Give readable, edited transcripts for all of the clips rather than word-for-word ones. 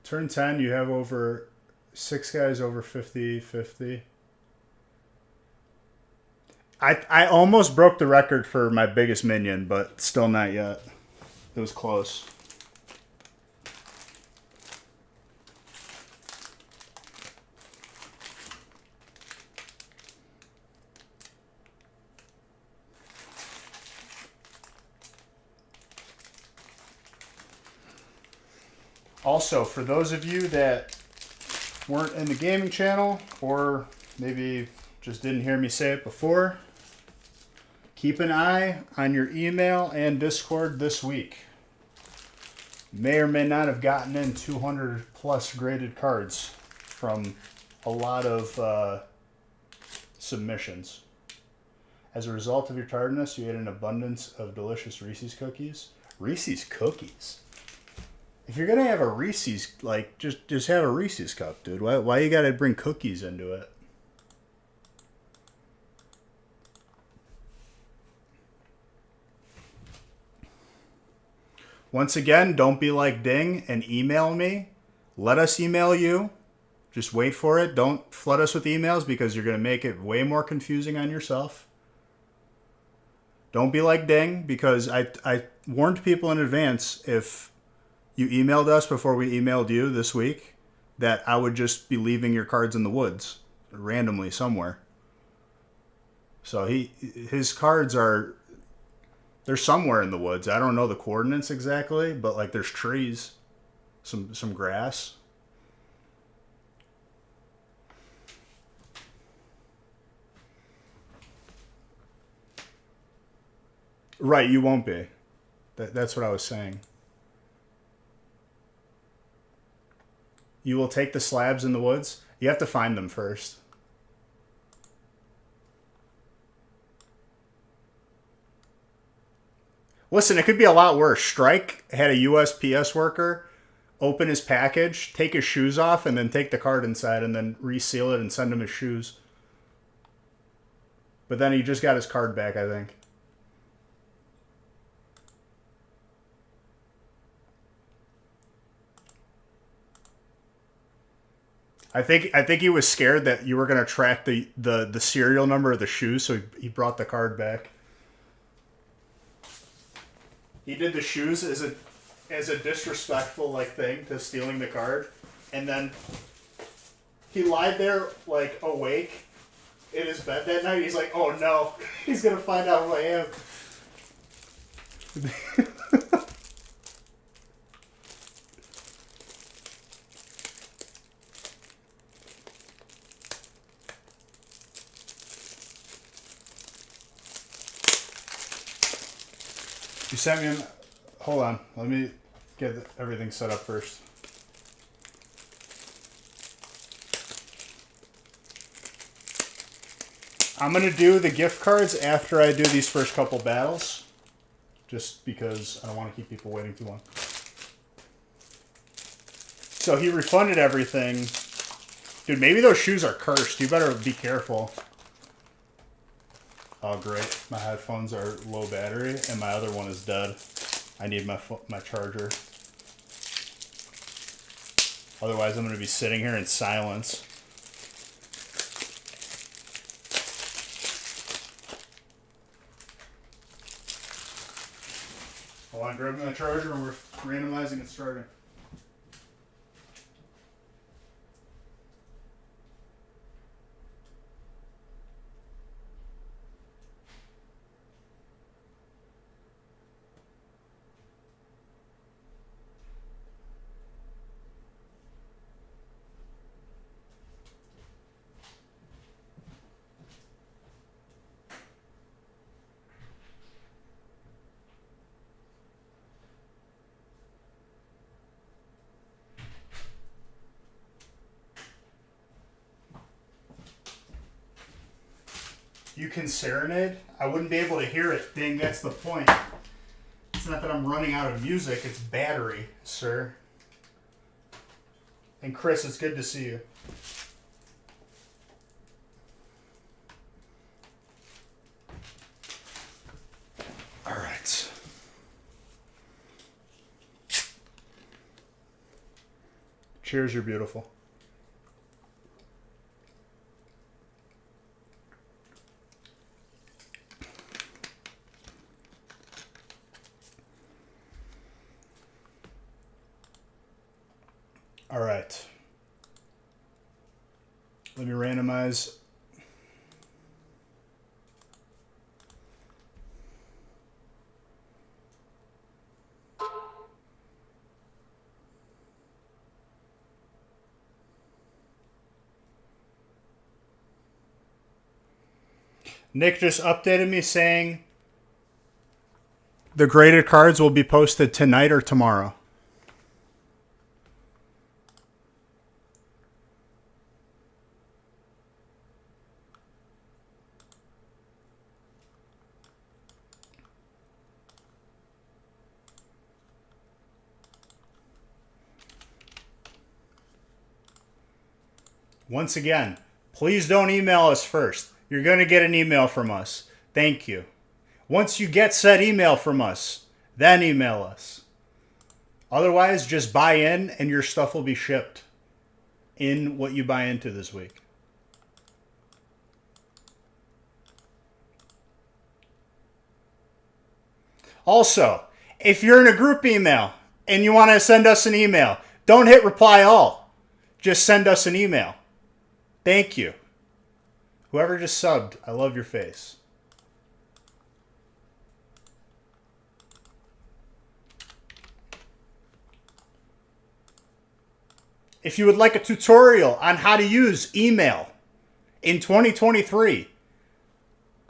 Turn 10, you have over 6 guys over 50-50. I almost broke the record for my biggest minion, but still not yet. It was close. Also, for those of you that weren't in the gaming channel, or maybe just didn't hear me say it before, keep an eye on your email and Discord this week. May or may not have gotten in 200 plus graded cards from a lot of submissions. As a result of your tardiness, you ate an abundance of delicious Reese's cookies. Reese's cookies? If you're gonna have a Reese's, like, just have a Reese's cup, dude. Why you gotta bring cookies into it? Once again, don't be like Ding and email me. Let us email you. Just wait for it. Don't flood us with emails because you're gonna make it way more confusing on yourself. Don't be like Ding because I warned people in advance if you emailed us before we emailed you this week that I would just be leaving your cards in the woods randomly somewhere. So his cards they're somewhere in the woods. I don't know the coordinates exactly, but like there's trees, some grass. Right, you won't be. That's what I was saying. You will take the slabs in the woods. You have to find them first. Listen, it could be a lot worse. Strike had a USPS worker open his package, take his shoes off, and then take the card inside and then reseal it and send him his shoes. But then he just got his card back, I think. I think he was scared that you were going to track the serial number of the shoes, so he brought the card back. He did the shoes as a disrespectful like thing to stealing the card, and then he lied there like awake in his bed that night. He's like, "Oh no, he's gonna find out who I am." You sent me hold on. Let me get everything set up first. I'm going to do the gift cards after I do these first couple battles. Just because I don't want to keep people waiting too long. So he refunded everything. Dude, maybe those shoes are cursed. You better be careful. Oh, great. My headphones are low battery, and my other one is dead. I need my charger. Otherwise, I'm going to be sitting here in silence. Hold on, grabbing my charger, and we're randomizing and starting. You can serenade? I wouldn't be able to hear it. Dang, that's the point. It's not that I'm running out of music, it's battery, sir. And Chris, it's good to see you. All right. Cheers, you're beautiful. All right. Let me randomize. Nick just updated me saying the graded cards will be posted tonight or tomorrow. Once again, please don't email us first. You're going to get an email from us. Thank you. Once you get said email from us, then email us. Otherwise, just buy in and your stuff will be shipped in what you buy into this week. Also, if you're in a group email and you want to send us an email, don't hit reply all. Just send us an email. Thank you. Whoever just subbed, I love your face. If you would like a tutorial on how to use email in 2023,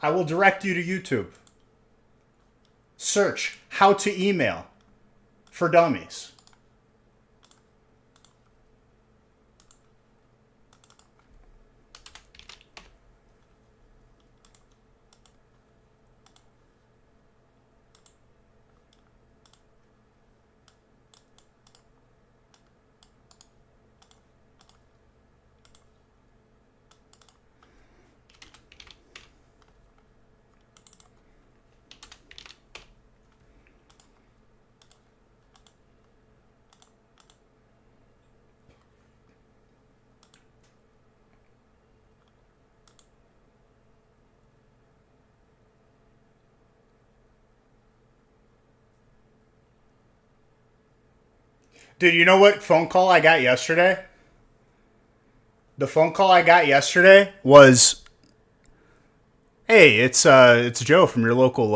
I will direct you to YouTube. Search how to email for dummies. Dude, you know what phone call I got yesterday? The phone call I got yesterday was, "Hey, it's Joe from your local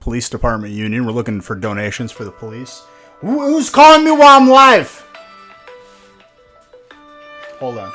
police department union. We're looking for donations for the police." Who's calling me while I'm live? Hold on.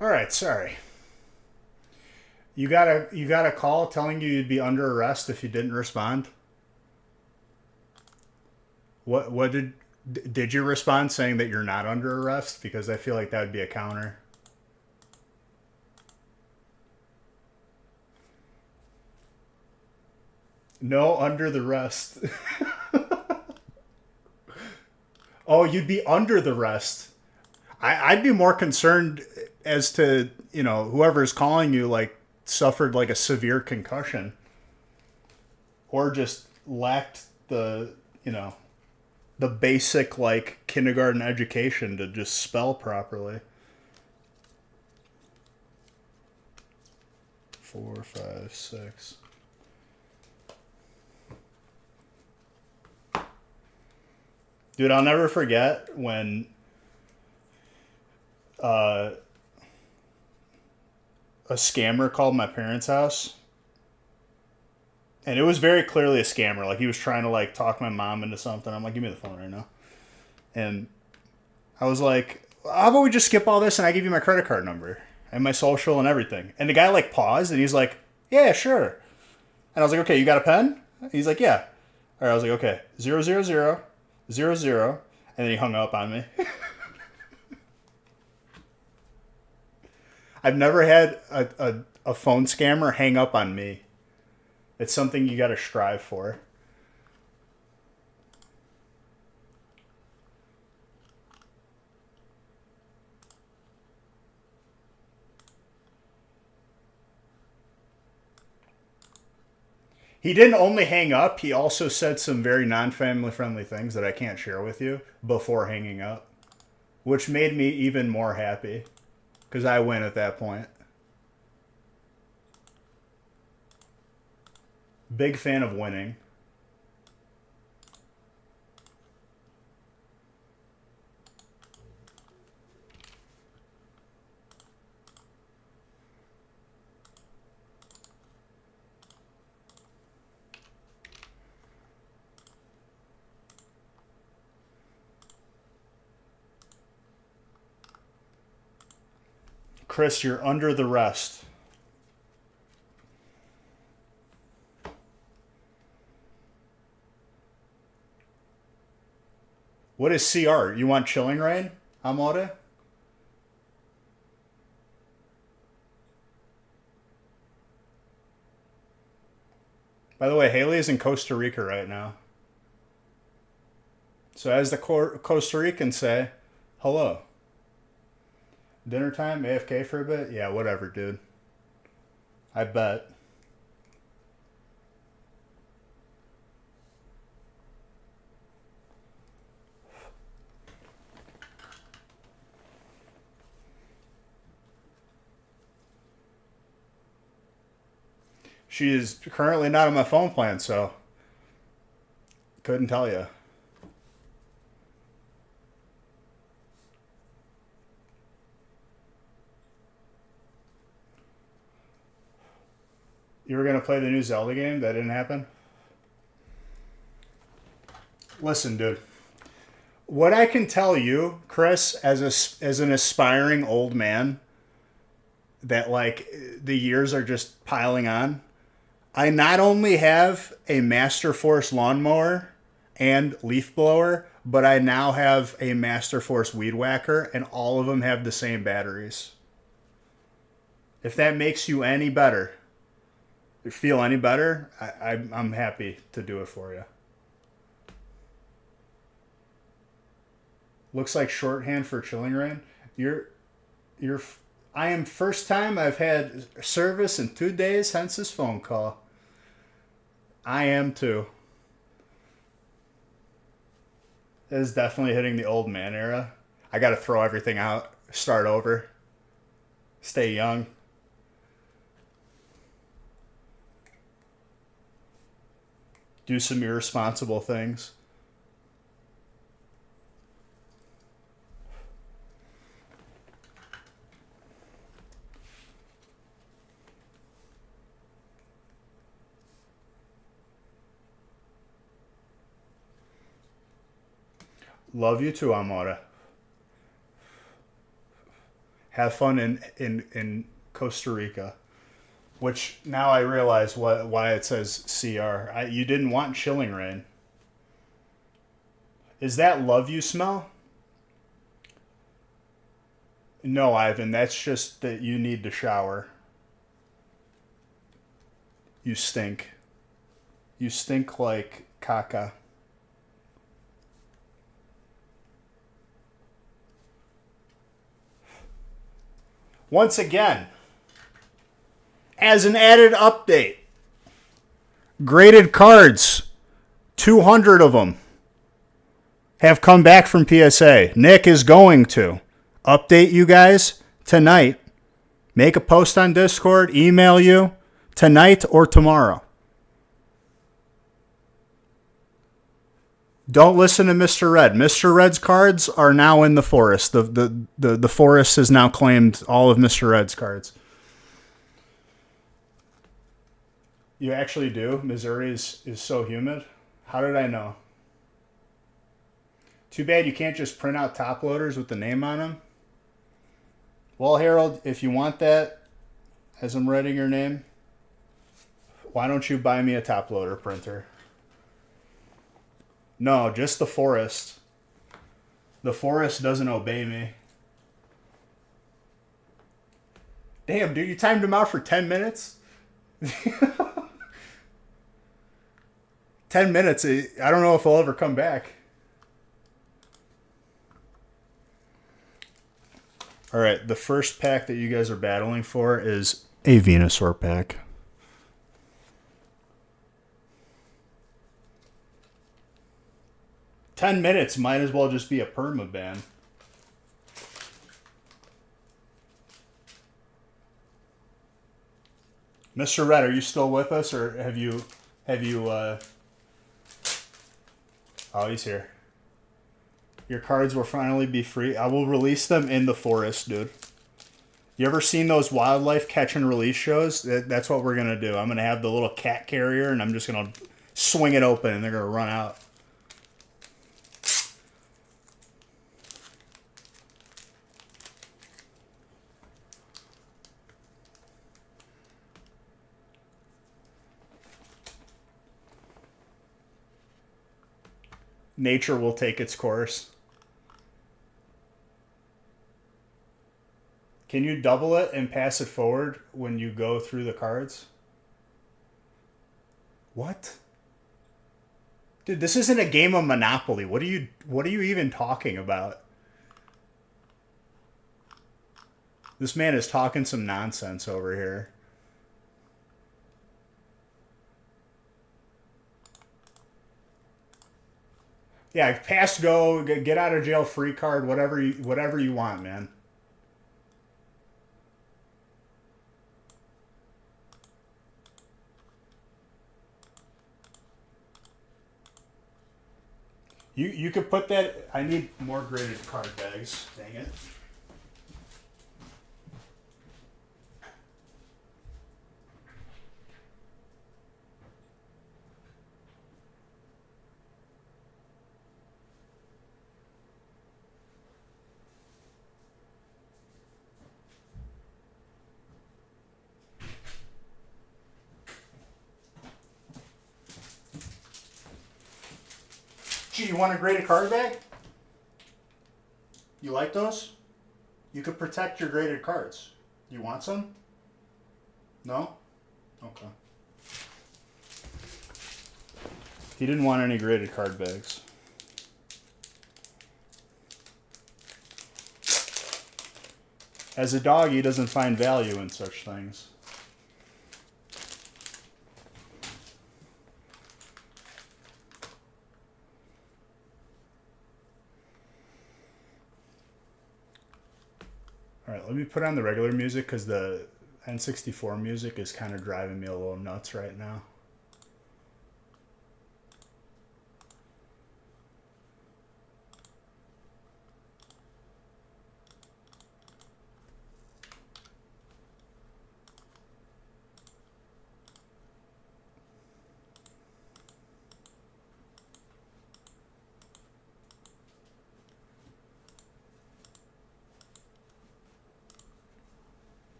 All right, sorry. You got a call telling you you'd be under arrest if you didn't respond. What did Did you respond saying that you're not under arrest? Because I feel like that would be a counter. No, under the rest. Oh, you'd be under the rest. I'd be more concerned as to, whoever's calling you, like, suffered, like, a severe concussion. Or just lacked the basic, like, kindergarten education to just spell properly. 4, 5, 6. Dude, I'll never forget when a scammer called my parents' house. And it was very clearly a scammer. Like, he was trying to, like, talk my mom into something. I'm like, give me the phone right now. And I was like, how about we just skip all this and I give you my credit card number and my social and everything. And the guy, like, paused and he's like, yeah, sure. And I was like, okay, you got a pen? He's like, yeah. All right, I was like, okay, 00000. And then he hung up on me. I've never had a phone scammer hang up on me. It's something you got to strive for. He didn't only hang up, he also said some very non-family friendly things that I can't share with you before hanging up, which made me even more happy because I win at that point. Big fan of winning. Chris, you're under the rest. What is CR? You want chilling rain, Amore? By the way, Haley is in Costa Rica right now. So as the Costa Ricans say, hello. Dinner time, AFK for a bit? Yeah, whatever, dude. I bet. She is currently not on my phone plan, so couldn't tell you. You were going to play the new Zelda game? That didn't happen? Listen, dude. What I can tell you, Chris, as an aspiring old man, that, like, the years are just piling on, I not only have a Master Force lawnmower and leaf blower, but I now have a Master Force weed whacker, and all of them have the same batteries. If that makes you any better, feel any better, I'm happy to do it for you. Looks like shorthand for chilling rain. I am first time I've had service in 2 days, hence this phone call. I am too. It is definitely hitting the old man era. I got to throw everything out, start over, stay young. Do some irresponsible things. Love you too, Amora. Have fun in Costa Rica. Which now I realize why it says CR. You didn't want chilling rain. Is that love you smell? No, Ivan, that's just that you need to shower. You stink. You stink like caca. Once again, as an added update, graded cards, 200 of them have come back from PSA. Nick is going to update you guys tonight, make a post on Discord, email you tonight or tomorrow. Don't listen to Mr. Red. Mr. Red's cards are now in the forest. The forest has now claimed all of Mr. Red's cards. You actually do? Missouri is so humid? How did I know? Too bad you can't just print out top loaders with the name on them. Well, Harold, if you want that, as I'm writing your name, why don't you buy me a top loader printer? No, just the forest. The forest doesn't obey me. Damn, dude, you timed him out for 10 minutes? 10 minutes, I don't know if he'll ever come back. All right, the first pack that you guys are battling for is a Venusaur pack. "10 minutes might as well just be a permaban. Mr. Red, are you still with us, or have you oh, he's here. Your cards will finally be free. I will release them in the forest, dude. You ever seen those wildlife catch and release shows? That's what we're going to do. I'm going to have the little cat carrier, and I'm just going to swing it open, and they're going to run out. Nature will take its course. Can you double it and pass it forward when you go through the cards? What? Dude, this isn't a game of Monopoly. What are you even talking about? This man is talking some nonsense over here. Yeah, pass go, get out of jail free card, whatever you want, man. You could put that. I need more graded card bags. Dang it. Gee, you want a graded card bag? You like those? You could protect your graded cards. You want some? No? Okay. He didn't want any graded card bags. As a dog, he doesn't find value in such things. Alright, let me put on the regular music because the N64 music is kind of driving me a little nuts right now.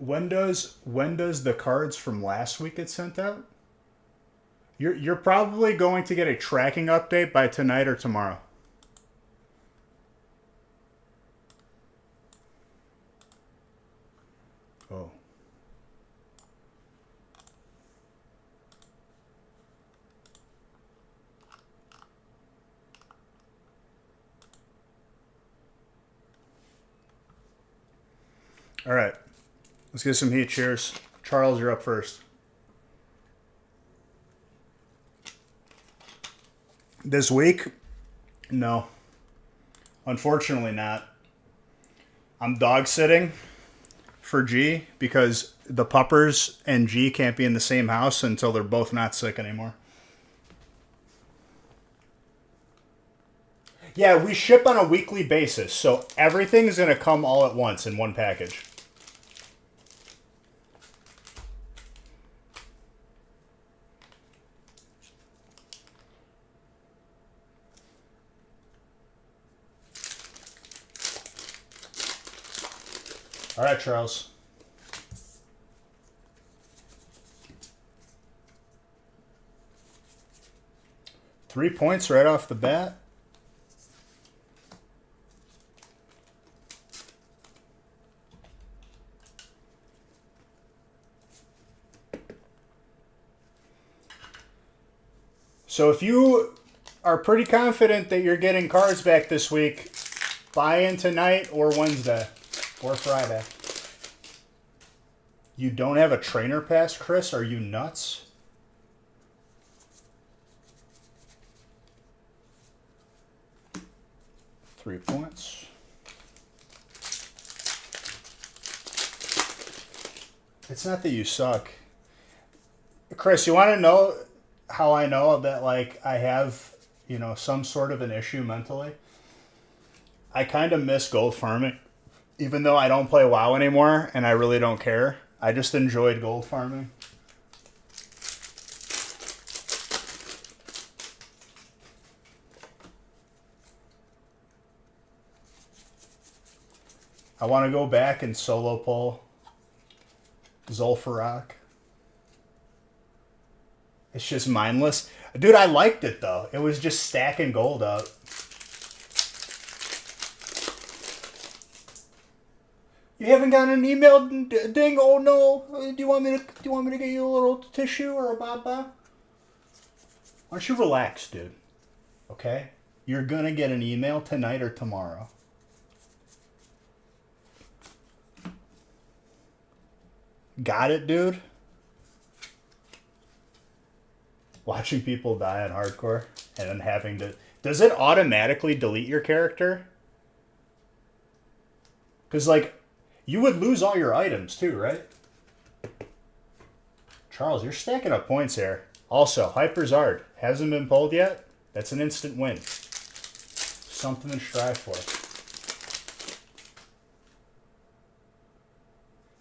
When does the cards from last week get sent out? You're probably going to get a tracking update by tonight or tomorrow. Oh. All right. Let's get some heat. Cheers. Charles, you're up first. This week? No. Unfortunately not. I'm dog sitting for G because the puppers and G can't be in the same house until they're both not sick anymore. Yeah, we ship on a weekly basis, so everything's going to come all at once in one package. All right, Charles. Three points right off the bat. So if you are pretty confident that you're getting cards back this week, buy in tonight or Wednesday or Friday. You don't have a trainer pass, Chris? Are you nuts? Three points. It's not that you suck. Chris, you want to know how I know that, like, I have, you know, some sort of an issue mentally? I kind of miss gold farming. Even though I don't play WoW anymore and I really don't care. I just enjoyed gold farming. I want to go back and solo pull Zul'Farrak. It's just mindless. Dude, I liked it, though. It was just stacking gold up. You haven't gotten an email, ding? Oh no! Do you want me to get you a little tissue or a baba? Why don't you relax, dude? Okay, you're gonna get an email tonight or tomorrow. Got it, dude? Watching people die on hardcore and then having to... Does it automatically delete your character? Because, like, you would lose all your items too, right? Charles, you're stacking up points here. Also, Hyperzard hasn't been pulled yet. That's an instant win. Something to strive for.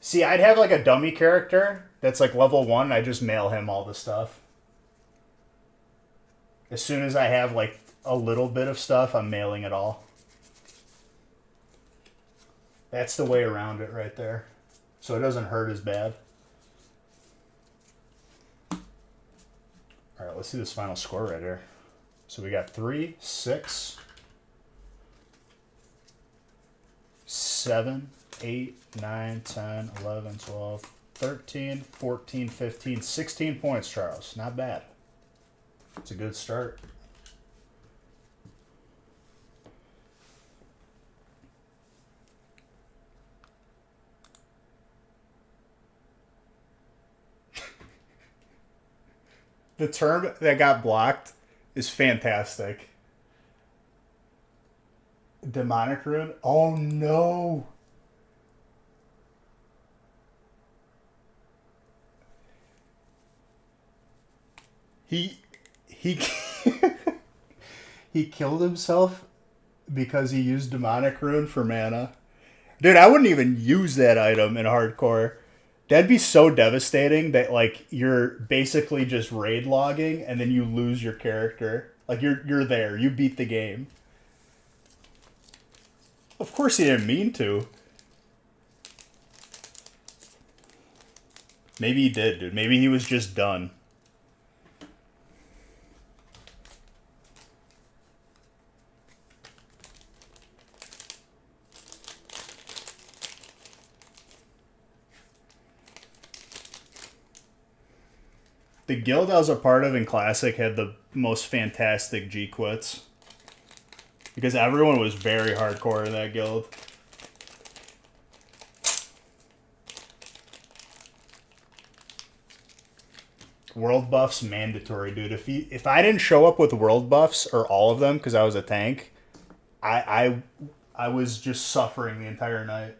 See, I'd have like a dummy character that's like level 1. I just mail him all the stuff. As soon as I have like a little bit of stuff, I'm mailing it all. That's the way around it right there. So it doesn't hurt as bad. All right, let's see this final score right here. So we got 3, 6, 7, 8, 9, 10, 11, 12, 13, 14, 15, 16 points, Charles. Not bad. It's a good start. The term that got blocked is fantastic. Demonic rune? Oh no! He he killed himself because he used demonic rune for mana. Dude, I wouldn't even use that item in hardcore. That'd be so devastating that, like, you're basically just raid logging and then you lose your character. Like, you're there. You beat the game. Of course he didn't mean to. Maybe he did, dude. Maybe he was just done. The guild I was a part of in Classic had the most fantastic G-quits. Because everyone was very hardcore in that guild. World buffs mandatory, dude. If I didn't show up with world buffs or all of them because I was a tank, I was just suffering the entire night.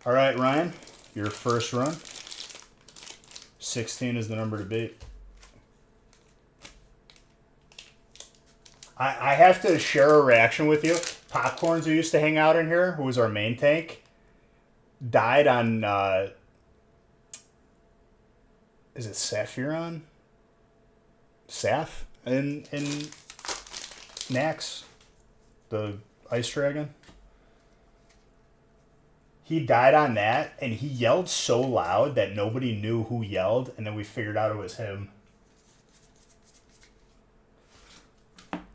All right, Ryan, your first run. 16 is the number to beat. I have to share a reaction with you. Popcorns, who used to hang out in here, who was our main tank, died on, is it Saphiron? Saf? In Nax? The Ice Dragon? He died on that, and he yelled so loud that nobody knew who yelled, and then we figured out it was him.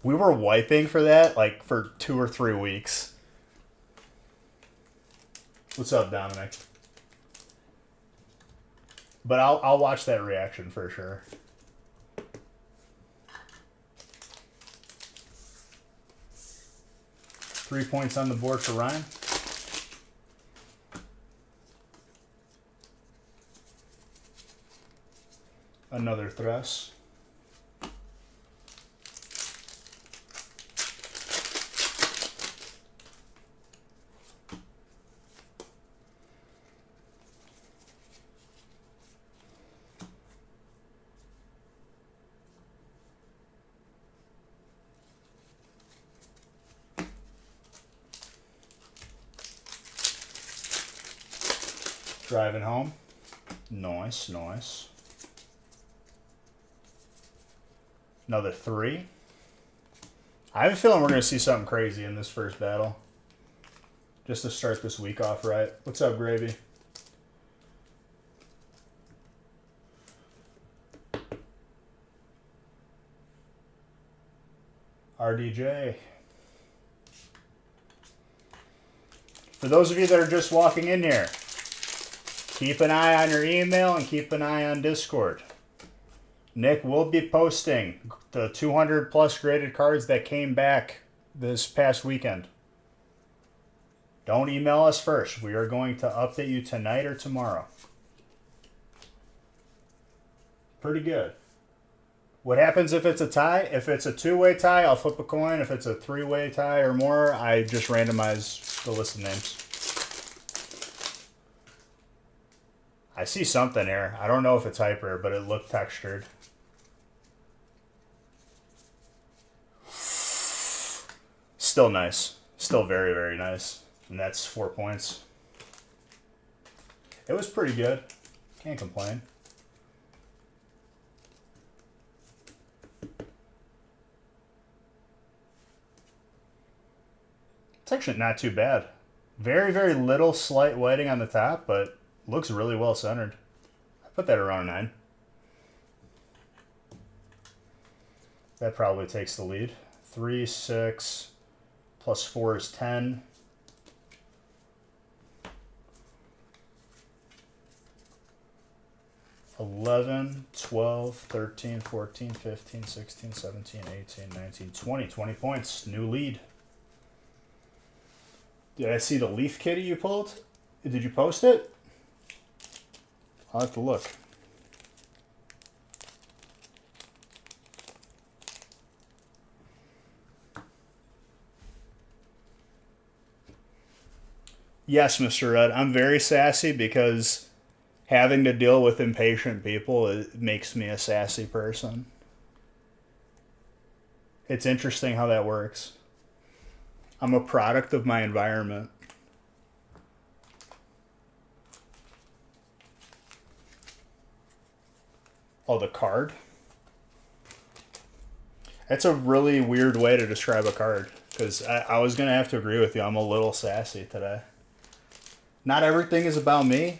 We were wiping for that, like, for 2 or 3 weeks. What's up, Dominic? But I'll watch that reaction for sure. Three points on the board for Ryan. Another thrust. Driving home. Nice, nice. Another 3. I have a feeling we're going to see something crazy in this first battle. Just to start this week off right. What's up, Gravy? RDJ. For those of you that are just walking in here, keep an eye on your email and keep an eye on Discord. Nick will be posting the 200 plus graded cards that came back this past weekend. Don't email us first. We are going to update you tonight or tomorrow. Pretty good. What happens if it's a tie? If it's a 2-way tie, I'll flip a coin. If it's a 3-way tie or more, I just randomize the list of names. I see something here. I don't know if it's hyper, but it looked textured. Still nice. Still very, very nice. And that's 4 points. It was pretty good. Can't complain. It's actually not too bad. Very, very little slight whiting on the top, but looks really well centered. I put that around 9. That probably takes the lead. 3, 6, plus 4 is 10. $11, $12, $13, $14, $15, $16, $17, $18, $19, $20. 20 points. New lead. Did I see the Leaf Kitty you pulled? Did you post it? I'll have to look. Yes, Mr. Red. I'm very sassy because having to deal with impatient people, it makes me a sassy person. It's interesting how that works. I'm a product of my environment. Oh, the card? That's a really weird way to describe a card, because I was going to have to agree with you. I'm a little sassy today. Not everything is about me.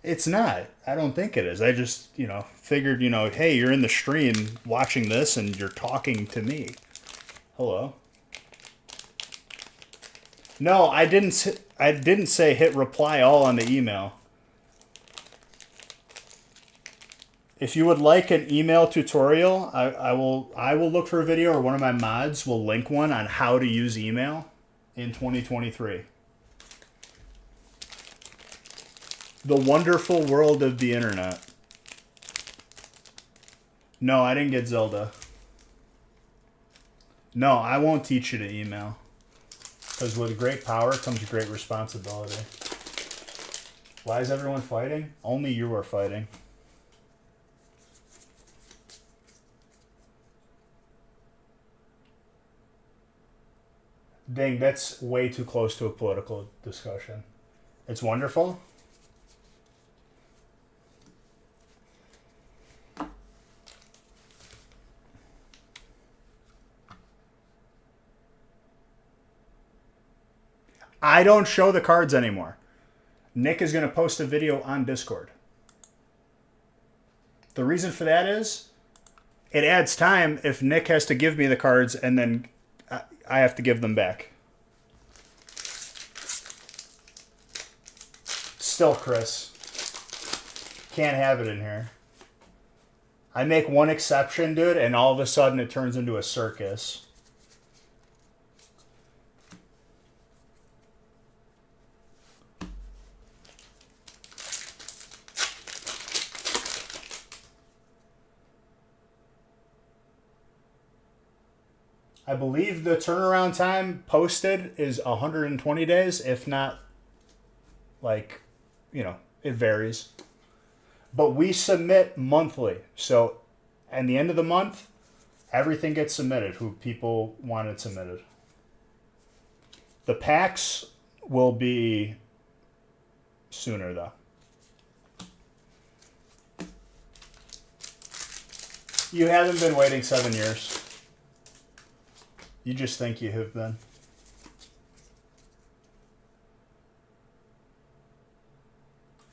It's not. I don't think it is. I just, figured, hey, you're in the stream watching this and you're talking to me. Hello. No, I didn't say hit reply all on the email. If you would like an email tutorial, I will look for a video, or one of my mods will link one on how to use email in 2023. The wonderful world of the internet. No, I didn't get Zelda. No, I won't teach you to email. Because with great power comes great responsibility. Why is everyone fighting? Only you are fighting. Dang, that's way too close to a political discussion. It's wonderful. I don't show the cards anymore. Nick is going to post a video on Discord. The reason for that is it adds time if Nick has to give me the cards and then I have to give them back. Still, Chris. Can't have it in here. I make one exception, dude, and all of a sudden it turns into a circus. I believe the turnaround time posted is 120 days, if not, like, you know, it varies. But we submit monthly. So at the end of the month, everything gets submitted, who people want it submitted. The packs will be sooner, though. You haven't been waiting 7 years. You just think you have been.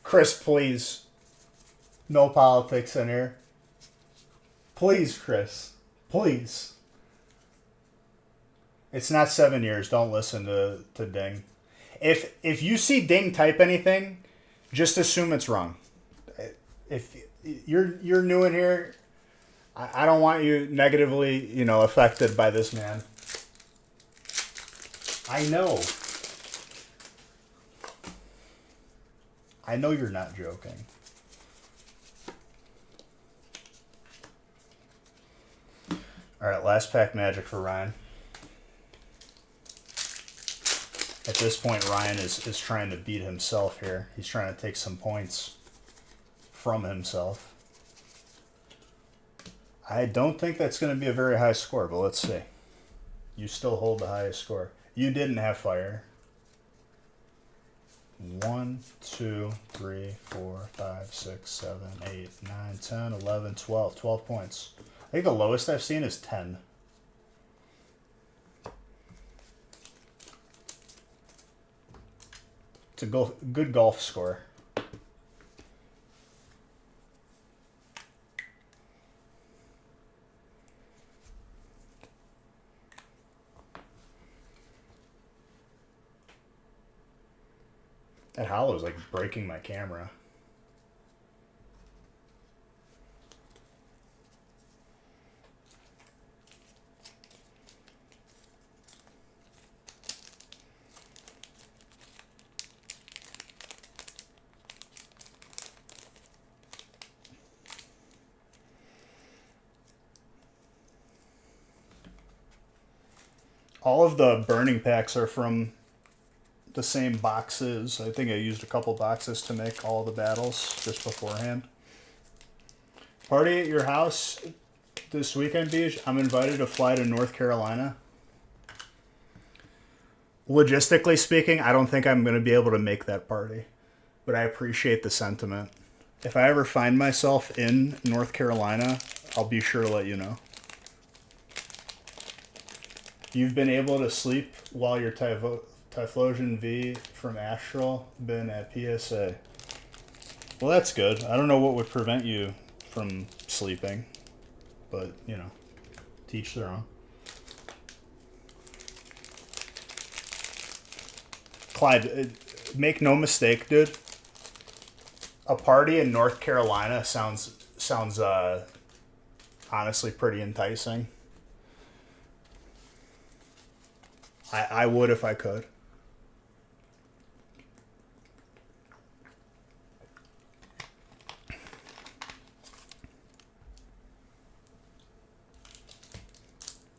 Chris, please. No politics in here. Please, Chris. Please. It's not 7 years. Don't listen to Ding. If you see Ding type anything, just assume it's wrong. If you're new in here, I don't want you negatively, you know, affected by this man. I know. I know you're not joking. All right, last pack magic for Ryan. At this point, Ryan is trying to beat himself here. He's trying to take some points from himself. I don't think that's going to be a very high score, but let's see. You still hold the highest score. You didn't have fire. 1, 2, 3, 4, 5, 6, 7, 8, 9, 10, 11, 12. 12 points. I think the lowest I've seen is 10. It's a good golf score. That hollow is like breaking my camera. All of the burning packs are from the same boxes. I think I used a couple boxes to make all the battles just beforehand. Party at your house this weekend, Beach. I'm invited to fly to North Carolina. Logistically speaking, I don't think I'm going to be able to make that party, but I appreciate the sentiment. If I ever find myself in North Carolina, I'll be sure to let you know. You've been able to sleep while your Typhlosion V from Astral been at PSA. Well, that's good. I don't know what would prevent you from sleeping, but, you know, teach their own. Clyde, make no mistake, dude. A party in North Carolina sounds sounds honestly pretty enticing. I would if I could.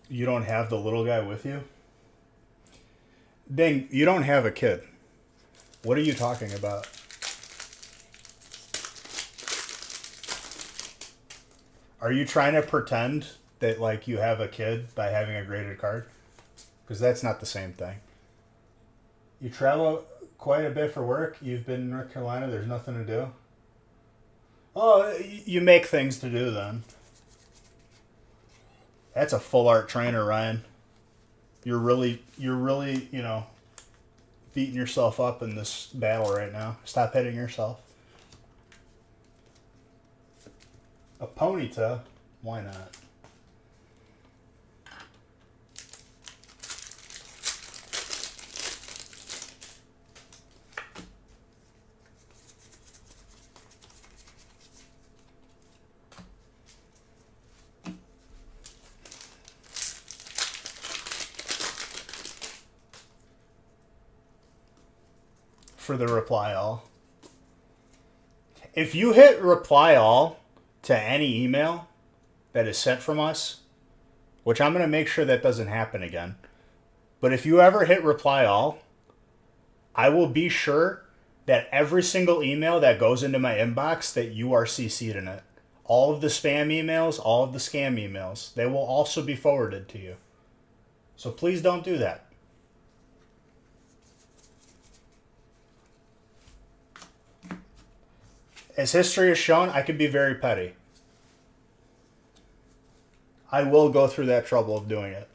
You don't have the little guy with you? Dang, you don't have a kid. What are you talking about? Are you trying to pretend that like you have a kid by having a graded card? Because that's not the same thing. You travel quite a bit for work. You've been in North Carolina. There's nothing to do. Oh, you make things to do then. That's a full art trainer, Ryan. You're really, you know, beating yourself up in this battle right now. Stop hitting yourself. A ponyta? Why not? For the reply all. If you hit reply all to any email that is sent from us, which I'm going to make sure that doesn't happen again, but if you ever hit reply all, I will be sure that every single email that goes into my inbox that you are CC'd in it. All of the spam emails, all of the scam emails, they will also be forwarded to you. So please don't do that. As history has shown, I can be very petty. I will go through that trouble of doing it.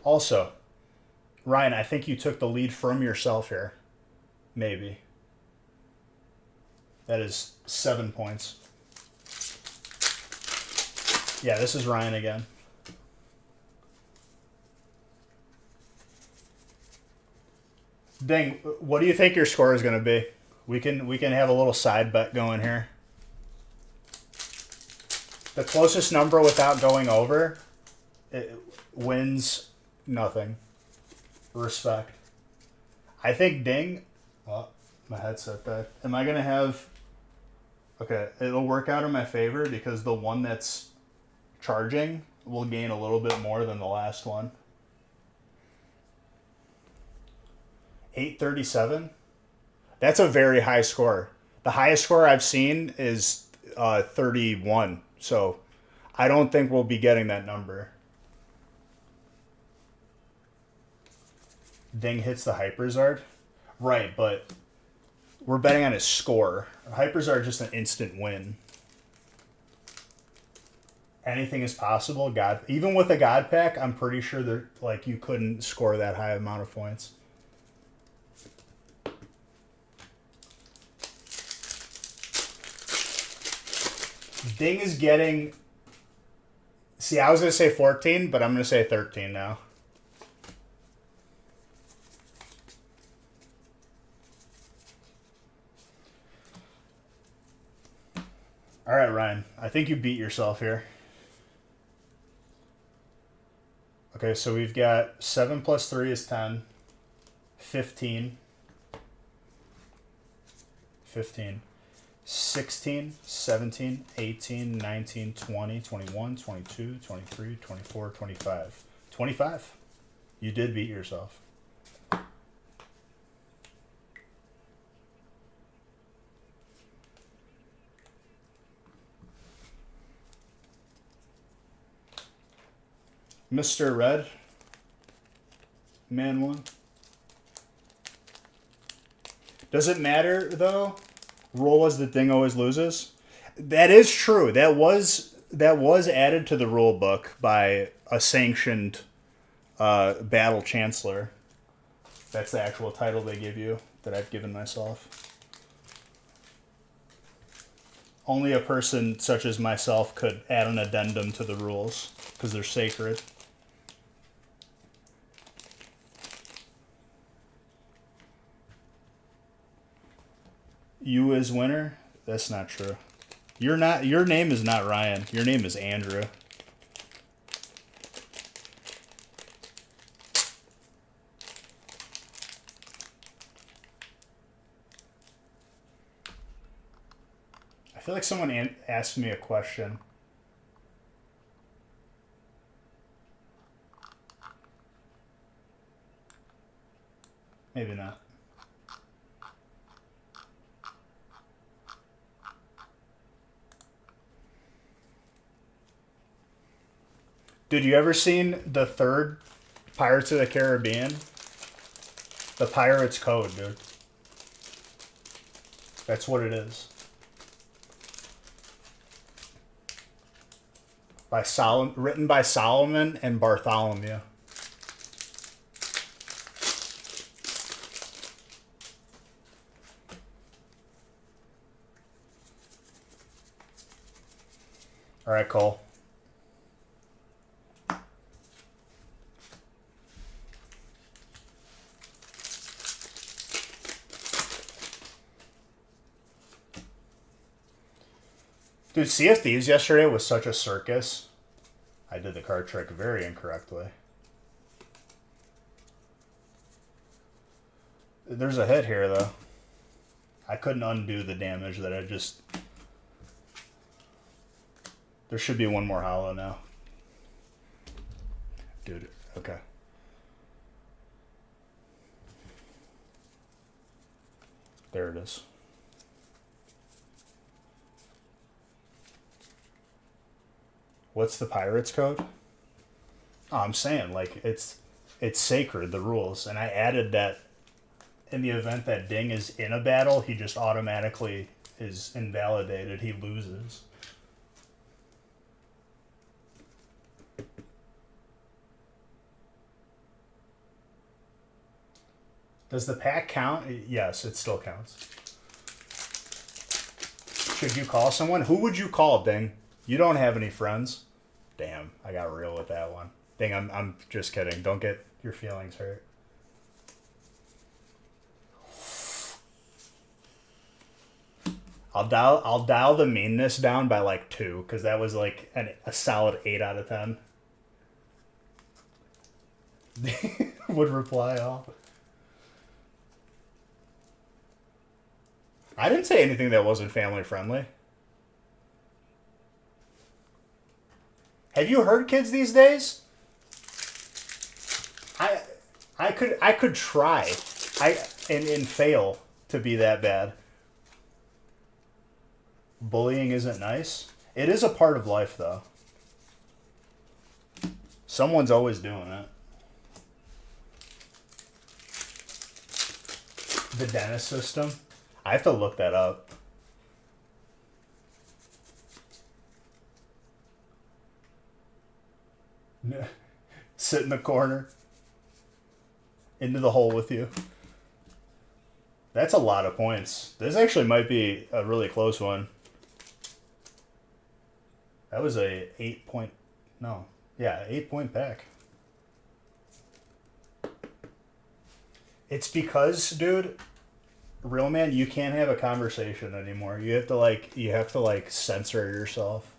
Also, Ryan, I think you took the lead from yourself here. Maybe. That is 7 points. Yeah, this is Ryan again. Dang, what do you think your score is going to be? We can have a little side bet going here. The closest number without going over, it wins nothing. Respect. I think Ding. Oh, my headset died. Am I going to have... Okay, it'll work out in my favor because the one that's charging will gain a little bit more than the last one. 837? That's a very high score. The highest score I've seen is 31. So I don't think we'll be getting that number. Ding hits the Hyperzard? Right, but we're betting on his score. Hyperzard just an instant win. Anything is possible. God, even with a God Pack, I'm pretty sure that like you couldn't score that high amount of points. Ding is getting... See, I was going to say 14, but I'm going to say 13 now. All right, Ryan. I think you beat yourself here. Okay, so we've got 7 plus 3 is 10. 15. 16, 17, 18, 19, 20, 21, 22, 23, 24, 25. 25. You did beat yourself. Mr. Red. Man 1. Does it matter, though? Rule was that Ding always loses. That is true. That was added to the rule book by a sanctioned battle chancellor. That's the actual title they give you that I've given myself. Only a person such as myself could add an addendum to the rules because they're sacred. You as winner? That's not true. You're not. Your name is not Ryan. Your name is Andrew. I feel like someone asked me a question. Maybe not. Dude, you ever seen the third Pirates of the Caribbean? The Pirates Code, dude. That's what it is. Written by Solomon and Bartholomew. All right, Cole. Dude, Sea of Thieves yesterday was such a circus. I did the card trick very incorrectly. There's a hit here, though. I couldn't undo the damage that I just... There should be one more hollow now. Dude, okay. There it is. What's the Pirates Code? Oh, I'm saying, like, it's sacred, the rules. And I added that in the event that Ding is in a battle, he just automatically is invalidated. He loses. Does the pack count? Yes, it still counts. Should you call someone? Who would you call, Ding? You don't have any friends. Damn, I got real with that one. Ding, I'm just kidding. Don't get your feelings hurt. I'll dial the meanness down by like 2, because that was like a solid 8 out of 10. Would reply all. I didn't say anything that wasn't family friendly. Have you heard kids these days? I could try. And fail to be that bad. Bullying isn't nice. It is a part of life, though. Someone's always doing it. The dentist system? I have to look that up. Sit in the corner. Into the hole with you. That's a lot of points. This actually might be a really close one. That was a 8-point... No. Yeah, 8-point pack. It's because, dude, real man, you can't have a conversation anymore. You have to censor yourself.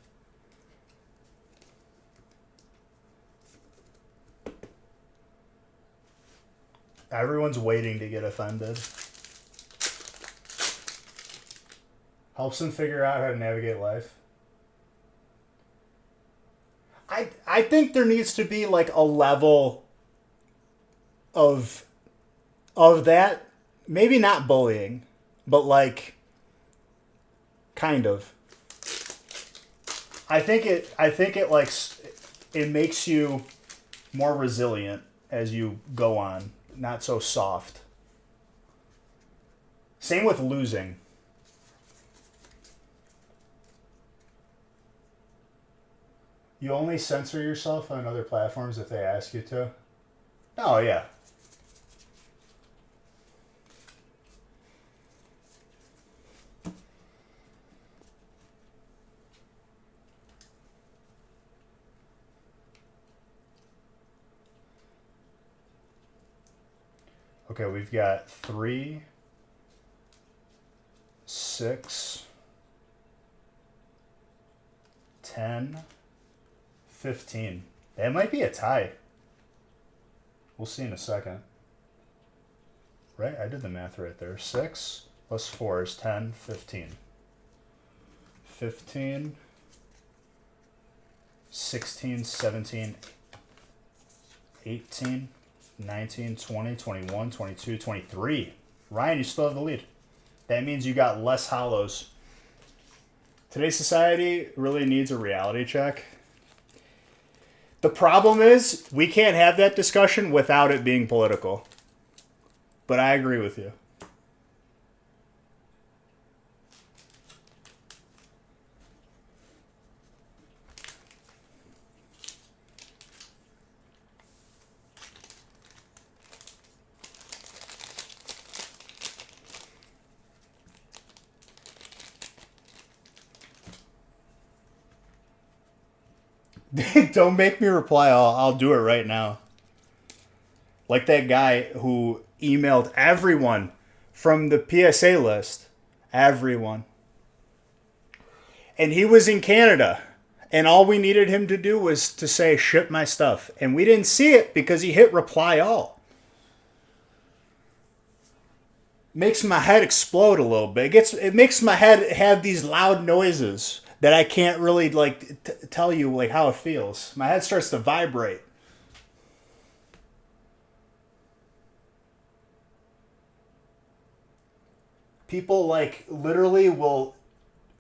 Everyone's waiting to get offended. Helps them figure out how to navigate life. I think there needs to be like a level of that. Maybe not bullying, but like kind of. I think it makes you more resilient as you go on. Not so soft. Same with losing. You only censor yourself on other platforms if they ask you to? Oh, yeah. Okay, we've got 3, 6, 10, 15. That might be a tie. We'll see in a second. Right? I did the math right there. 6 plus 4 is 10, 15. 15, 16, 17, 18, 19, 20, 21, 22, 23. Ryan, you still have the lead. That means you got less hollows. Today's society really needs a reality check. The problem is we can't have that discussion without it being political. But I agree with you. Don't make me reply. I'll do it right now. Like that guy who emailed everyone from the PSA list. Everyone. And he was in Canada. And all we needed him to do was to say, ship my stuff. And we didn't see it because he hit reply all. Makes my head explode a little bit. It makes my head have these loud noises that I can't really tell you like how it feels. My head starts to vibrate. People literally will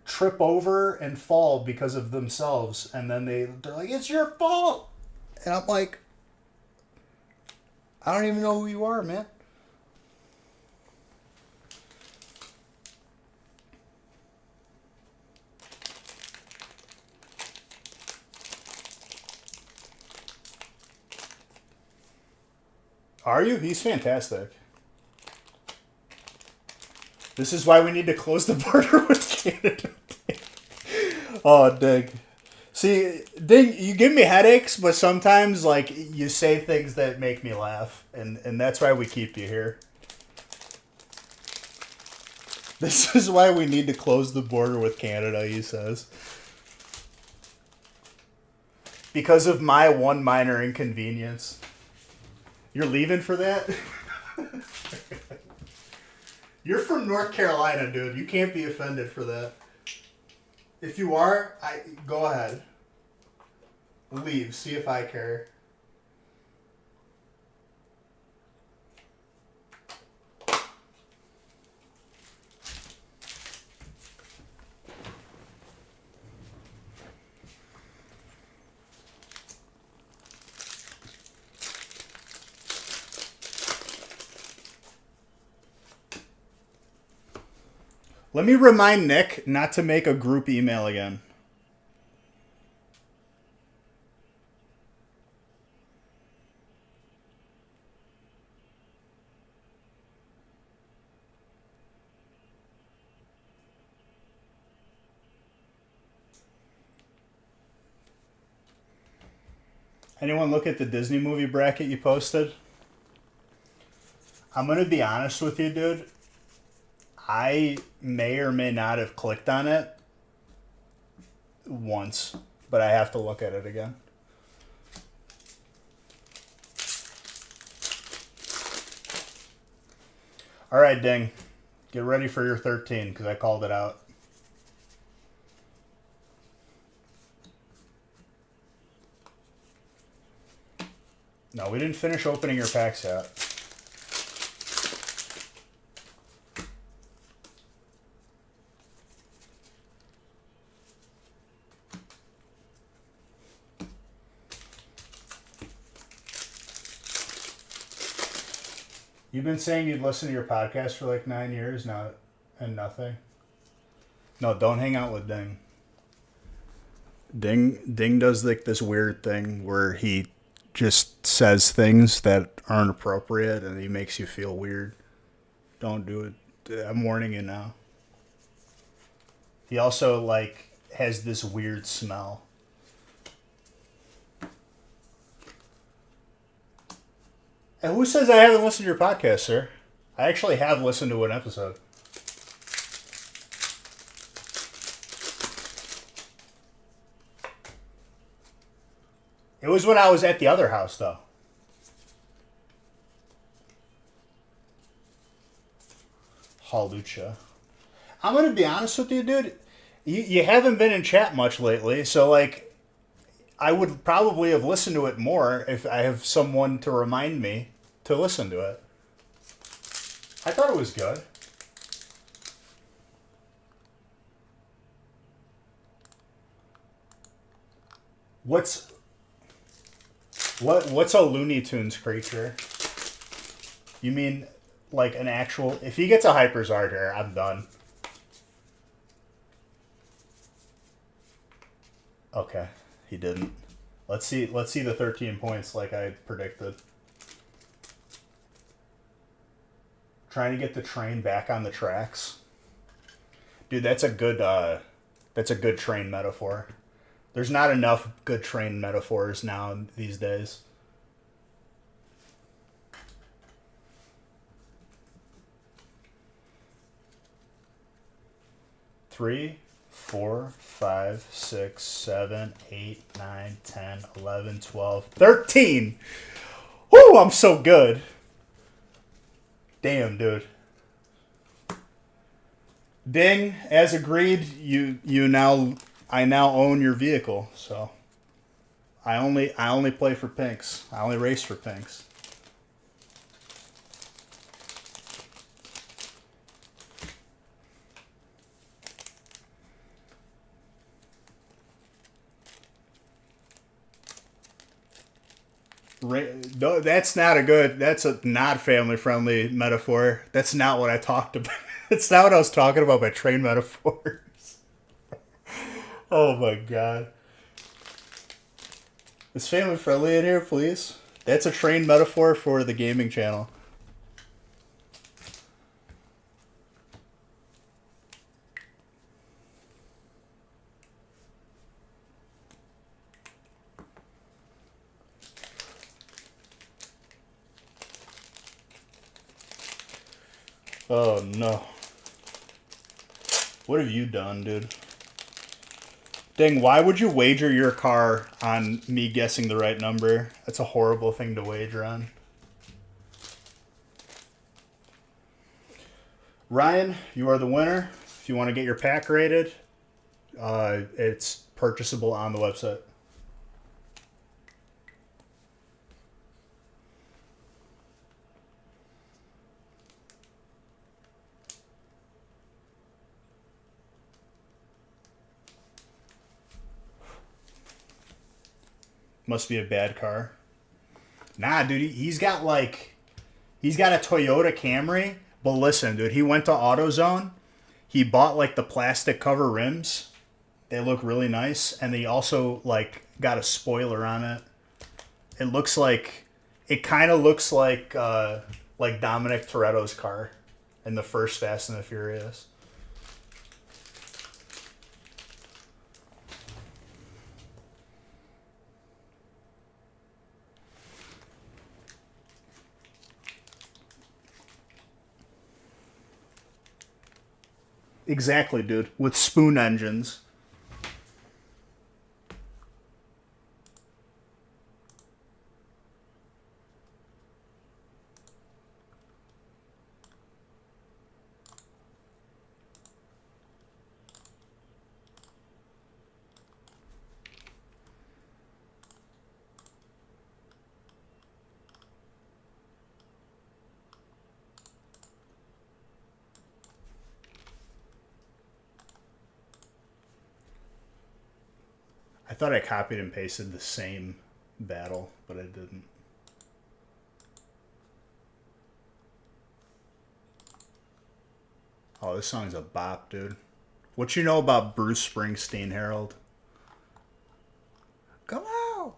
trip over and fall because of themselves, and then they're like, it's your fault. And I'm like, I don't even know who you are, man. Are you? He's fantastic. This is why we need to close the border with Canada. Oh, Dig. See, Dig, you give me headaches, but sometimes, you say things that make me laugh, and that's why we keep you here. This is why we need to close the border with Canada, he says. Because of my one minor inconvenience. You're leaving for that? You're from North Carolina, dude. You can't be offended for that. If you are, go ahead. Leave. See if I care. Let me remind Nick not to make a group email again. Anyone look at the Disney movie bracket you posted? I'm going to be honest with you, dude. I may or may not have clicked on it once, but I have to look at it again. All right, Ding. Get ready for your 13 because I called it out. No, we didn't finish opening your packs yet. You've been saying you'd listen to your podcast for 9 years now and nothing? No, don't hang out with Ding. Ding does this weird thing where he just says things that aren't appropriate and he makes you feel weird. Don't do it. I'm warning you now. He also has this weird smell. And who says I haven't listened to your podcast, sir? I actually have listened to an episode. It was when I was at the other house, though. Halucha. I'm going to be honest with you, dude. You haven't been in chat much lately, so, like, I would probably have listened to it more if I have someone to remind me to listen to it. I thought it was good. What's a Looney Tunes creature? You mean like an actual? If he gets a Hyperzard here, I'm done. Okay, he didn't. Let's see the 13 points like I predicted. Trying to get the train back on the tracks. Dude, that's a good train metaphor. There's not enough good train metaphors now these days. Three, 4, 5, 6, 7, 8, 9, 10, 11, 12, 13. Woo, I'm so good. Damn, dude. Ding, as agreed, I now own your vehicle, so I only play for pinks. I only race for pinks. That's a not family friendly metaphor. That's not what I talked about. That's not what I was talking about by train metaphors. Oh my god. Is family friendly in here, please? That's a train metaphor for the gaming channel. Oh no. What have you done, dude? Dang, why would you wager your car on me guessing the right number? That's a horrible thing to wager on. Ryan, you are the winner. If you want to get your pack rated, it's purchasable on the website. Must be a bad car. Nah, dude, he's got a Toyota Camry. But listen, dude, he went to AutoZone. He bought like the plastic cover rims. They look really nice, and he also like got a spoiler on it. It kind of looks like Dominic Toretto's car in the first Fast and the Furious. Exactly, dude. With spoon engines. I thought I copied and pasted the same battle, but I didn't. Oh, this song's a bop, dude. What you know about Bruce Springsteen, Harold? Come out!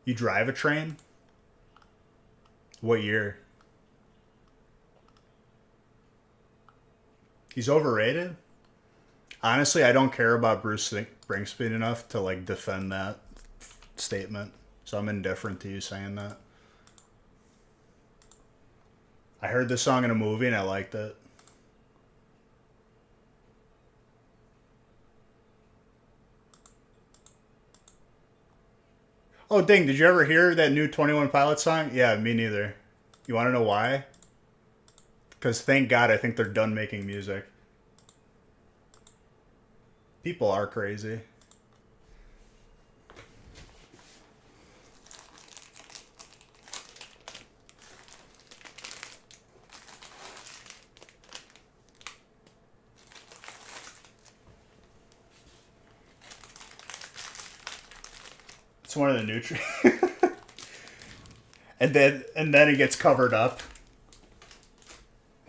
You drive a train? What year? He's overrated? Honestly, I don't care about Bruce Springsteen enough to like defend that statement. So I'm indifferent to you saying that. I heard this song in a movie and I liked it. Oh, dang, did you ever hear that new 21 Pilots song? Yeah, me neither. You want to know why? Because thank God I think they're done making music. People are crazy. It's one of the nutrients. and then it gets covered up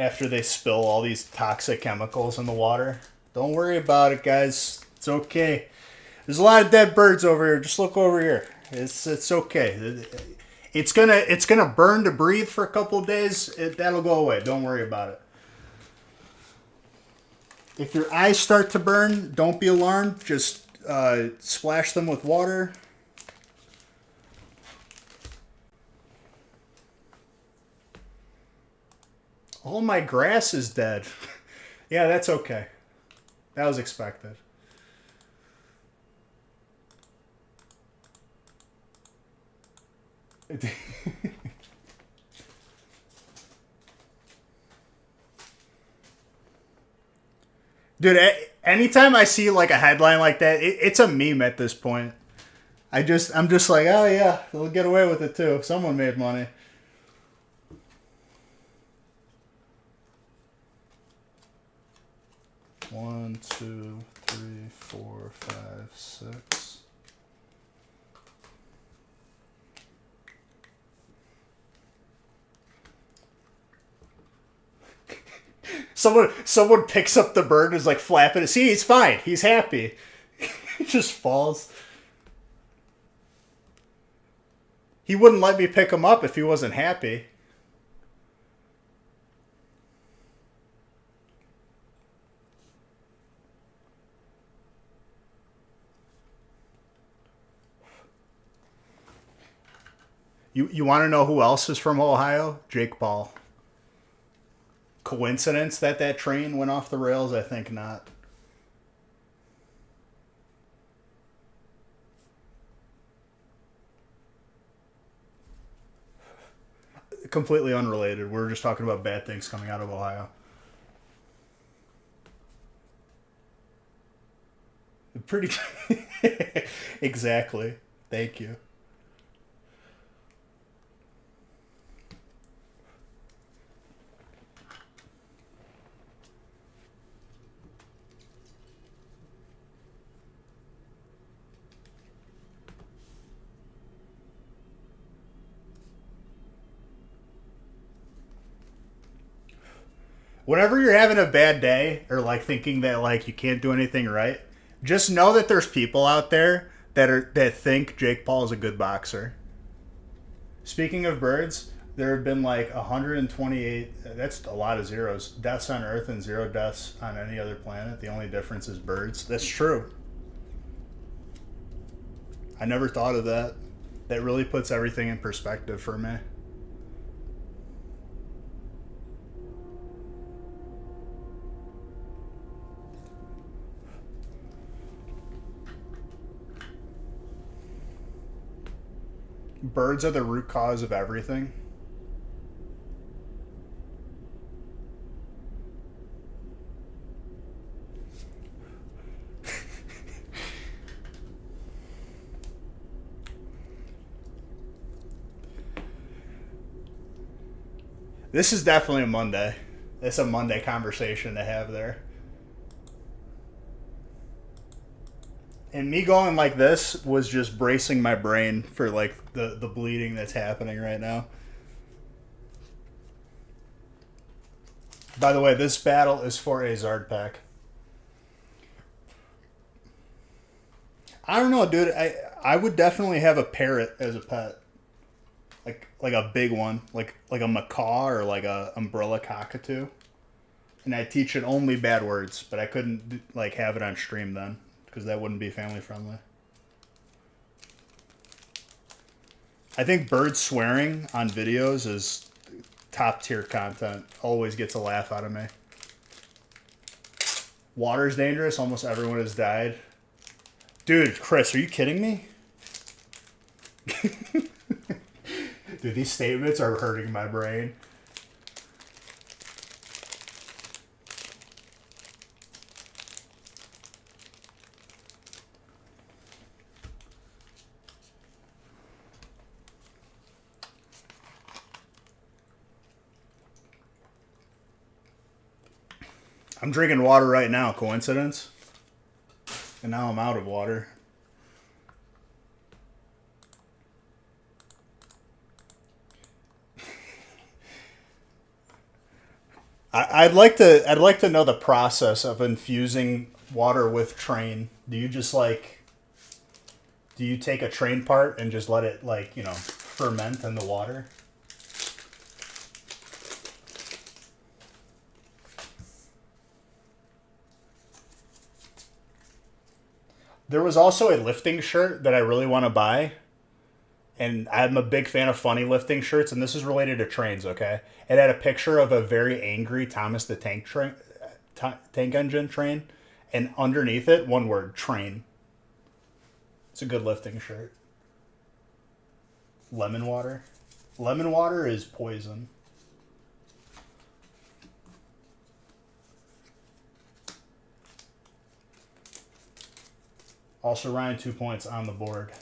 after they spill all these toxic chemicals in the water. Don't worry about it, guys. It's okay. There's a lot of dead birds over here. Just look over here. It's okay. It's gonna burn to breathe for a couple of days. That'll go away. Don't worry about it. If your eyes start to burn, don't be alarmed. Just splash them with water. All my grass is dead. Yeah, that's okay. That was expected. Dude, anytime I see like a headline like that, it's a meme at this point. I'm just like, oh yeah, they'll get away with it too. Someone made money. One, two, three, four, five, six. Someone picks up the bird and is like flapping it. See, he's fine. He's happy. He just falls. He wouldn't let me pick him up if he wasn't happy. You want to know who else is from Ohio? Jake Paul. Coincidence that train went off the rails? I think not. Completely unrelated. We're just talking about bad things coming out of Ohio. Pretty. Exactly. Thank you. Whenever you're having a bad day or like thinking that like you can't do anything right, just know that there's people out there that think Jake Paul is a good boxer. Speaking of birds, there have been like 128, that's a lot of zeros, deaths on Earth and 0 deaths on any other planet. The only difference is birds. That's true. I never thought of that. That really puts everything in perspective for me. Birds are the root cause of everything. This is definitely a Monday. It's a Monday conversation to have there. And me going like this was just bracing my brain for like the bleeding that's happening right now. By the way, this battle is for a Zard pack. I don't know, dude. I would definitely have a parrot as a pet. Like a big one, like a macaw or like a umbrella cockatoo. And I teach it only bad words, but I couldn't like have it on stream then because that wouldn't be family friendly. I think birds swearing on videos is top tier content. Always gets a laugh out of me. Water's dangerous. Almost everyone has died. Dude, Chris, are you kidding me? Dude, these statements are hurting my brain. I'm drinking water right now. Coincidence? And now I'm out of water. I'd like to know the process of infusing water with train. Do you just like, do you take a train part and just let it like, you know, ferment in the water? There was also a lifting shirt that I really want to buy. And I'm a big fan of funny lifting shirts, and this is related to trains, okay? It had a picture of a very angry Thomas the Tank Engine train, and underneath it, one word, train. It's a good lifting shirt. Lemon water. Lemon water is poison. Also, Ryan, 2 points on the board.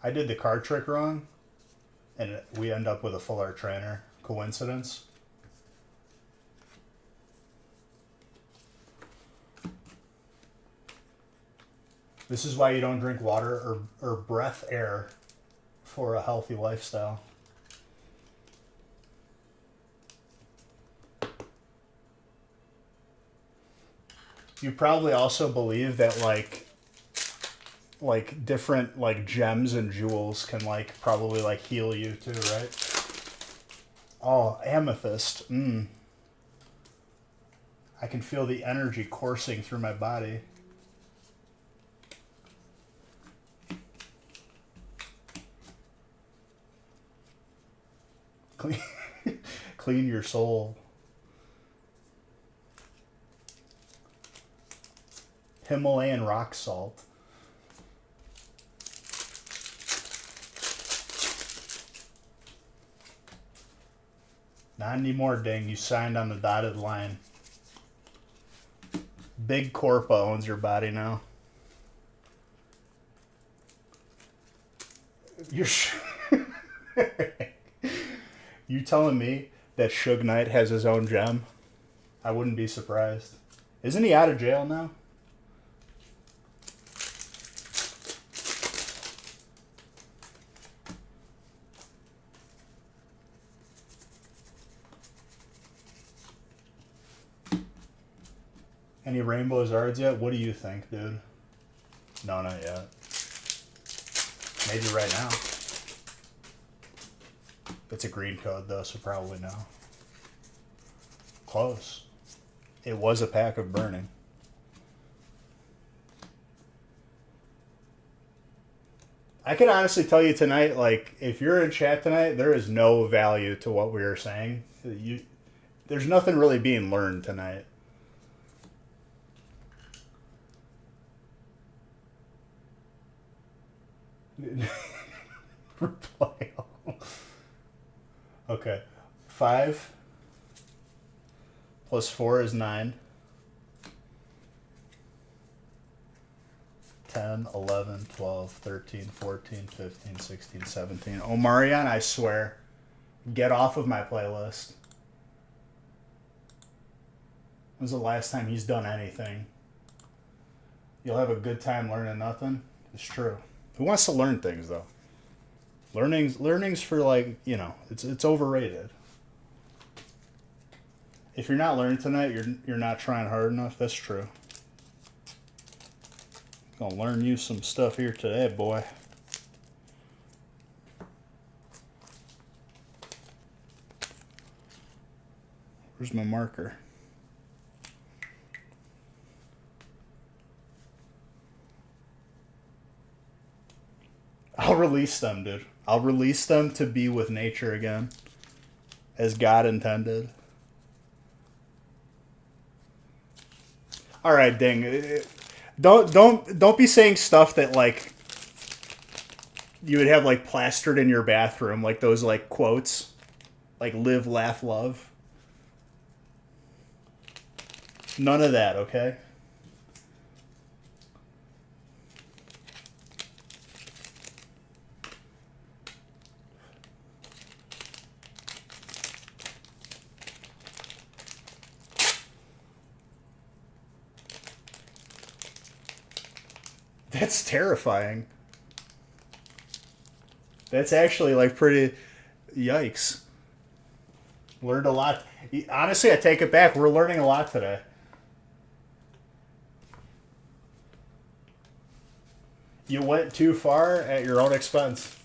I did the card trick wrong, and we end up with a full art trainer. Coincidence? This is why you don't drink water or breath air for a healthy lifestyle. You probably also believe that like different like gems and jewels can like probably like heal you too, right? Oh, amethyst. I can feel the energy coursing through my body. Clean your soul. Himalayan rock salt. Not anymore, Ding. You signed on the dotted line. Big Corpa owns your body now. You're you telling me that Suge Knight has his own gem? I wouldn't be surprised. Isn't he out of jail now? Any Rainbow Zards yet? What do you think, dude? No, not yet. Maybe right now. It's a green code, though, so probably no. Close. It was a pack of burning. I can honestly tell you tonight, like, if you're in chat tonight, there is no value to what we were saying. There's nothing really being learned tonight. Reply all. Okay. 5 plus 4 is 9. 10, 11, 12, 13, 14, 15, 16, 17. Omarion, I swear. Get off of my playlist. When's the last time he's done anything? You'll have a good time learning nothing? It's true. Who wants to learn things, though? Learning's for, like, you know, it's overrated. If you're not learning tonight, you're not trying hard enough. That's true. Gonna learn you some stuff here today, boy. Where's my marker? I'll release them, dude. I'll release them to be with nature again, as God intended. All right, Ding. Don't be saying stuff that like you would have like plastered in your bathroom, like those like quotes, like live, laugh, love. None of that, okay? That's terrifying. That's actually like pretty. Yikes. Learned a lot. Honestly, I take it back. We're learning a lot today. You went too far at your own expense.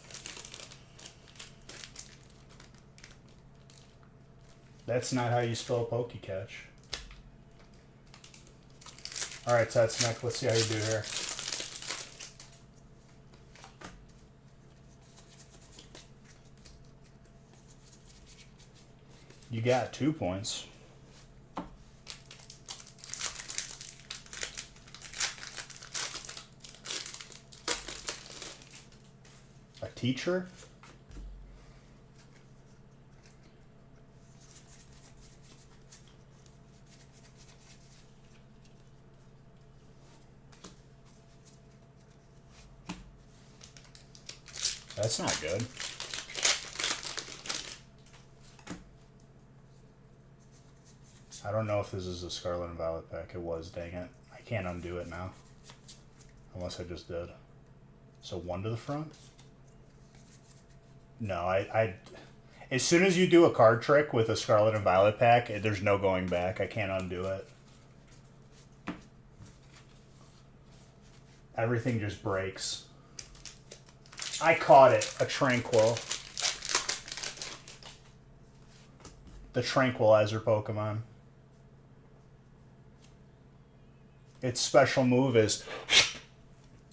That's not how you spell pokey catch. All right, Tetsnick, let's see how you do here. You got 2 points. A teacher? That's not good. I don't know if this is a Scarlet and Violet pack. It was, dang it. I can't undo it now. Unless I just did. So 1 to the front? No, I as soon as you do a card trick with a Scarlet and Violet pack, there's no going back. I can't undo it. Everything just breaks. I caught it. A Tranquil. The Tranquilizer Pokemon. Its special move is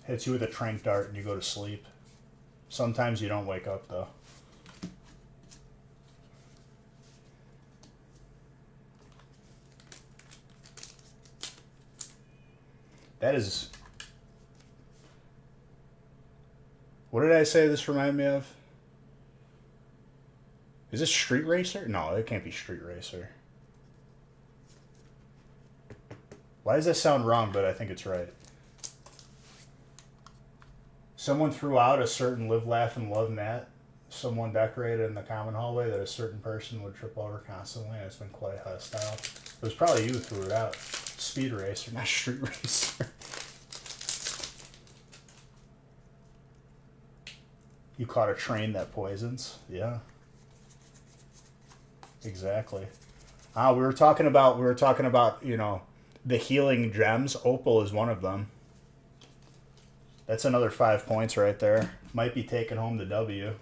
hits you with a Trank Dart and you go to sleep. Sometimes you don't wake up though. That is... What did I say this reminded me of? Is this Street Racer? No, it can't be Street Racer. Why does that sound wrong, but I think it's right? Someone threw out a certain live, laugh, and love mat. Someone decorated in the common hallway that a certain person would trip over constantly, and it's been quite hostile. It was probably you who threw it out. Speed Racer, not Street Racer. You caught a train that poisons. Yeah. Exactly. We were talking about, you know, the healing gems. Opal is one of them. That's another 5 points right there. Might be taking home the W.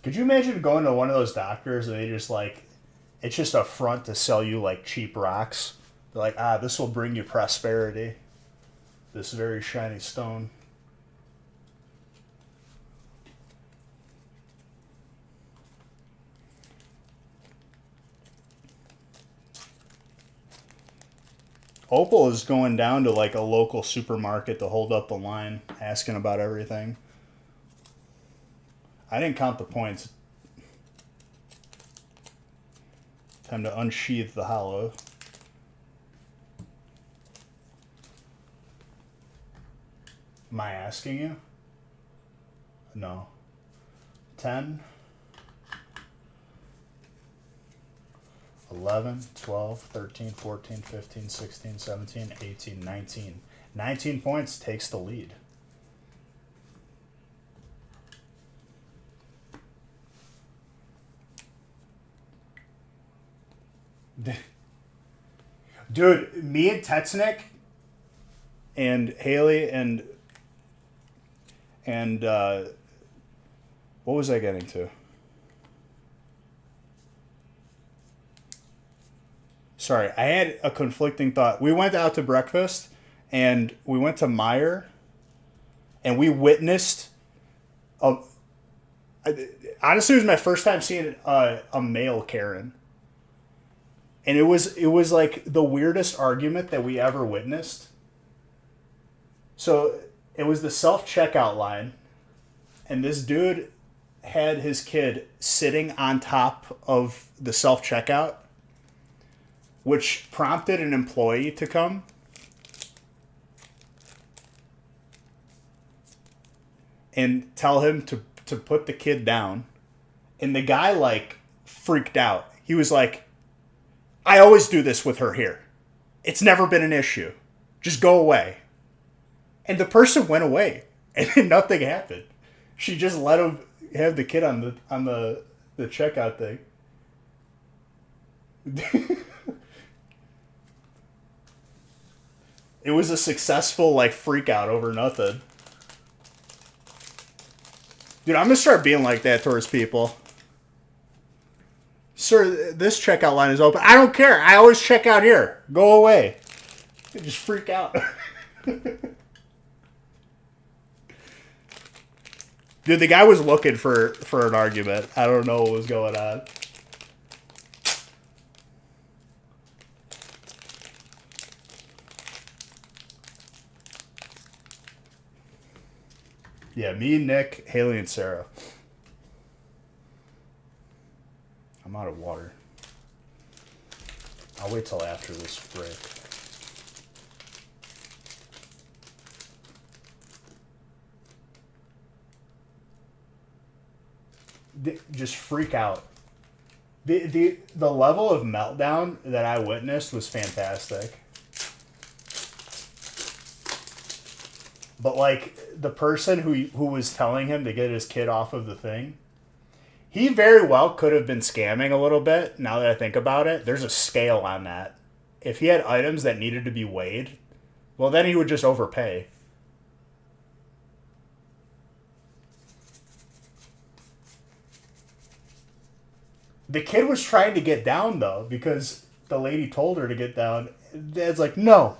Could you imagine going to one of those doctors and they just like, it's just a front to sell you like cheap rocks? They're like, this will bring you prosperity. This very shiny stone. Opal is going down to like a local supermarket to hold up the line, asking about everything. I didn't count the points. Time to unsheath the hollow. Am I asking you? No. 10, 11, 12, 13, 14, 15, 16, 17, 18, 19. 19 points takes the lead. Dude, me and Tetsnick and Haley and what was I getting to? sorry, I had a conflicting thought. We went out to breakfast, and we went to Meyer, and we witnessed a. Honestly, it was my first time seeing a male Karen, and it was like the weirdest argument that we ever witnessed. So it was the self checkout line, and this dude had his kid sitting on top of the self checkout, which prompted an employee to come and tell him to put the kid down. And the guy, like, freaked out. He was like, I always do this with her here. It's never been an issue. Just go away. And the person went away, and nothing happened. She just let him have the kid on the checkout thing. It was a successful, like, freak out over nothing. Dude, I'm gonna start being like that towards people. Sir, this checkout line is open. I don't care. I always check out here. Go away. They just freak out. Dude, the guy was looking for an argument. I don't know what was going on. Yeah, me, Nick, Haley, and Sarah. I'm out of water. I'll wait till after this break. Just freak out. The level of meltdown that I witnessed was fantastic. But, like, the person who was telling him to get his kid off of the thing, he very well could have been scamming a little bit, now that I think about it. There's a scale on that. If he had items that needed to be weighed, well, then he would just overpay. The kid was trying to get down, though, because the lady told her to get down. Dad's like, no.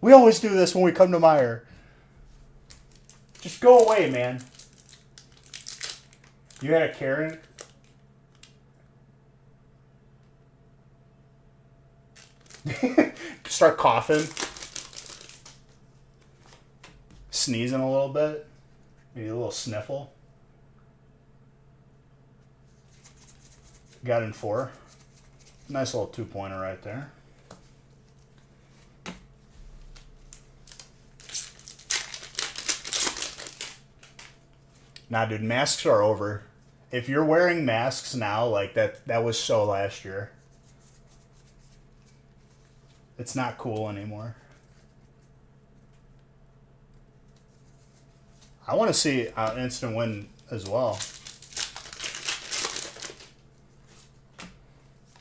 We always do this when we come to Meijer. Just go away, man. You had a Karen? Start coughing. Sneezing a little bit. Maybe a little sniffle. Got in 4. Nice little 2-pointer right there. Nah, dude, masks are over. If you're wearing masks now, like that was so last year. It's not cool anymore. I want to see an instant win as well.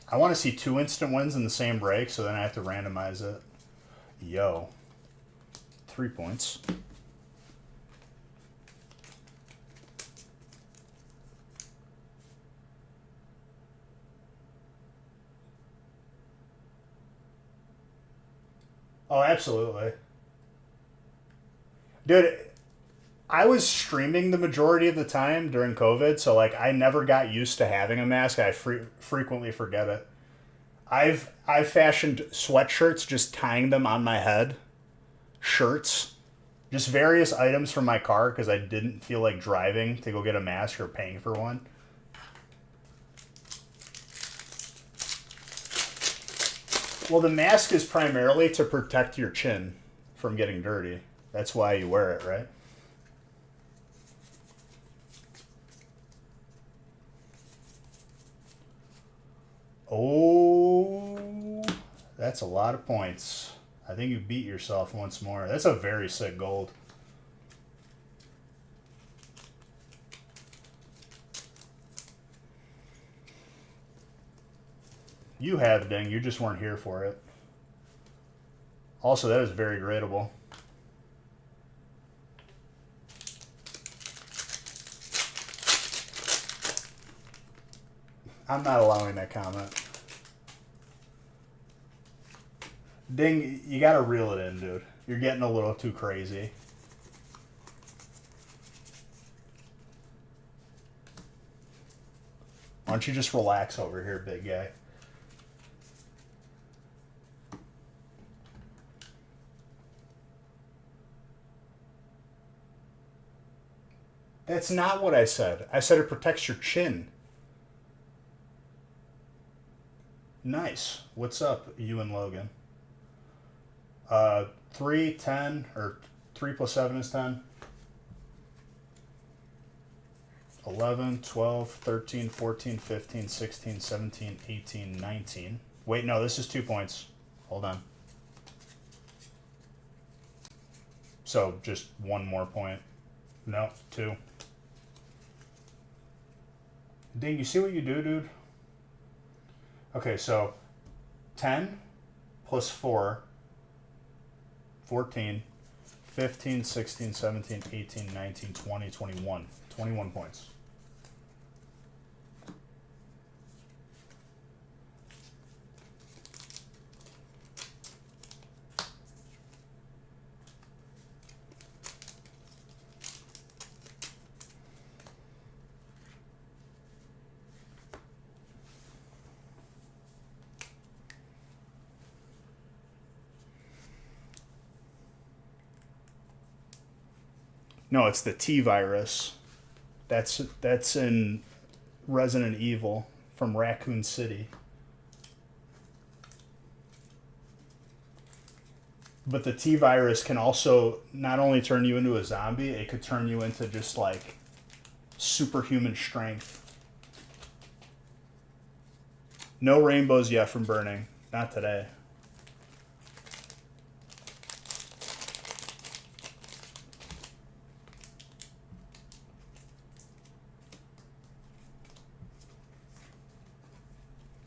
I want to see 2 instant wins in the same break, so then I have to randomize it. Yo. 3 points. Oh, absolutely. Dude, I was streaming the majority of the time during COVID, so like I never got used to having a mask. I frequently forget it. I've fashioned sweatshirts, just tying them on my head. Shirts. Just various items from my car because I didn't feel like driving to go get a mask or paying for one. Well, the mask is primarily to protect your chin from getting dirty. That's why you wear it, right? Oh, that's a lot of points. I think you beat yourself once more. That's a very sick gold. You have, Ding. You just weren't here for it. Also, that is very gradable. I'm not allowing that comment. Ding, you gotta reel it in, dude. You're getting a little too crazy. Why don't you just relax over here, big guy? That's not what I said. I said it protects your chin. Nice. What's up, you and Logan? 3, 10, or 3 plus 7 is 10. 11, 12, 13, 14, 15, 16, 17, 18, 19. Wait, no, this is 2 points. Hold on. So just 1 more point. No, 2. Ding, you see what you do, dude? Okay, so 10 plus 4, 14, 15, 16, 17, 18, 19, 20, 21. 21 points. No, it's the T virus. That's in Resident Evil from Raccoon City. But the T virus can also not only turn you into a zombie, it could turn you into just like superhuman strength. No rainbows yet from burning. Not today.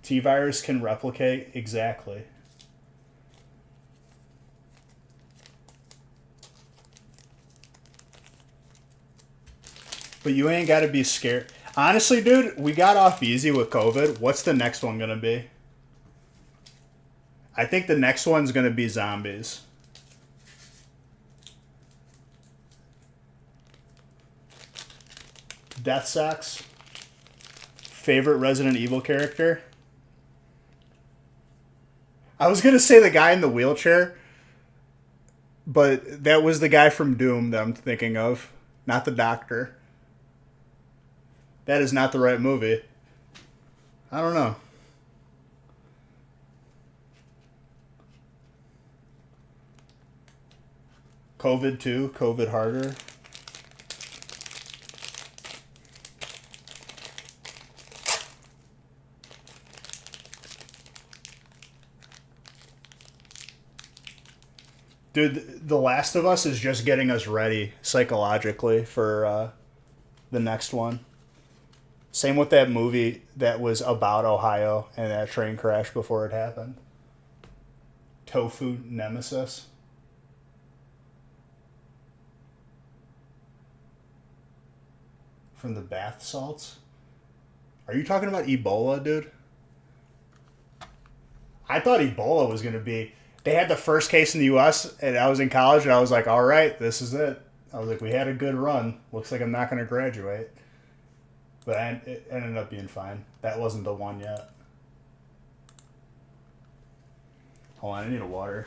T-virus can replicate exactly. But you ain't got to be scared. Honestly, dude, we got off easy with COVID. What's the next one going to be? I think the next one's going to be zombies. Death Socks. Favorite Resident Evil character? I was going to say the guy in the wheelchair, but that was the guy from Doom that I'm thinking of, not the doctor. That is not the right movie. I don't know. COVID 2, COVID harder. Dude, The Last of Us is just getting us ready psychologically for the next one. Same with that movie that was about Ohio and that train crash before it happened. Tofu Nemesis. From the bath salts? Are you talking about Ebola, dude? I thought Ebola was going to be... They had the first case in the U.S., and I was in college, and I was like, all right, this is it. I was like, we had a good run. Looks like I'm not going to graduate. But it ended up being fine. That wasn't the one yet. Hold on, I need a water.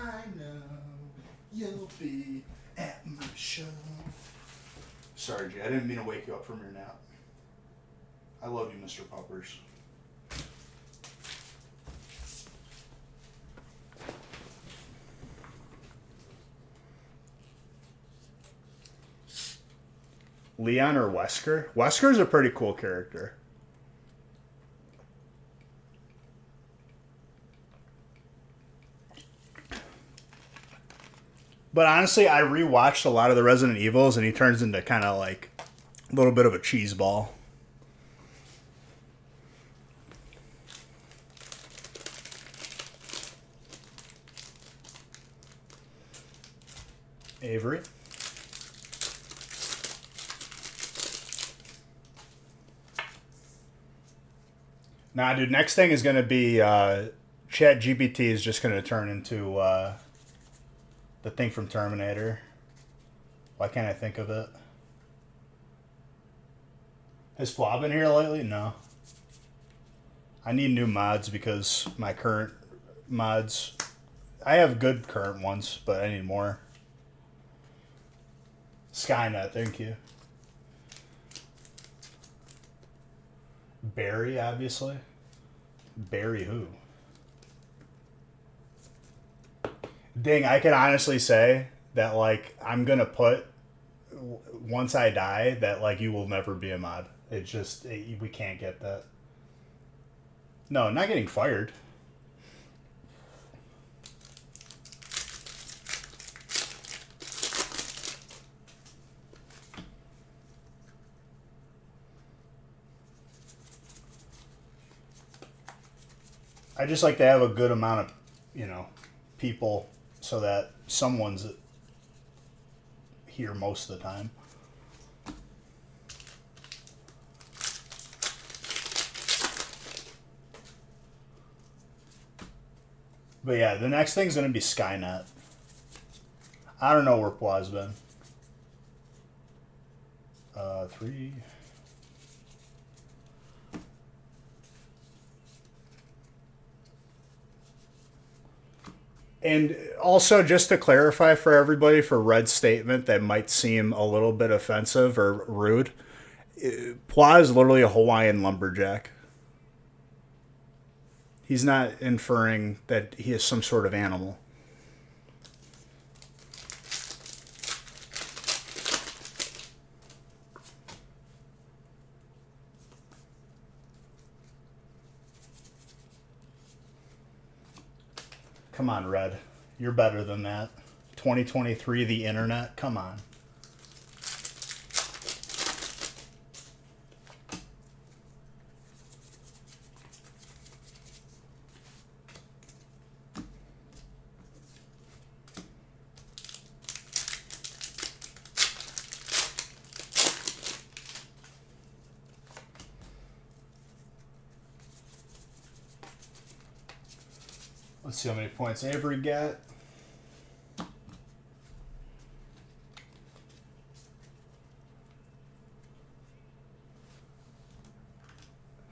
I know you'll be at my show. Sorry, Jay, I didn't mean to wake you up from your nap. I love you, Mr. Puppers. Leon or Wesker? Wesker's a pretty cool character. But honestly, I rewatched a lot of the Resident Evils, and he turns into kind of like A little bit of a cheese ball. Avery. Nah, dude, next thing is going to be Chat GPT is just going to turn into the thing from Terminator. Why can't I think of it? Has Flaw been here lately? No. I need new mods because my current mods... I have good current ones, but I need more. Skynet, thank you. Barry, obviously. Barry who? Dang, I can honestly say that, like, I'm gonna put, once I die, that, like, you will never be a mod. It's just, we can't get that. No, not getting fired. I just like to have a good amount of, you know, people so that someone's here most of the time. But yeah, the next thing's going to be Skynet. I don't know where Pla's been. 3... And also, just to clarify for everybody, for Red's statement that might seem a little bit offensive or rude, Pla is literally a Hawaiian lumberjack. He's not inferring that he is some sort of animal. Come on, Red. You're better than that. 2023, the internet. Come on. Let's see how many points Avery got.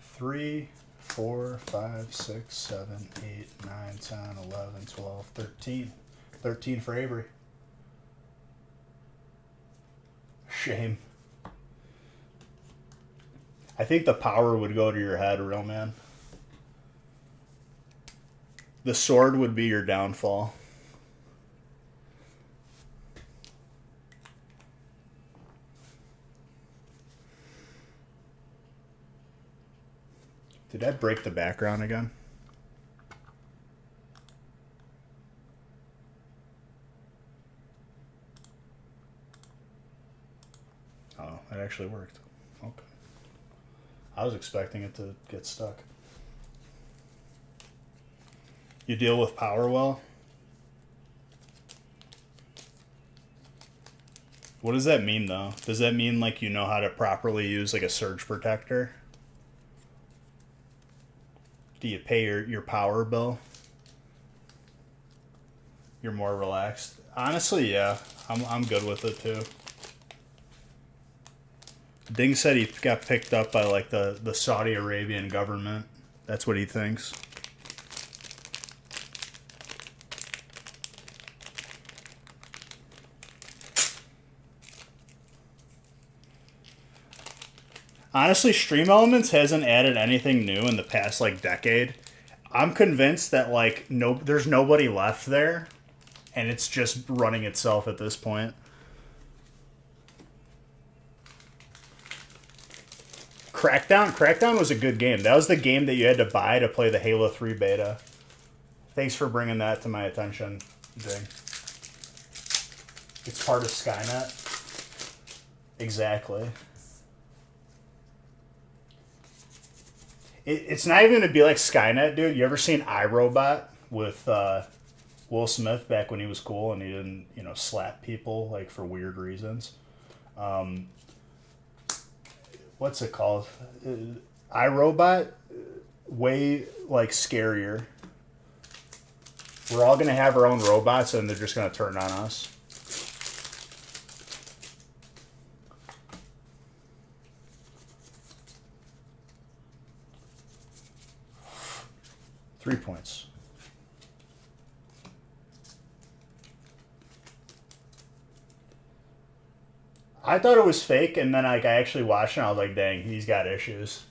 Three, 4, 5, 6, 7, 8, 9, 10, 11, 12, 13. 13 for Avery. Shame. I think the power would go to your head, real man. The sword would be your downfall. Did I break the background again? Oh, it actually worked. Okay. I was expecting it to get stuck. You deal with power well? What does that mean, though? Does that mean, like, you know how to properly use, like, a surge protector? Do you pay your power bill? You're more relaxed? Honestly, yeah. I'm good with it, too. Ding said he got picked up by, like, the Saudi Arabian government. That's what he thinks. Honestly, Stream Elements hasn't added anything new in the past, like, decade. I'm convinced that, like, there's nobody left there, and it's just running itself at this point. Crackdown was a good game. That was the game that you had to buy to play the Halo 3 beta. Thanks for bringing that to my attention, Ding. It's part of Skynet. Exactly. It's not even gonna be like Skynet, dude. You ever seen iRobot with Will Smith back when he was cool and he didn't, slap people like for weird reasons? What's it called? iRobot, way like scarier. We're all gonna have our own robots and they're just gonna turn on us. Three points. I thought it was fake, and then I actually watched it and I was like, dang, he's got issues.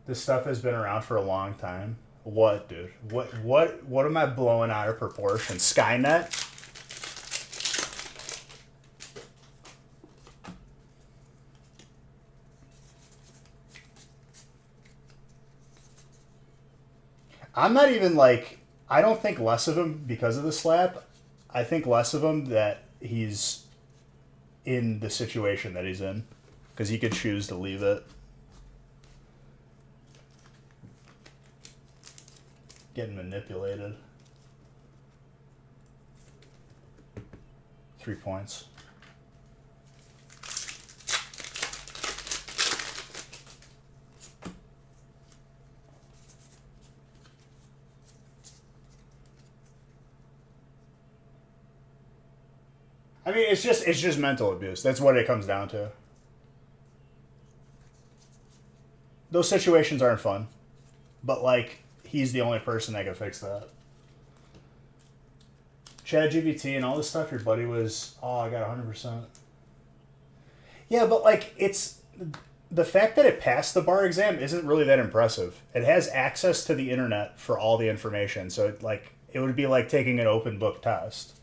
This stuff has been around for a long time. What, dude? What am I blowing out of proportion? Skynet? I'm not even like, I don't think less of him because of the slap. I think less of him that he's in the situation that he's in. Because he could choose to leave it. Getting manipulated. 3 points. I mean, it's just mental abuse. That's what it comes down to. Those situations aren't fun, but like he's the only person that can fix that. ChatGPT and all this stuff. Your buddy was, I got 100%. Yeah, but like it's the fact that it passed the bar exam isn't really that impressive. It has access to the internet for all the information, so it would be like taking an open book test.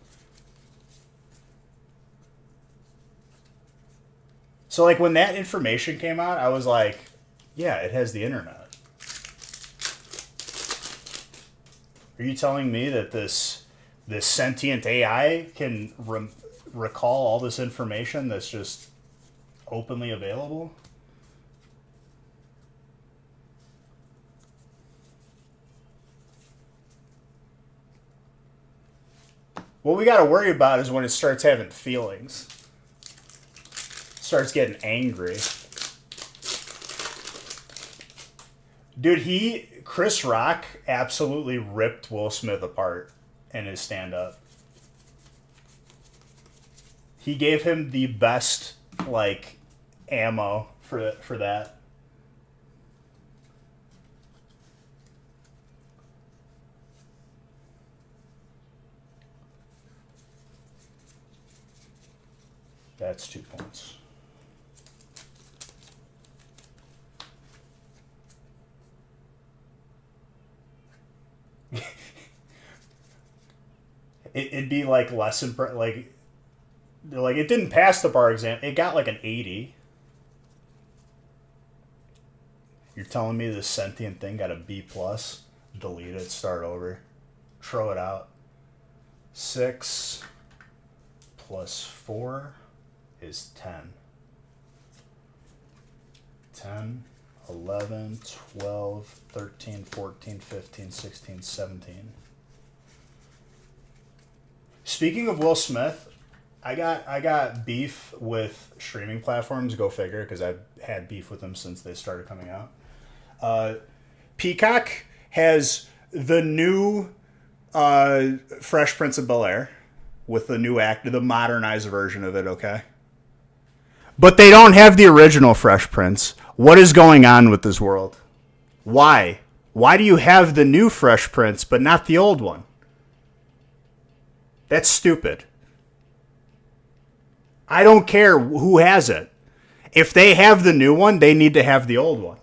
So, like, when that information came out, I was like, yeah, it has the internet. Are you telling me that this sentient AI can recall all this information that's just openly available? What we got to worry about is when it starts having feelings. Starts getting angry. Dude, Chris Rock absolutely ripped Will Smith apart in his stand-up. He gave him the best, like, ammo for that. That's 2 points. It'd be like less like it didn't pass the bar exam. It got like an 80. You're telling me this sentient thing got a B plus? Delete it. Start over. Throw it out. 6 plus 4 is 10. 10, 11, 12, 13, 14, 15, 16, 17. Speaking of Will Smith, I got beef with streaming platforms. Go figure, because I've had beef with them since they started coming out. Peacock has the new Fresh Prince of Bel-Air with the new the modernized version of it. Okay, but they don't have the original Fresh Prince. What is going on with this world? Why? Why do you have the new Fresh Prince but not the old one? That's stupid. I don't care who has it. If they have the new one, they need to have the old one.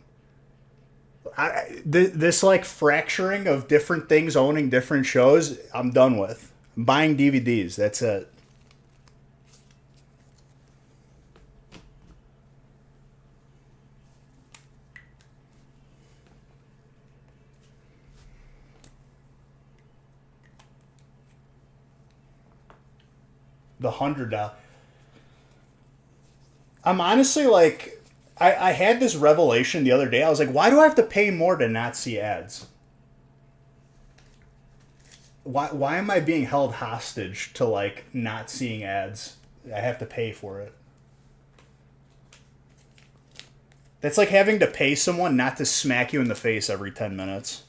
This like fracturing of different things owning different shows, I'm done with. I'm buying DVDs. That's it. The $100. I'm honestly like, I had this revelation the other day. I was like, why do I have to pay more to not see ads? Why am I being held hostage to like not seeing ads? I have to pay for it. That's like having to pay someone not to smack you in the face every 10 minutes.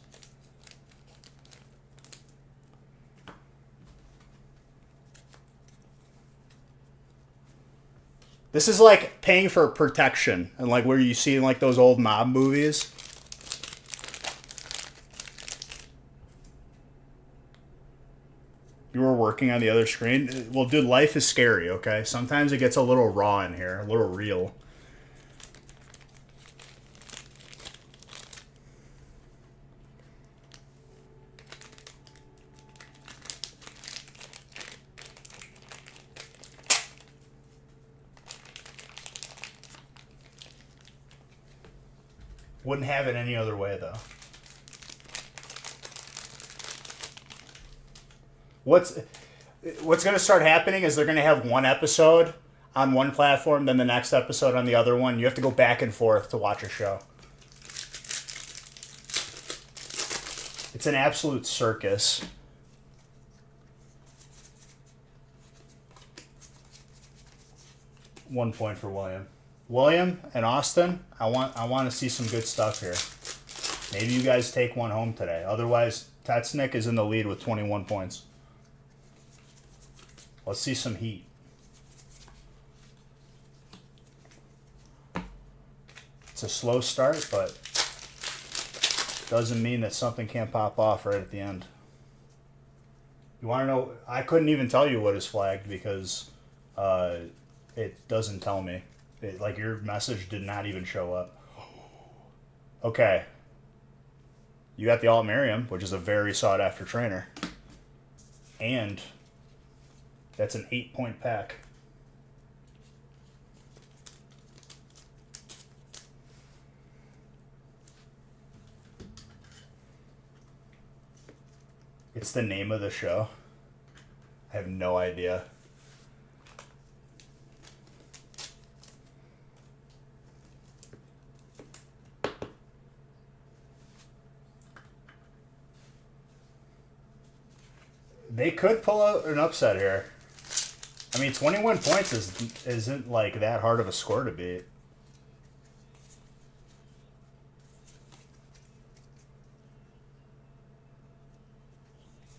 This is like paying for protection, and like where you see in like those old mob movies. You were working on the other screen. Well, dude, life is scary, okay? Sometimes it gets a little raw in here, a little real. Wouldn't have it any other way, though. What's going to start happening is they're going to have one episode on one platform, then the next episode on the other one. You have to go back and forth to watch a show. It's an absolute circus. One point for William. William and Austin, I want to see some good stuff here. Maybe you guys take one home today. Otherwise, Tetsnick is in the lead with 21 points. Let's see some heat. It's a slow start, but doesn't mean that something can't pop off right at the end. You want to know? I couldn't even tell you what is flagged because it doesn't tell me. Like your message did not even show up. Okay. You got the Alt Miriam, which is a very sought after trainer. And that's an 8-point pack. It's the name of the show. I have no idea. They could pull out an upset here. I mean, 21 points isn't like that hard of a score to beat.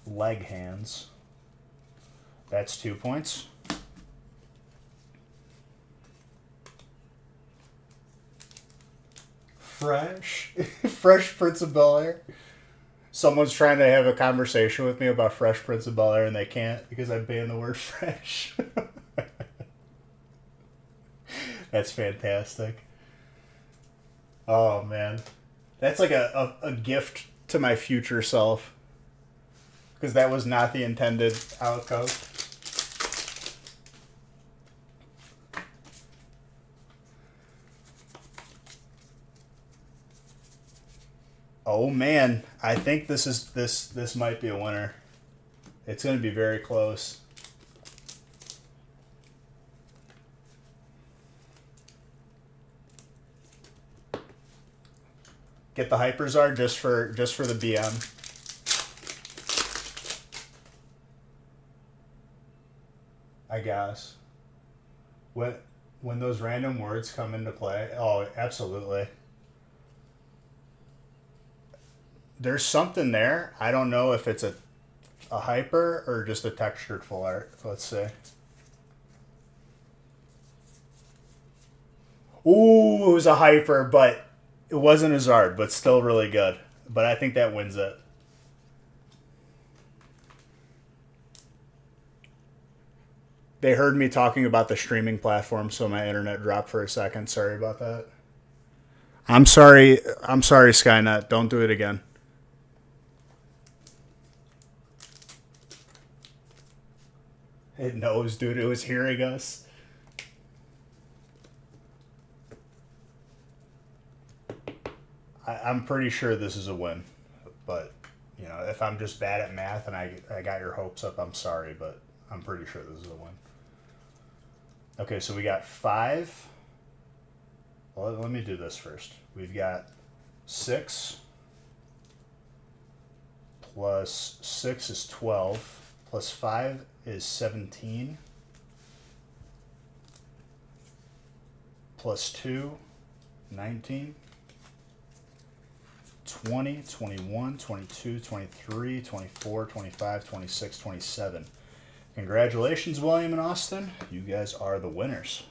Leg hands. That's 2 points. Fresh. Fresh Prince of Bel-Air. Someone's trying to have a conversation with me about Fresh Prince of Bel-Air and they can't because I banned the word fresh. That's fantastic. Oh, man. That's like a gift to my future self. Because that was not the intended outcome. Oh man, I think this might be a winner. It's going to be very close. Get the Hyperzard just for the BM. I guess. When those random words come into play, oh, absolutely. There's something there. I don't know if it's a hyper or just a textured full art. Let's see. Ooh, it was a hyper, but it wasn't a Zard, but still really good. But I think that wins it. They heard me talking about the streaming platform, so my internet dropped for a second. Sorry about that. I'm sorry, Skynet. Don't do it again. It knows, dude. It was hearing us. I'm pretty sure this is a win. But, you know, if I'm just bad at math and I got your hopes up, I'm sorry. But I'm pretty sure this is a win. Okay, so we got 5, Well, let me do this first. We've got 6 plus 6 is 12 plus 5 is 17 plus 2, 19, 20, 21, 22, 23, 24, 25, 26, 27. Congratulations, William and Austin. You guys are the winners.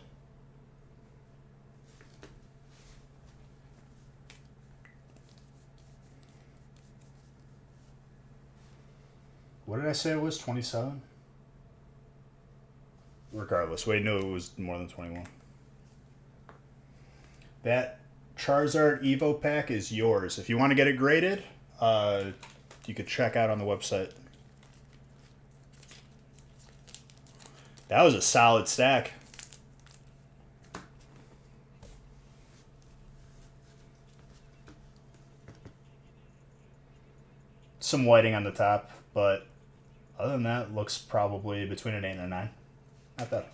What did I say it was? 27? Regardless, wait, no, it was more than 21. That Charizard Evo pack is yours. If you want to get it graded, you could check out on the website. That was a solid stack. Some whiting on the top, but other than that, looks probably between an 8 and a 9. Not bad.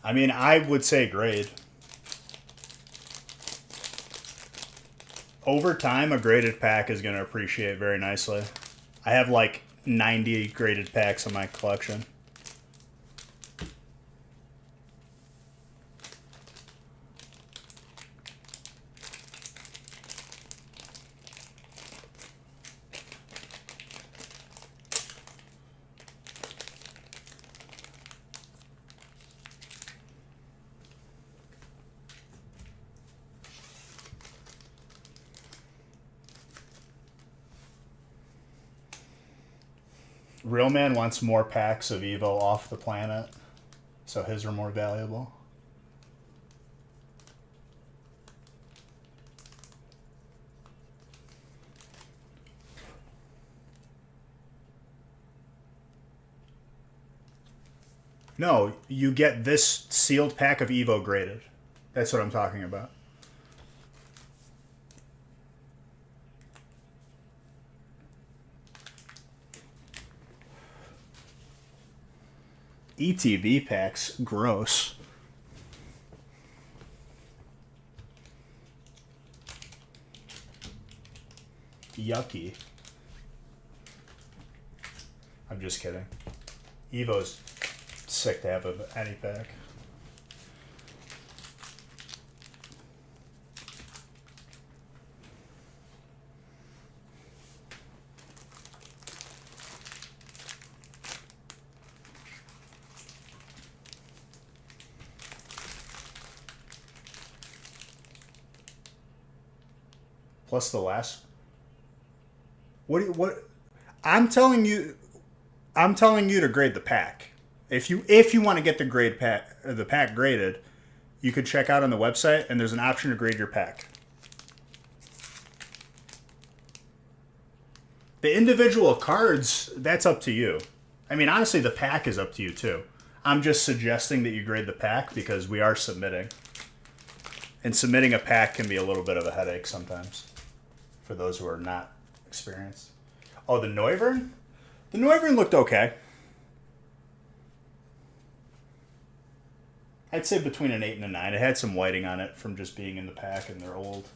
I mean, I would say grade. Over time, a graded pack is going to appreciate very nicely. I have like 90 graded packs in my collection. Real Man wants more packs of Evo off the planet, so his are more valuable. No, you get this sealed pack of Evo graded. That's what I'm talking about. ETB packs, gross. Yucky. I'm just kidding. Evo's sick to have of any pack. Plus the last. What? I'm telling you to grade the pack. If you want to get the pack graded, you could check out on the website and there's an option to grade your pack. The individual cards, that's up to you. I mean, honestly, the pack is up to you too. I'm just suggesting that you grade the pack because we are submitting. And submitting a pack can be a little bit of a headache sometimes for those who are not experienced. Oh, the Noivern? The Noivern looked okay. I'd say between an 8 and a 9. It had some whiting on it from just being in the pack and they're old.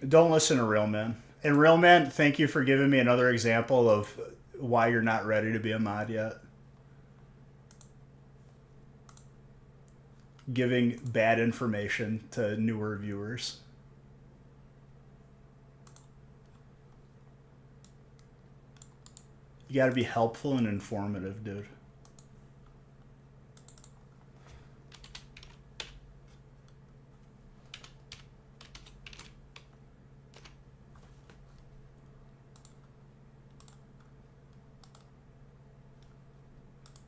Don't listen to Real Man. And Real Man, thank you for giving me another example of why you're not ready to be a mod yet. Giving bad information to newer viewers. You gotta be helpful and informative, dude.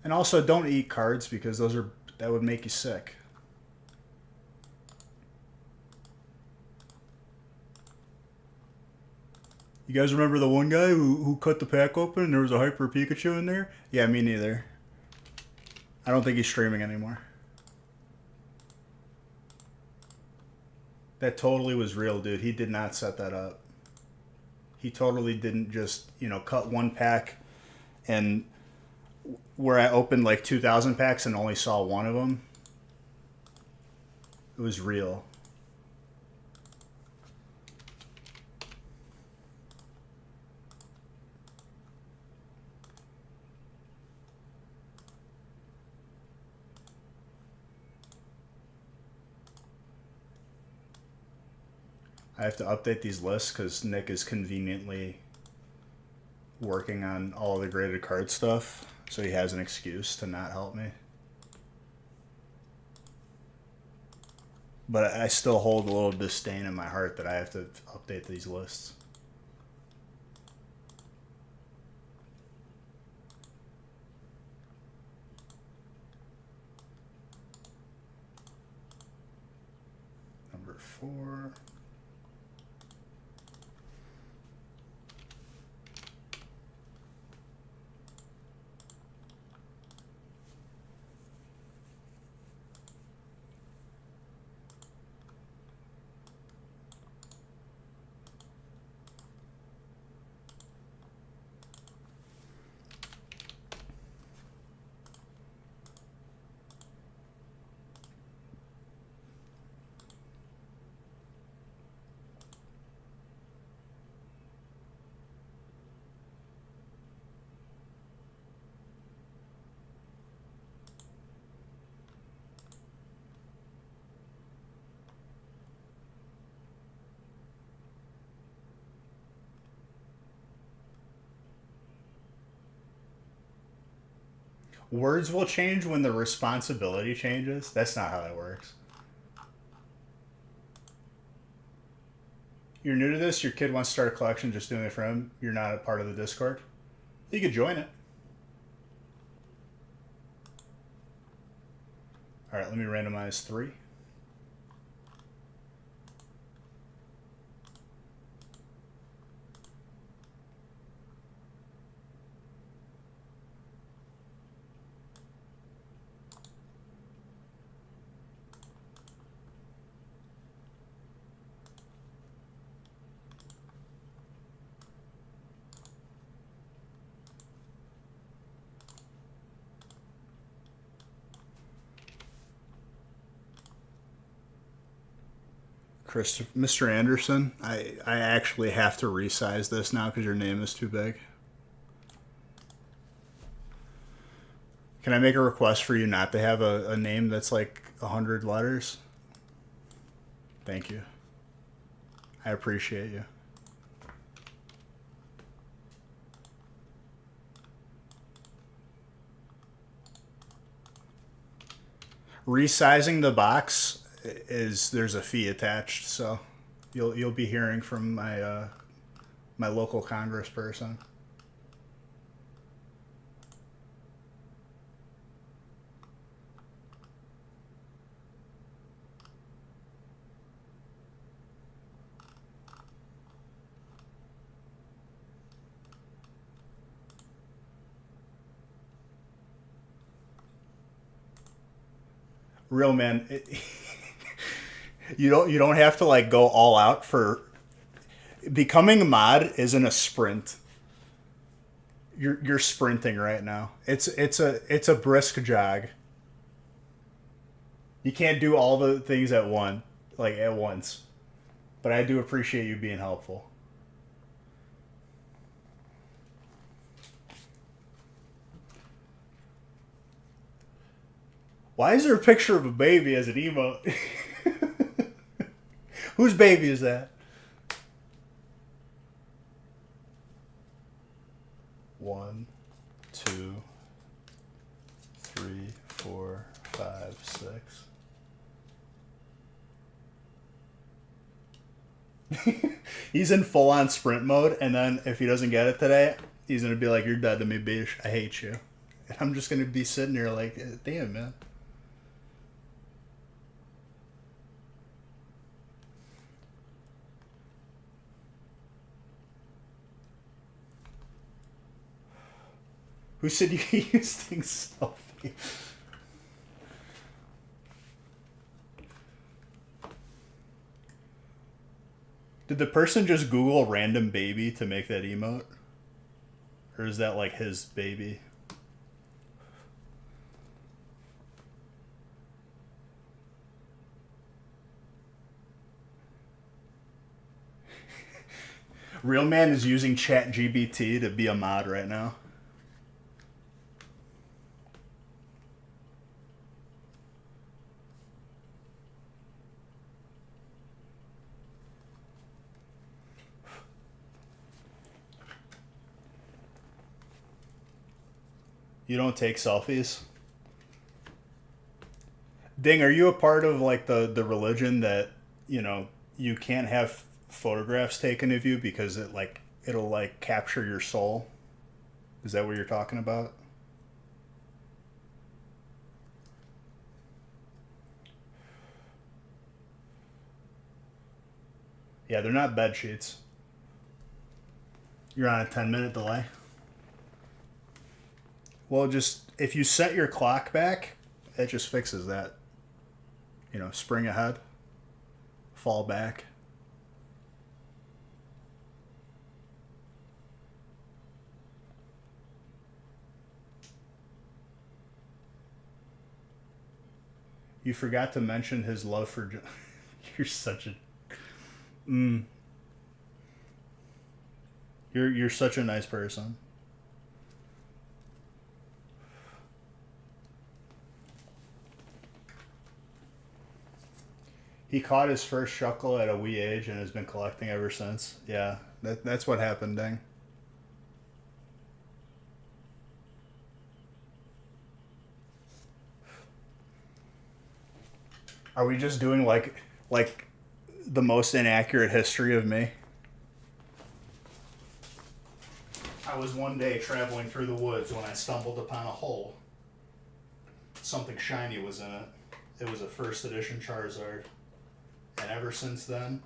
And also, don't eat cards because that would make you sick. You guys remember the one guy who cut the pack open and there was a Hyper Pikachu in there? Yeah, me neither. I don't think he's streaming anymore. That totally was real, dude. He did not set that up. He totally didn't just, cut one pack and where I opened like 2,000 packs and only saw one of them. It was real. I have to update these lists because Nick is conveniently working on all of the graded card stuff, so he has an excuse to not help me. But I still hold a little disdain in my heart that I have to update these lists. Number 4. Words will change when the responsibility changes. That's not how that works. You're new to this, your kid wants to start a collection, just doing it for him. You're not a part of the Discord. You could join it. All right, let me randomize 3. Mr. Anderson, I actually have to resize this now because your name is too big. Can I make a request for you not to have a name that's like 100 letters? Thank you. I appreciate you. Resizing the box there's a fee attached, so you'll be hearing from my my local congressperson. Real man. You don't have to like go all out for becoming a mod. Isn't a sprint. You're sprinting right now. It's a brisk jog. You can't do all the things at once. But I do appreciate you being helpful. Why is there a picture of a baby as an emote? Whose baby is that? 1, 2, 3, 4, 5, 6. He's in full-on sprint mode, and then if he doesn't get it today, he's going to be like, "You're dead to me, bitch. I hate you." And I'm just gonna be sitting there like, damn, man. Who said you use things selfie? Did the person just Google random baby to make that emote? Or is that like his baby? Real man is using ChatGPT to be a mod right now. You don't take selfies? Ding, are you a part of like the religion that, you know, you can't have photographs taken of you because it'll like capture your soul? Is that what you're talking about? Yeah, they're not bed sheets. You're on a 10-minute delay. Well, just if you set your clock back, it just fixes that. You know, spring ahead, fall back. You forgot to mention his love for. You're such a. You're such a nice person. He caught his first shuckle at a wee age and has been collecting ever since. Yeah, that's what happened, dang. Are we just doing like the most inaccurate history of me? I was one day traveling through the woods when I stumbled upon a hole. Something shiny was in it. It was a first edition Charizard. And ever since then,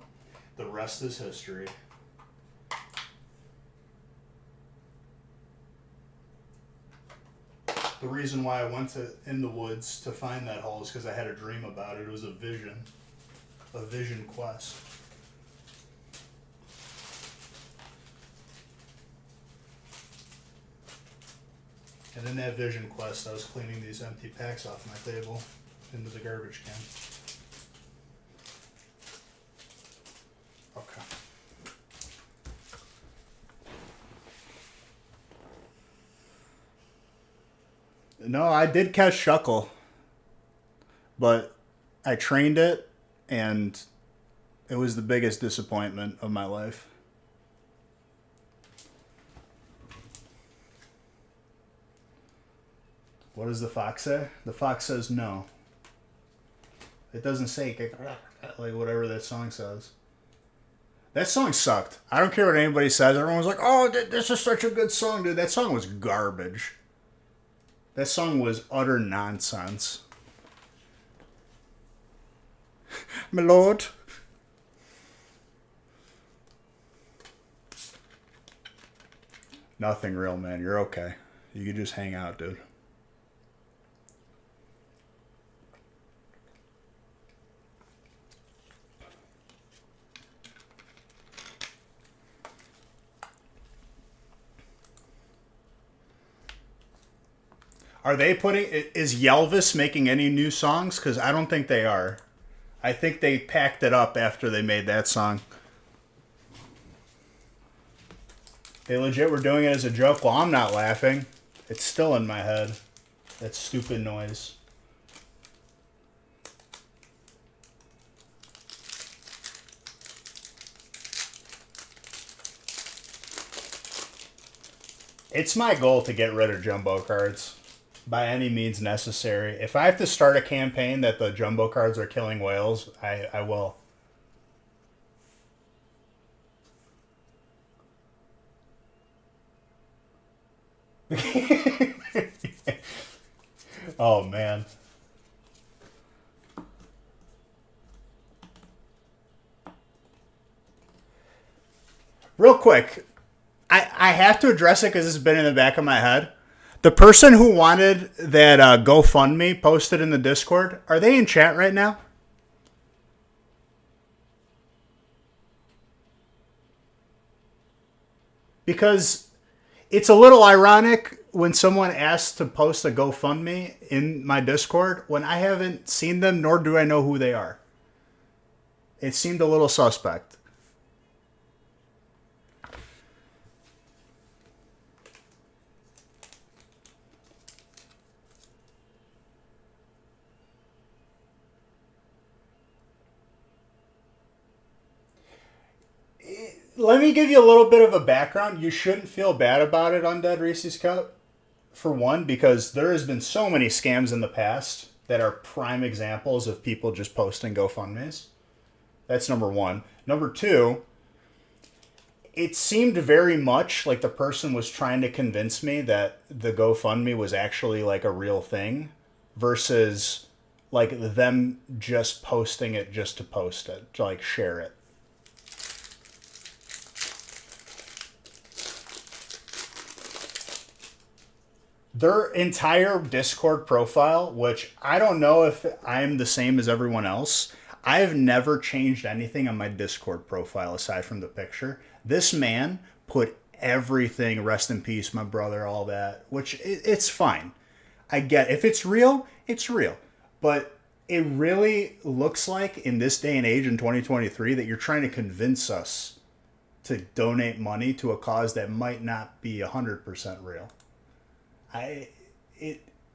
the rest is history. The reason why I went in the woods to find that hole is because I had a dream about it. It was a vision quest. And in that vision quest, I was cleaning these empty packs off my table into the garbage can. Okay. No, I did catch Shuckle, but I trained it, and it was the biggest disappointment of my life. What does the fox say? The fox says no. It doesn't say like whatever that song says. That song sucked. I don't care what anybody says. Everyone was like, "Oh, this is such a good song, dude." That song was garbage. That song was utter nonsense. My lord. Nothing real, man. You're okay. You can just hang out, dude. Are they putting... Is Yelvis making any new songs? Because I don't think they are. I think they packed it up after they made that song. They legit were doing it as a joke. Well, I'm not laughing. It's still in my head. That stupid noise. It's my goal to get rid of jumbo cards. By any means necessary. If I have to start a campaign that the jumbo cards are killing whales, I will. Oh, man. Real quick, I have to address it because it's been in the back of my head. The person who wanted that GoFundMe posted in the Discord, are they in chat right now? Because it's a little ironic when someone asks to post a GoFundMe in my Discord when I haven't seen them, nor do I know who they are. It seemed a little suspect. Let me give you a little bit of a background. You shouldn't feel bad about it, Undead Reese's Cup. For one, because there has been so many scams in the past that are prime examples of people just posting GoFundMes. That's number one. Number two, it seemed very much like the person was trying to convince me that the GoFundMe was actually like a real thing versus like them just posting it just to post it, to like share it. Their entire Discord profile, which I don't know if I'm the same as everyone else, I've never changed anything on my Discord profile aside from the picture. This man put everything, rest in peace, my brother, all that, which it's fine. I get if it's real, it's real. But it really looks like in this day and age in 2023 that you're trying to convince us to donate money to a cause that might not be 100% real.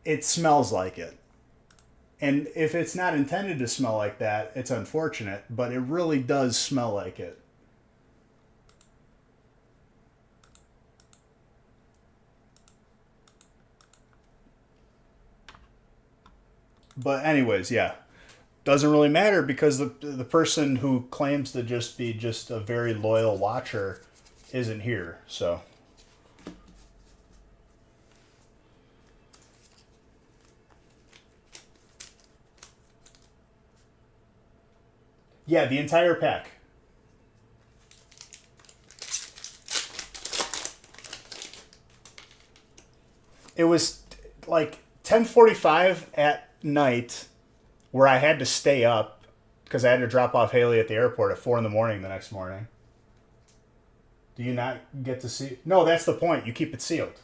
It smells like it. And if it's not intended to smell like that, it's unfortunate, but it really does smell like it. But anyways, yeah. Doesn't really matter because the person who claims to just be just a very loyal watcher isn't here, so... Yeah, the entire pack. It was like 10:45 at night where I had to stay up because I had to drop off Haley at the airport at 4 in the morning the next morning. Do you not get to see? No, that's the point. You keep it sealed.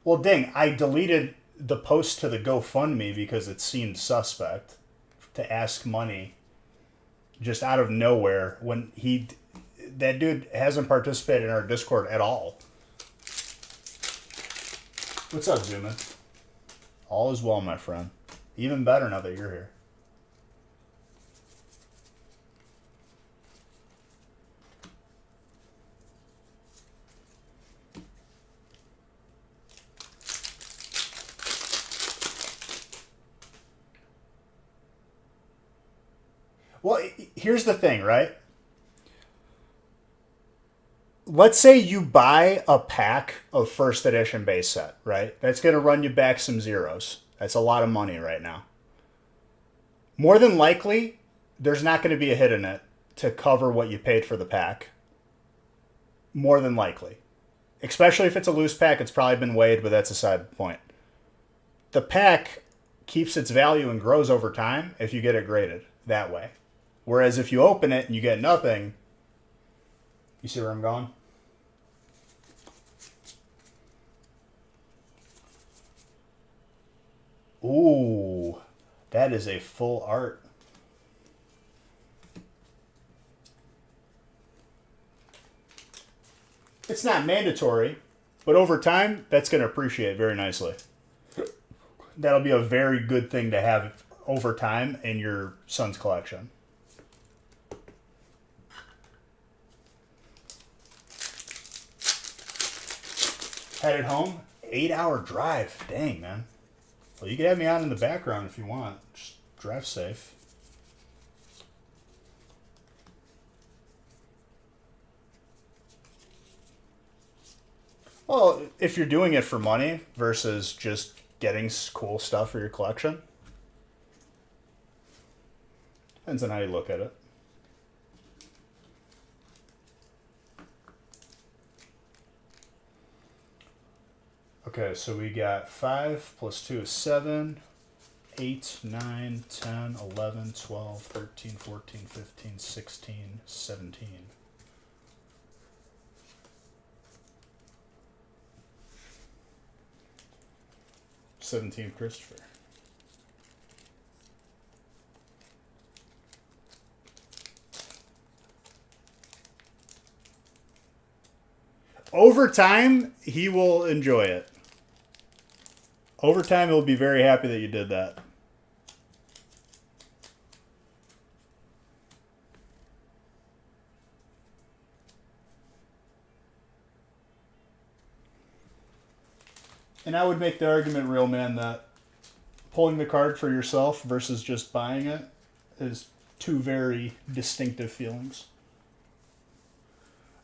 Well, dang, I deleted the post to the GoFundMe because it seemed suspect to ask money just out of nowhere when that dude hasn't participated in our Discord at all. What's up, Zuma? All is well, my friend. Even better now that you're here. Well, here's the thing, right? Let's say you buy a pack of first edition base set, right? That's going to run you back some zeros. That's a lot of money right now. More than likely, there's not going to be a hit in it to cover what you paid for the pack. More than likely. Especially if it's a loose pack, it's probably been weighed, but that's a side point. The pack keeps its value and grows over time if you get it graded that way. Whereas if you open it and you get nothing, you see where I'm going? Ooh, that is a full art. It's not mandatory, but over time, that's going to appreciate very nicely. That'll be a very good thing to have over time in your son's collection. Headed home, 8-hour drive. Dang, man. Well, you can have me on in the background if you want. Just drive safe. Well, if you're doing it for money versus just getting cool stuff for your collection, depends on how you look at it. Okay, so we got 5 plus 2 is 7, 8, 9, 10, 11, 12, 13, 14, 15, 16, 17. '17 Christopher. Over time, he will enjoy it. Over time, he'll be very happy that you did that. And I would make the argument, real man, that pulling the card for yourself versus just buying it is two very distinctive feelings.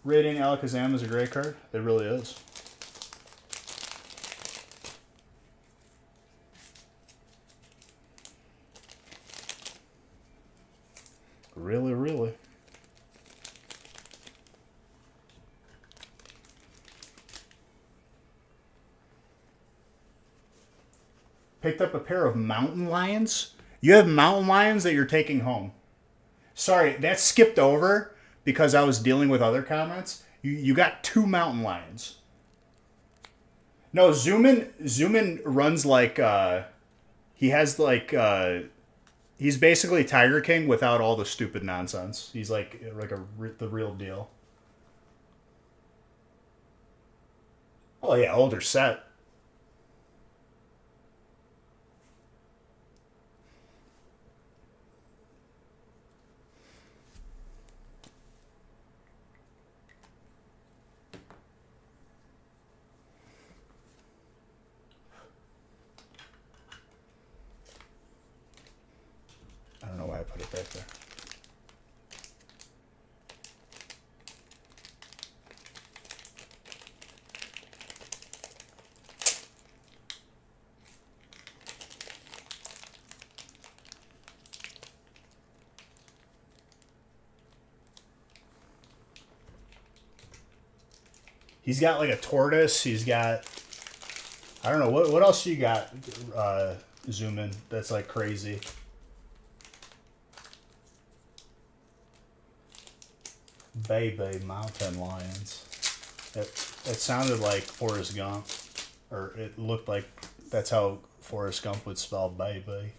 Rating Alakazam is a great card. It really is. Really, really. Picked up a pair of mountain lions. You have mountain lions that you're taking home. Sorry, that skipped over because I was dealing with other comments. You got 2 mountain lions. No, Zoomin runs like he has like he's basically Tiger King without all the stupid nonsense. He's like the real deal. Oh yeah, older set. I don't know why I put it back there. He's got like a tortoise. He's got, I don't know, what else you got, zoom in, that's like crazy. Baby mountain lions. It sounded like Forrest Gump, or it looked like that's how Forrest Gump would spell baby.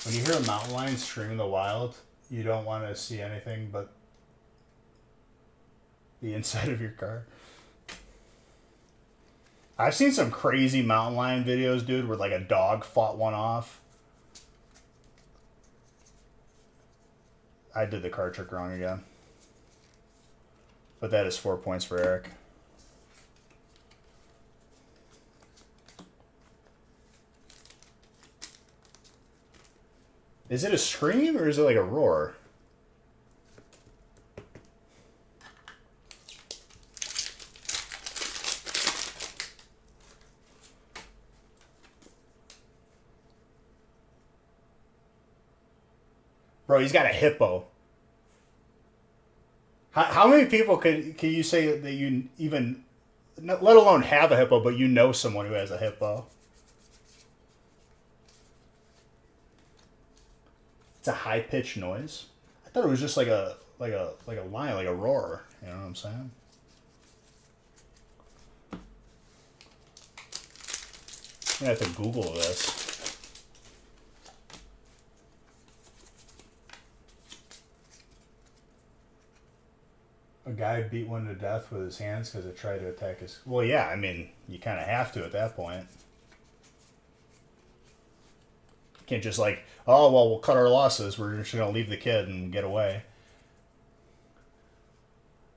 When you hear a mountain lion scream in the wild, you don't want to see anything but the inside of your car. I've seen some crazy mountain lion videos, dude, where like a dog fought one off. I did the card trick wrong again. But that is 4 points for Eric. Is it a scream or is it like a roar? Bro, he's got a hippo. How many people can you say that you even, let alone have a hippo, but you know someone who has a hippo? It's a high pitched noise. I thought it was just like a lion, like a roar. You know what I'm saying? I'm gonna have to Google this. A guy beat one to death with his hands because it tried to attack his. Well, yeah, I mean, you kind of have to at that point. Can't just like, oh, well, we'll cut our losses. We're just going to leave the kid and get away.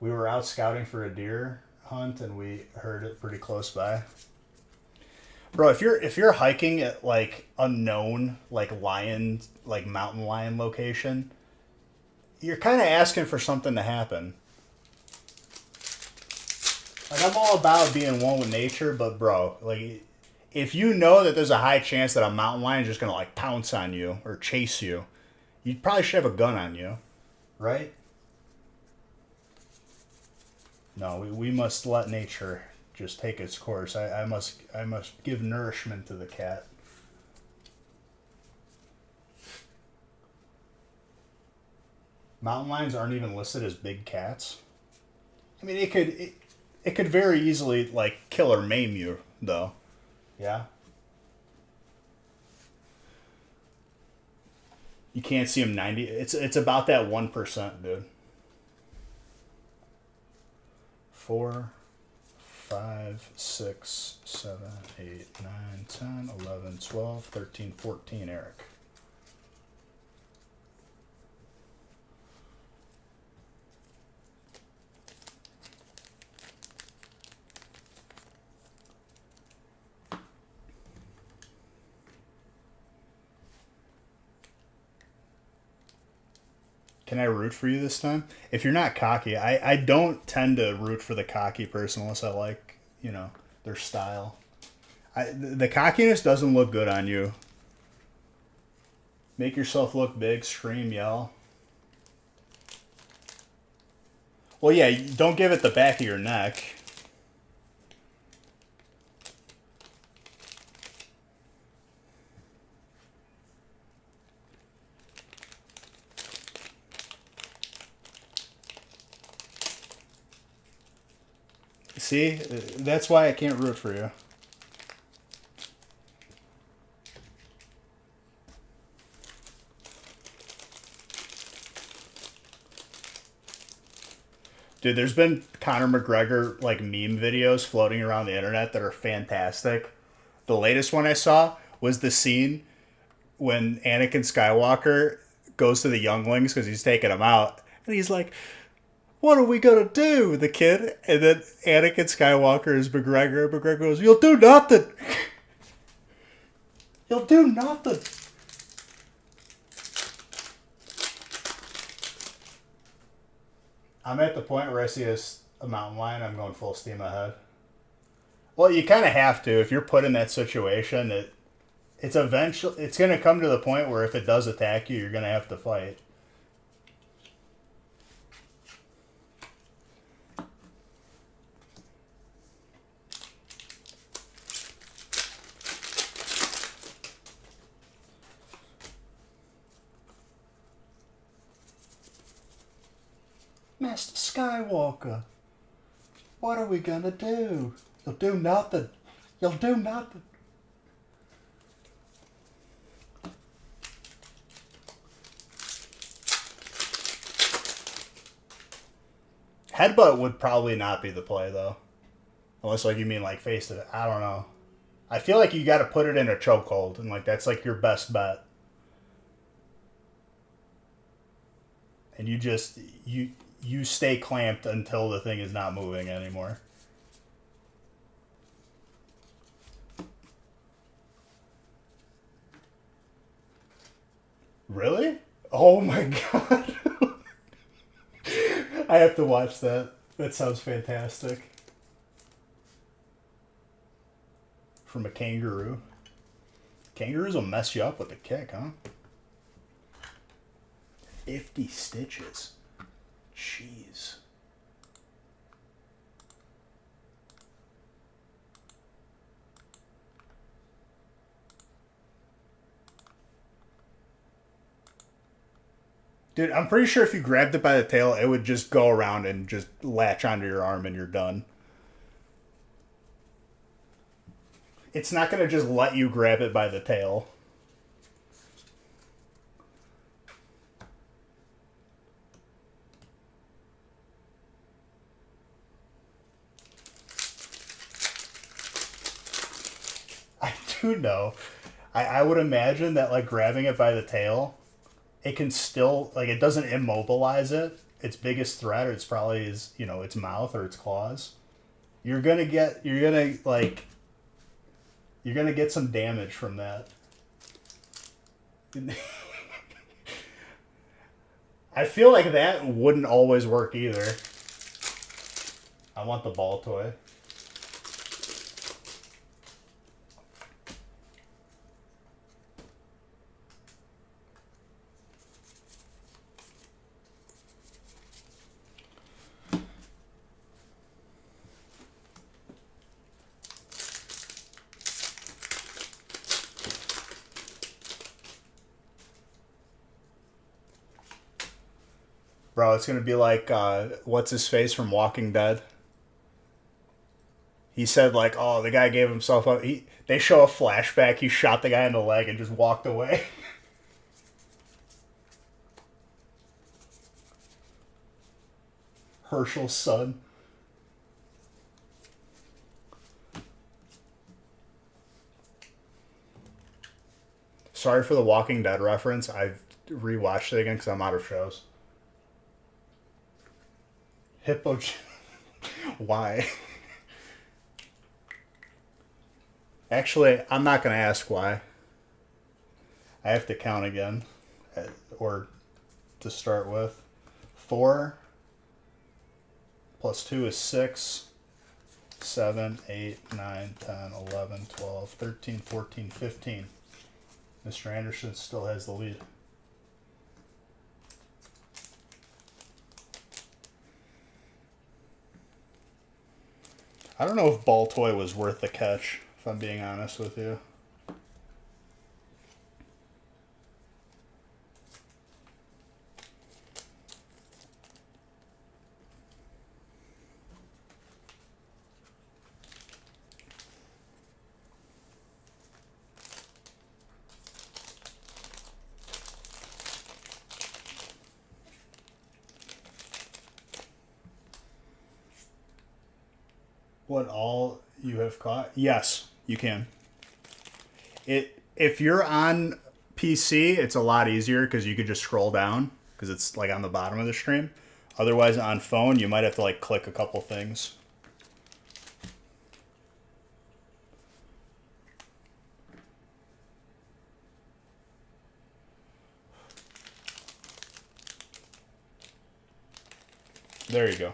We were out scouting for a deer hunt, and we heard it pretty close by. Bro, if you're hiking at like unknown like mountain lion location, you're kind of asking for something to happen. Like, I'm all about being one with nature, but bro, like, if you know that there's a high chance that a mountain lion is just gonna like pounce on you or chase you, you probably should have a gun on you, right? No, we must let nature just take its course. I must give nourishment to the cat. Mountain lions aren't even listed as big cats. I mean, it could very easily like kill or maim you, though. Yeah. You can't see them 90. It's about that 1%, dude. 4, 5, 6, 7, 8, 9, 10, 11, 12, 13, 14, Eric. Can I root for you this time? If you're not cocky, I don't tend to root for the cocky person unless I like, their style. The cockiness doesn't look good on you. Make yourself look big, scream, yell. Well, yeah, don't give it the back of your neck. See, that's why I can't root for you. Dude, there's been Conor McGregor like meme videos floating around the internet that are fantastic. The latest one I saw was the scene when Anakin Skywalker goes to the younglings because he's taking them out, and he's like, "What are we gonna do?" The kid, and then Anakin Skywalker is McGregor. McGregor goes, "You'll do nothing. You'll do nothing." I'm at the point where I see a mountain lion, I'm going full steam ahead. Well, you kind of have to if you're put in that situation. It's going to come to the point where if it does attack you, you're going to have to fight. Master Skywalker, what are we gonna do? You'll do nothing. You'll do nothing. Headbutt would probably not be the play, though. Unless, like, you mean, like, face to... I don't know. I feel like you gotta put it in a chokehold, and, like, that's, like, your best bet. And you just... You stay clamped until the thing is not moving anymore. Really? Oh my god. I have to watch that. That sounds fantastic. From a kangaroo. Kangaroos will mess you up with a kick, huh? 50 stitches. Jeez. Dude, I'm pretty sure if you grabbed it by the tail, it would just go around and just latch onto your arm and you're done. It's not going to just let you grab it by the tail. I do know. I would imagine that like grabbing it by the tail, it can still like it doesn't immobilize it. Its biggest threat it's probably is, you know, its mouth or its claws. You're gonna get some damage from that. I feel like that wouldn't always work either. I want the ball toy. Bro, it's gonna be like what's his face from Walking Dead. He said like, oh, the guy gave himself up. They show a flashback. He shot the guy in the leg and just walked away. Herschel's son. Sorry for the Walking Dead reference. I've rewatched it again because I'm out of shows. Hippo. Why? Actually, I'm not going to ask why. I have to count again. Or to start with. 4 plus 2 is 6. 7, 8, 9, 10, 11, 12, 13, 14, 15. Mr. Anderson still has the lead. I don't know if Ball Toy was worth the catch, if I'm being honest with you. What all you have caught? Yes, you can. If you're on PC, it's a lot easier because you could just scroll down because it's like on the bottom of the stream. Otherwise, on phone, you might have to like click a couple things. There you go.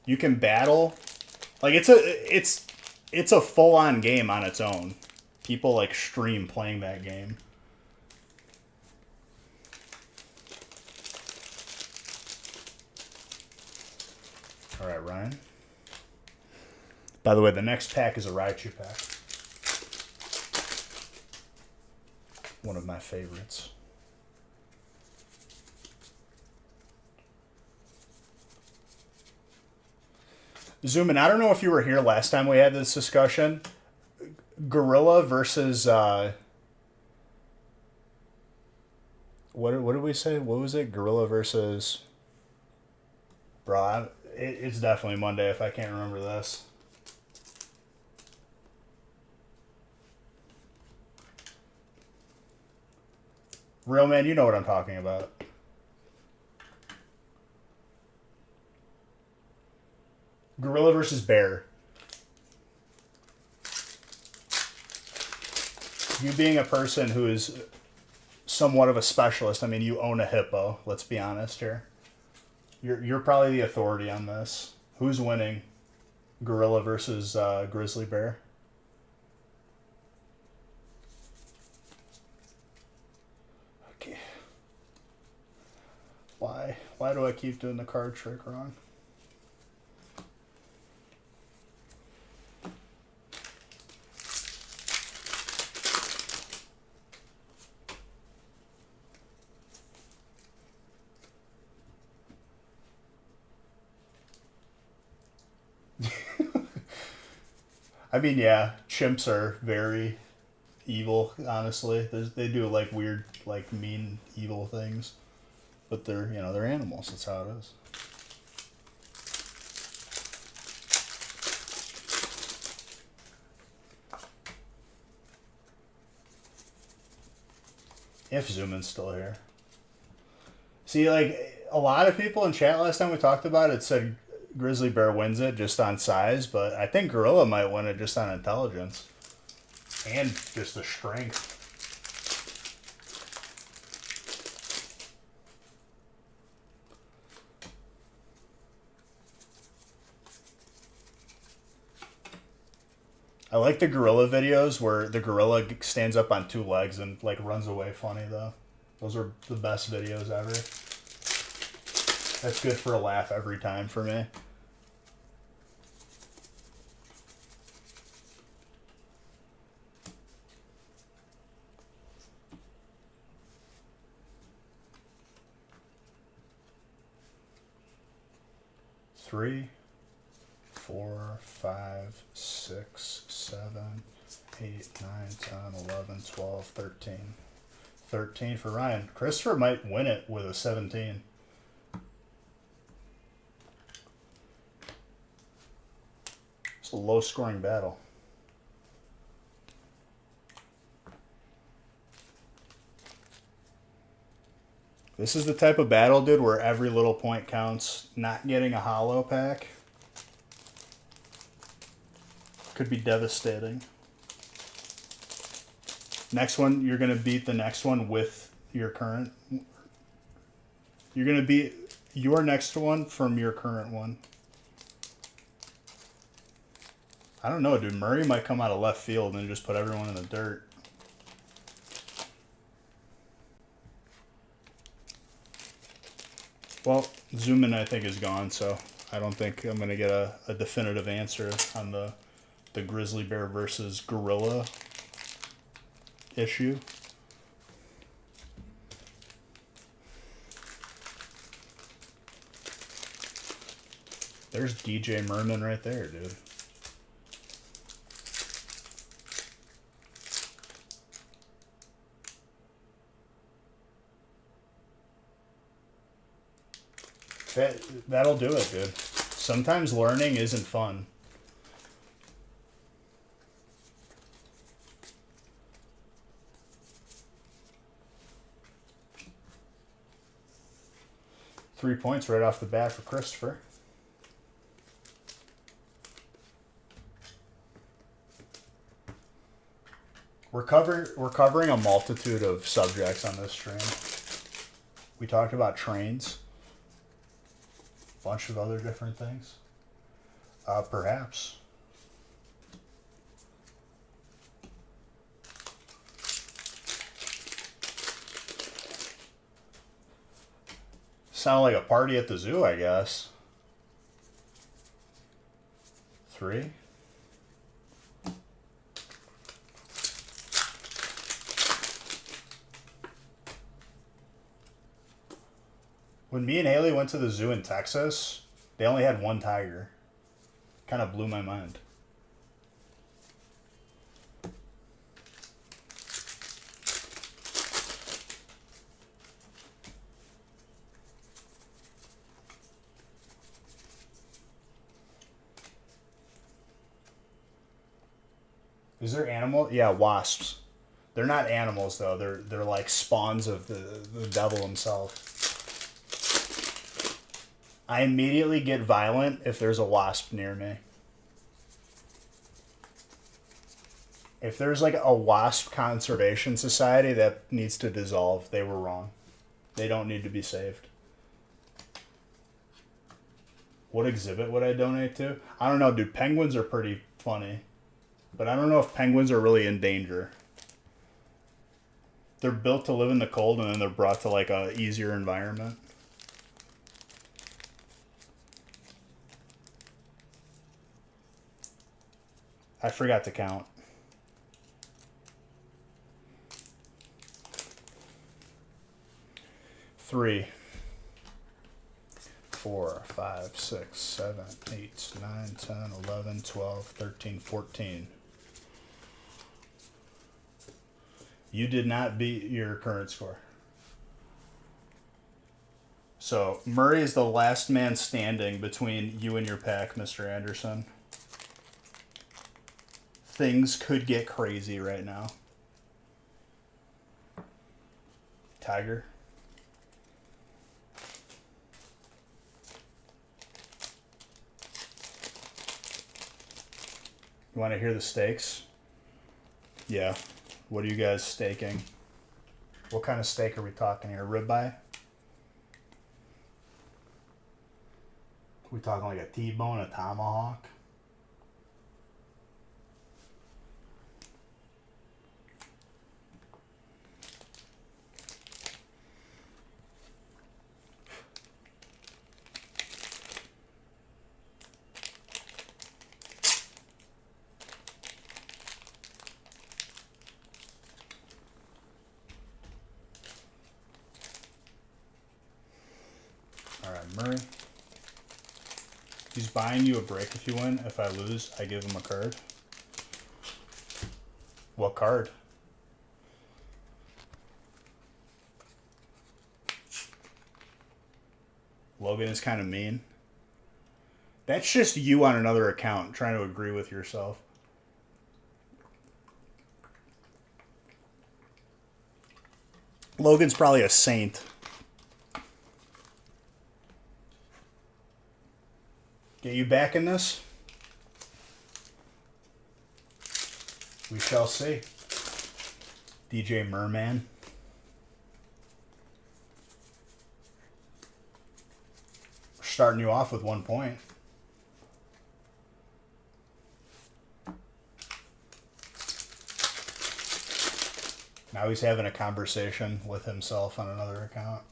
You can battle, like it's a full-on game on its own. People like stream playing that game. All right, Ryan. By the way, the next pack is a Raichu pack. One of my favorites. Zoomin, I don't know if you were here last time we had this discussion. Gorilla versus what did we say? What was it? Gorilla versus bro. It's definitely Monday if I can't remember this. Real man, you know what I'm talking about. Gorilla versus bear. You being a person who is somewhat of a specialist, I mean, you own a hippo. Let's be honest here. You're probably the authority on this. Who's winning? Gorilla versus grizzly bear? Okay. Why? Why do I keep doing the card trick wrong? I mean, yeah, chimps are very evil, honestly. They do like weird, like mean, evil things. But they're, you know, they're animals. That's how it is. If Zuman's still here. See, like, a lot of people in chat last time we talked about it said Grizzly Bear wins it just on size, but I think Gorilla might win it just on intelligence. And just the strength. I like the gorilla videos where the gorilla stands up on two legs and like runs away funny though. Those are the best videos ever. That's good for a laugh every time for me. Three, 4, 5, 6, 7, 8, 9, 10, 11, 12, 13. 13 for Ryan. Christopher might win it with a 17. It's a low scoring battle. This is the type of battle, dude, where every little point counts. Not getting a hollow pack could be devastating. Next one, you're going to beat the next one with your current. You're going to beat your next one from your current one. I don't know, dude. Murray might come out of left field and just put everyone in the dirt. Well, Zuman, I think, is gone, so I don't think I'm going to get a definitive answer on the Grizzly Bear versus Gorilla issue. There's DJ Merman right there, dude. That'll do it, dude. Sometimes learning isn't fun. Three points right off the bat for Christopher. We're covering a multitude of subjects on this stream. We talked about trains. Bunch of other different things. Perhaps. Sound like a party at the zoo, I guess. 3. When me and Haley went to the zoo in Texas, they only had one tiger. Kind of blew my mind. Is there animal? Yeah, wasps. They're not animals though. They're like spawns of the devil himself. I immediately get violent if there's a wasp near me. If there's like a wasp conservation society that needs to dissolve, they were wrong. They don't need to be saved. What exhibit would I donate to? I don't know, dude. Penguins are pretty funny. But I don't know if penguins are really in danger. They're built to live in the cold and then they're brought to like a easier environment. I forgot to count. 3, 4, 5, 6, 7, 8, 9, 10, 11, 12, 13, 14. You did not beat your current score. So Murray is the last man standing between you and your pack, Mr. Anderson. Things could get crazy right now. Tiger. You want to hear the stakes? Yeah. What are you guys staking? What kind of steak are we talking here? Ribeye? We talking like a T-bone, a tomahawk? All right, Murray. He's buying you a break if you win. If I lose, I give him a card. What card? Logan is kind of mean. That's just you on another account trying to agree with yourself. Logan's probably a saint. Get you back in this? We shall see. DJ Merman. We're starting you off with 1 point. Now he's having a conversation with himself on another account.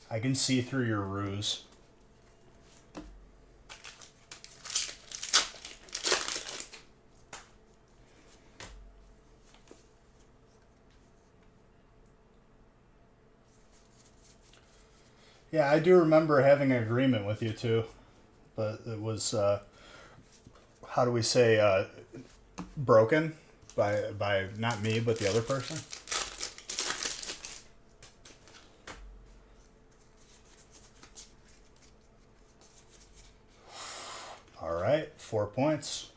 I can see through your ruse. Yeah, I do remember having an agreement with you too, but it was, how do we say, broken by not me, but the other person. All right, 4 points.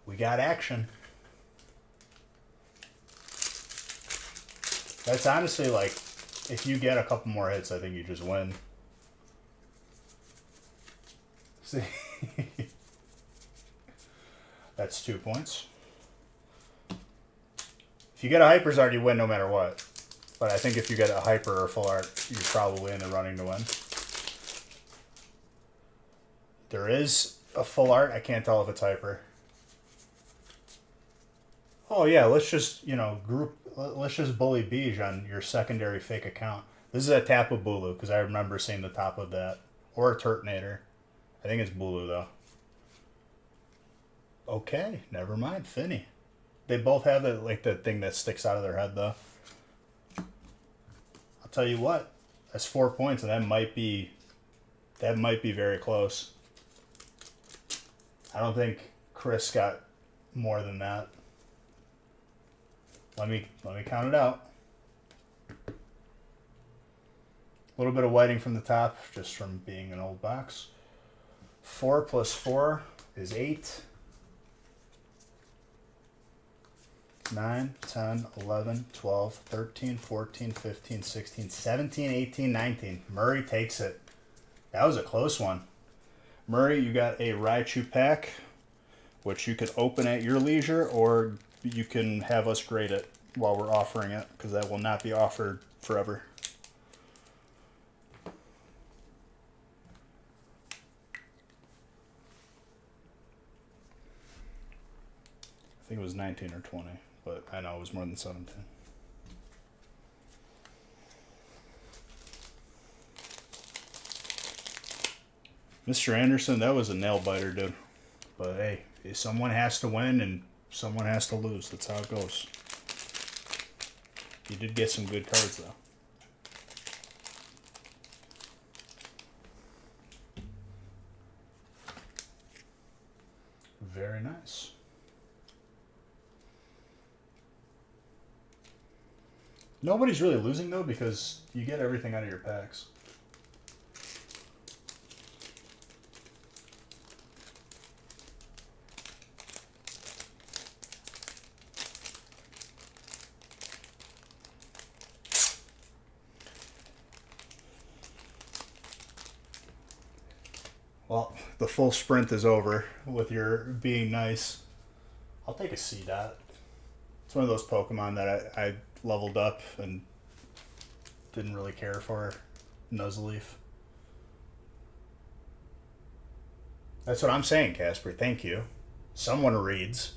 We got action. That's honestly like, if you get a couple more hits, I think you just win. See? That's 2 points. If you get a hyper's art, you win no matter what. But I think if you get a hyper or full art, you're probably in the running to win. There is a full art. I can't tell if it's hyper. Oh yeah, let's just, let's just bully Beige on your secondary fake account. This is a Tapu Bulu, because I remember seeing the top of that. Or a Turtonator. I think it's Bulu, though. Okay, never mind. Finny. They both have the thing that sticks out of their head, though. I'll tell you what. That's 4 points, and that might be very close. I don't think Chris got more than that. Let me count it out. A little bit of whiting from the top, just from being an old box. 4 plus 4 is 8. 9, 10, 11, 12, 13, 14, 15, 16, 17, 18, 19. Murray takes it. That was a close one. Murray, you got a Raichu pack, which you could open at your leisure, or you can have us grade it while we're offering it, because that will not be offered forever. I think it was 19 or 20, but I know it was more than 17. Mr. Anderson, that was a nail biter, dude. But hey, someone has to win and someone has to lose. That's how it goes. You did get some good cards, though. Very nice. Nobody's really losing, though, because you get everything out of your packs. Well, the full sprint is over with your being nice. I'll take a C dot. It's one of those Pokemon that I leveled up and didn't really care for. Nuzleaf. That's what I'm saying, Casper. Thank you. Someone reads.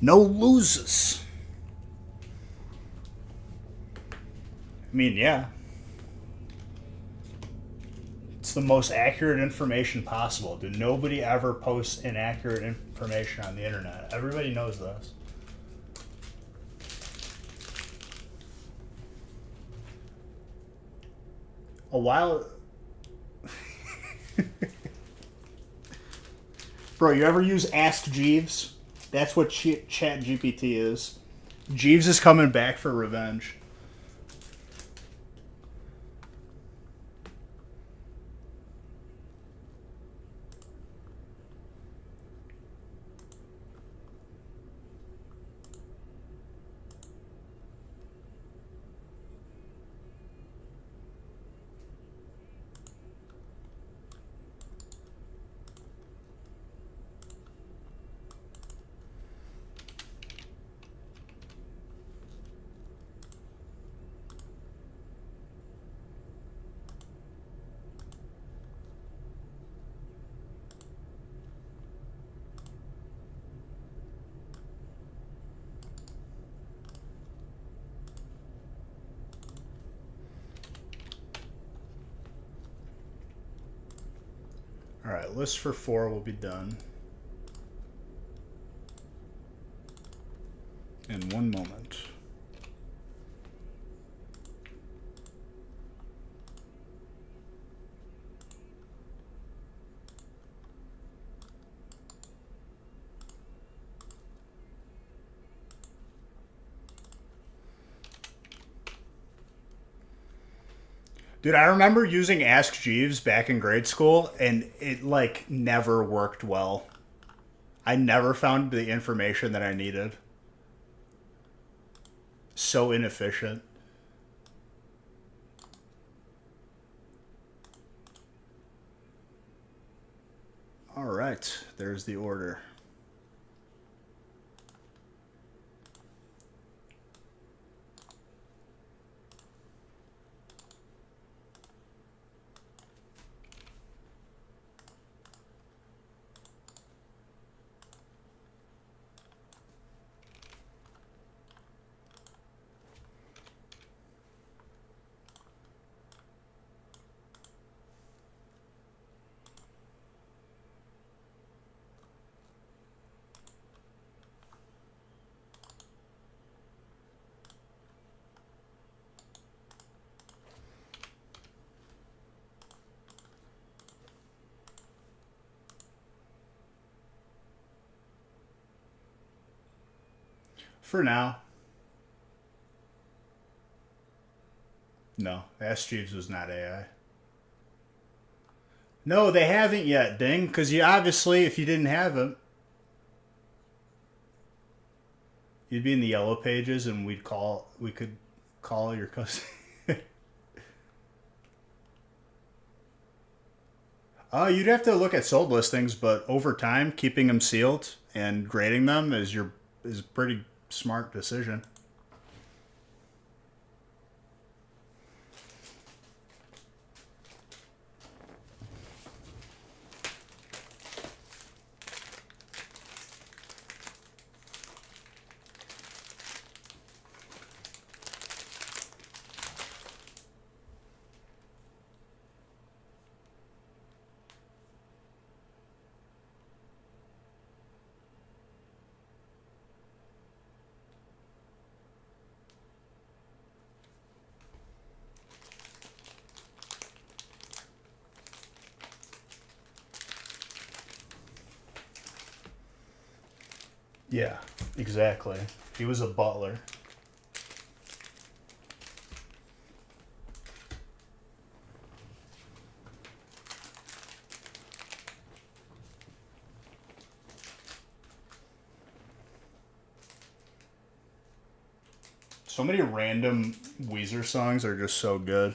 No loses. I mean, yeah. It's the most accurate information possible. Dude, nobody ever posts inaccurate information on the internet. Everybody knows this. A while... Bro, you ever use Ask Jeeves? That's what Chat GPT is. Jeeves is coming back for revenge. Alright, list for 4 will be done in 1 moment. Dude, I remember using Ask Jeeves back in grade school, and it, like, never worked well. I never found the information that I needed. So inefficient. Alright, there's the order. For now. No, Ask Jeeves was not AI. No, they haven't yet, Ding, because you obviously, if you didn't have him, you'd be in the yellow pages and we could call your cousin. You'd have to look at sold listings, but over time, keeping them sealed and grading them is a pretty smart decision. Yeah, exactly. He was a butler. So many random Weezer songs are just so good.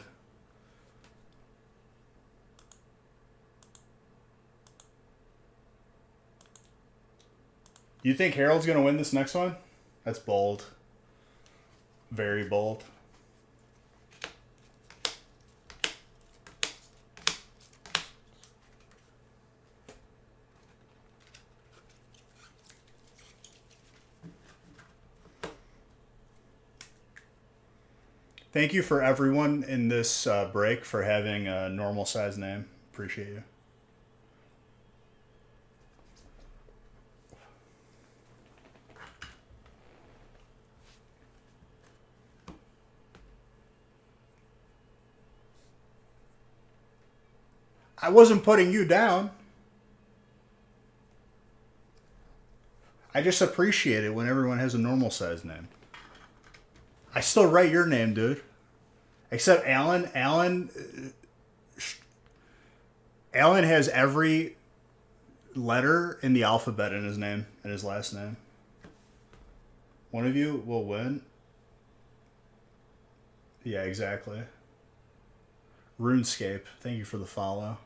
You think Harold's going to win this next one? That's bold. Very bold. Thank you for everyone in this break for having a normal size name. Appreciate you. I wasn't putting you down. I just appreciate it when everyone has a normal size name. I still write your name, dude. Except Alan. Alan has every letter in the alphabet in his name, in his last name. One of you will win. Yeah, exactly. RuneScape, thank you for the follow.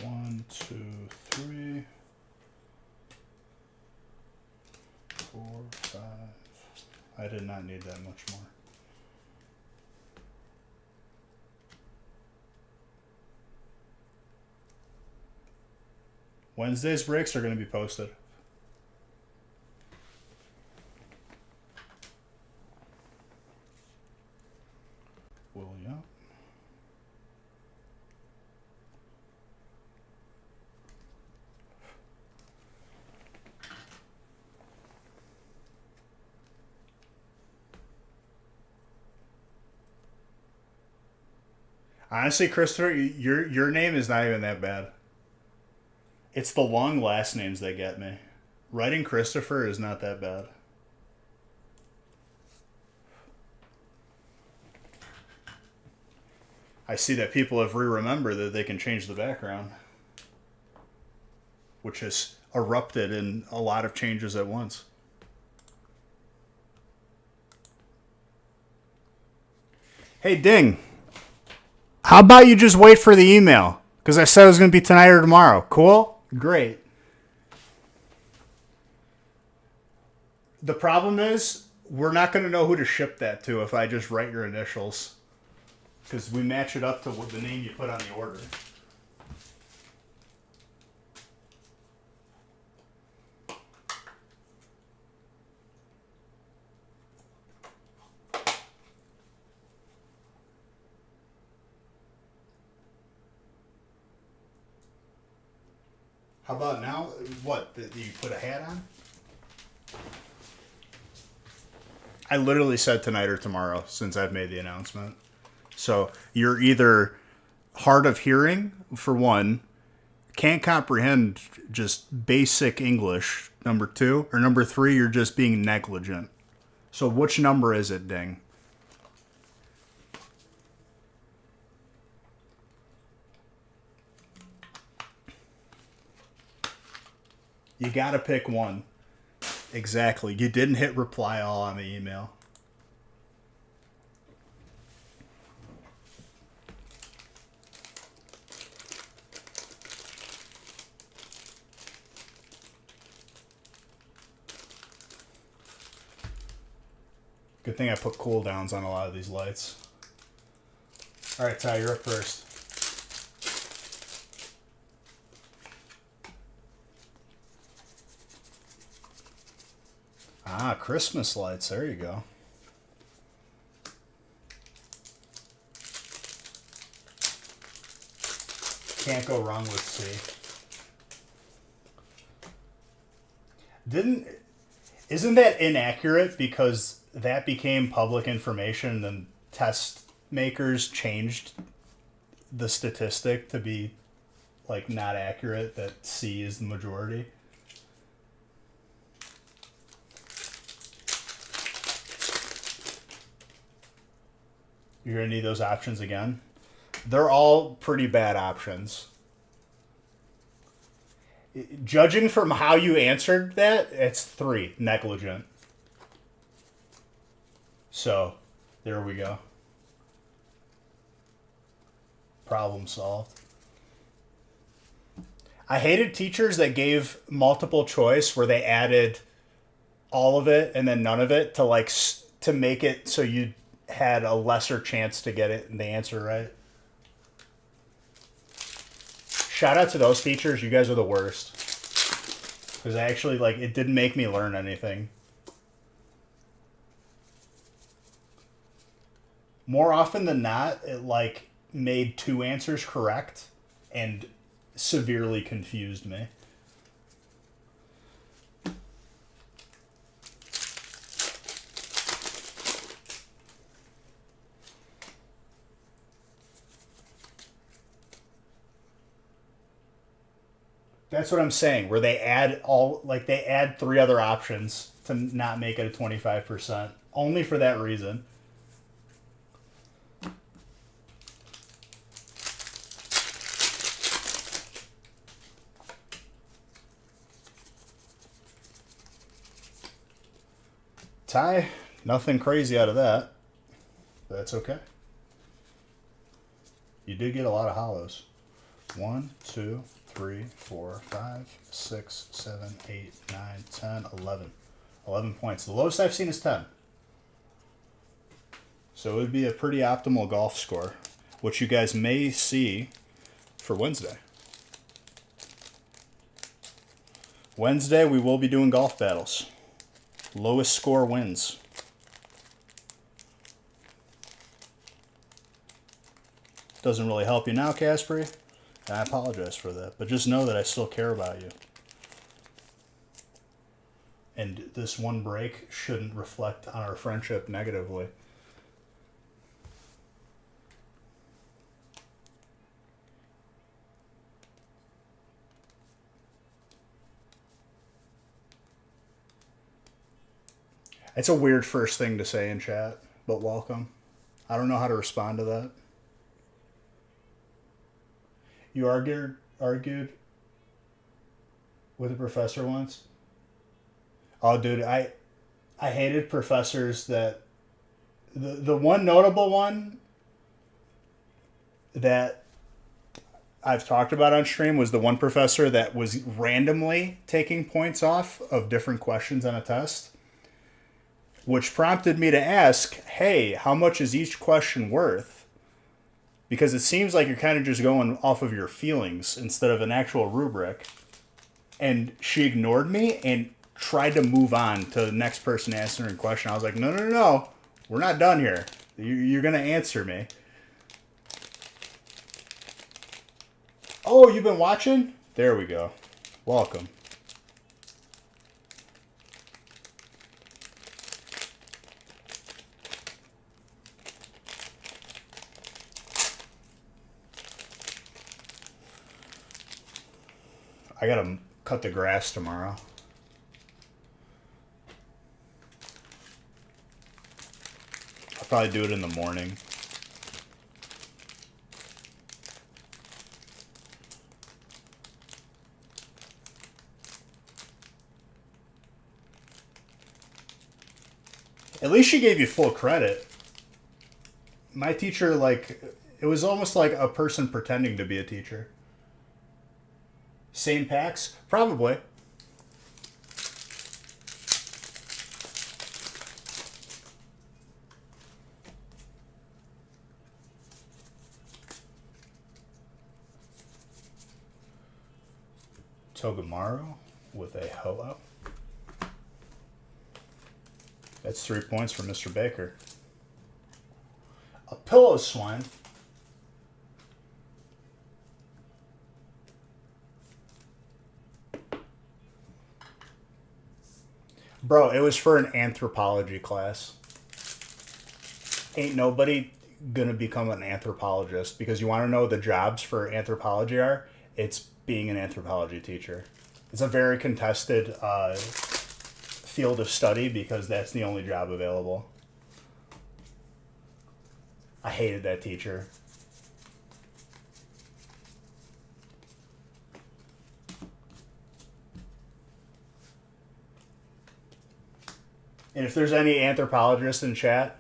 One, two, three, 4, 5. I did not need that much more. Wednesday's breaks are going to be posted. William. Honestly, Christopher, your name is not even that bad. It's the long last names that get me. Writing Christopher is not that bad. I see that people have re-remembered that they can change the background, which has erupted in a lot of changes at once. Hey, Ding. How about you just wait for the email? Because I said it was going to be tonight or tomorrow. Cool? Great. The problem is, we're not going to know who to ship that to if I just write your initials. Because we match it up to the name you put on the order. How about now? What? Do you put a hat on? I literally said tonight or tomorrow since I've made the announcement. So you're either hard of hearing, for one, can't comprehend just basic English, number 2, or number 3, you're just being negligent. So which number is it, Ding? You gotta pick one. Exactly. You didn't hit reply all on the email. Good thing I put cooldowns on a lot of these lights. All right, Ty, you're up first. Ah, Christmas lights. There you go. Can't go wrong with C. Isn't that inaccurate because that became public information and then test makers changed the statistic to be like not accurate, that C is the majority? You're gonna need those options again? They're all pretty bad options. Judging from how you answered that, it's 3, negligent. So, there we go. Problem solved. I hated teachers that gave multiple choice where they added all of it and then none of it to make it so you had a lesser chance to get it and the answer right. Shout out to those teachers. You guys are the worst. Because actually, it didn't make me learn anything. More often than not, it, made 2 answers correct and severely confused me. That's what I'm saying, where they add they add 3 other options to not make it a 25%. Only for that reason. Tie, nothing crazy out of that. But that's okay. You did get a lot of hollows. 1, 2, 3, 4, 5, 6, 7, 8, 9, 10, 11. 11 points. The lowest I've seen is 10. So it would be a pretty optimal golf score, which you guys may see for Wednesday. Wednesday, we will be doing golf battles. Lowest score wins. Doesn't really help you now, Caspery. I apologize for that, but just know that I still care about you. And this one break shouldn't reflect on our friendship negatively. It's a weird first thing to say in chat, but welcome. I don't know how to respond to that. You argued with a professor once? Oh, dude, I hated professors that... The one notable one that I've talked about on stream was the one professor that was randomly taking points off of different questions on a test, which prompted me to ask, hey, how much is each question worth? Because it seems like you're kind of just going off of your feelings instead of an actual rubric. And she ignored me and tried to move on to the next person answering a question. I was like, no. We're not done here. You're going to answer me. Oh, you've been watching? There we go. Welcome. I gotta cut the grass tomorrow. I'll probably do it in the morning. At least she gave you full credit. My teacher, it was almost like a person pretending to be a teacher. Same packs? Probably. Togamaru with a ho-oh. That's 3 points for Mr. Baker. A pillow swine. Bro, it was for an anthropology class. Ain't nobody gonna become an anthropologist because you want to know the jobs for anthropology are? It's being an anthropology teacher. It's a very contested field of study because that's the only job available. I hated that teacher. And if there's any anthropologists in chat,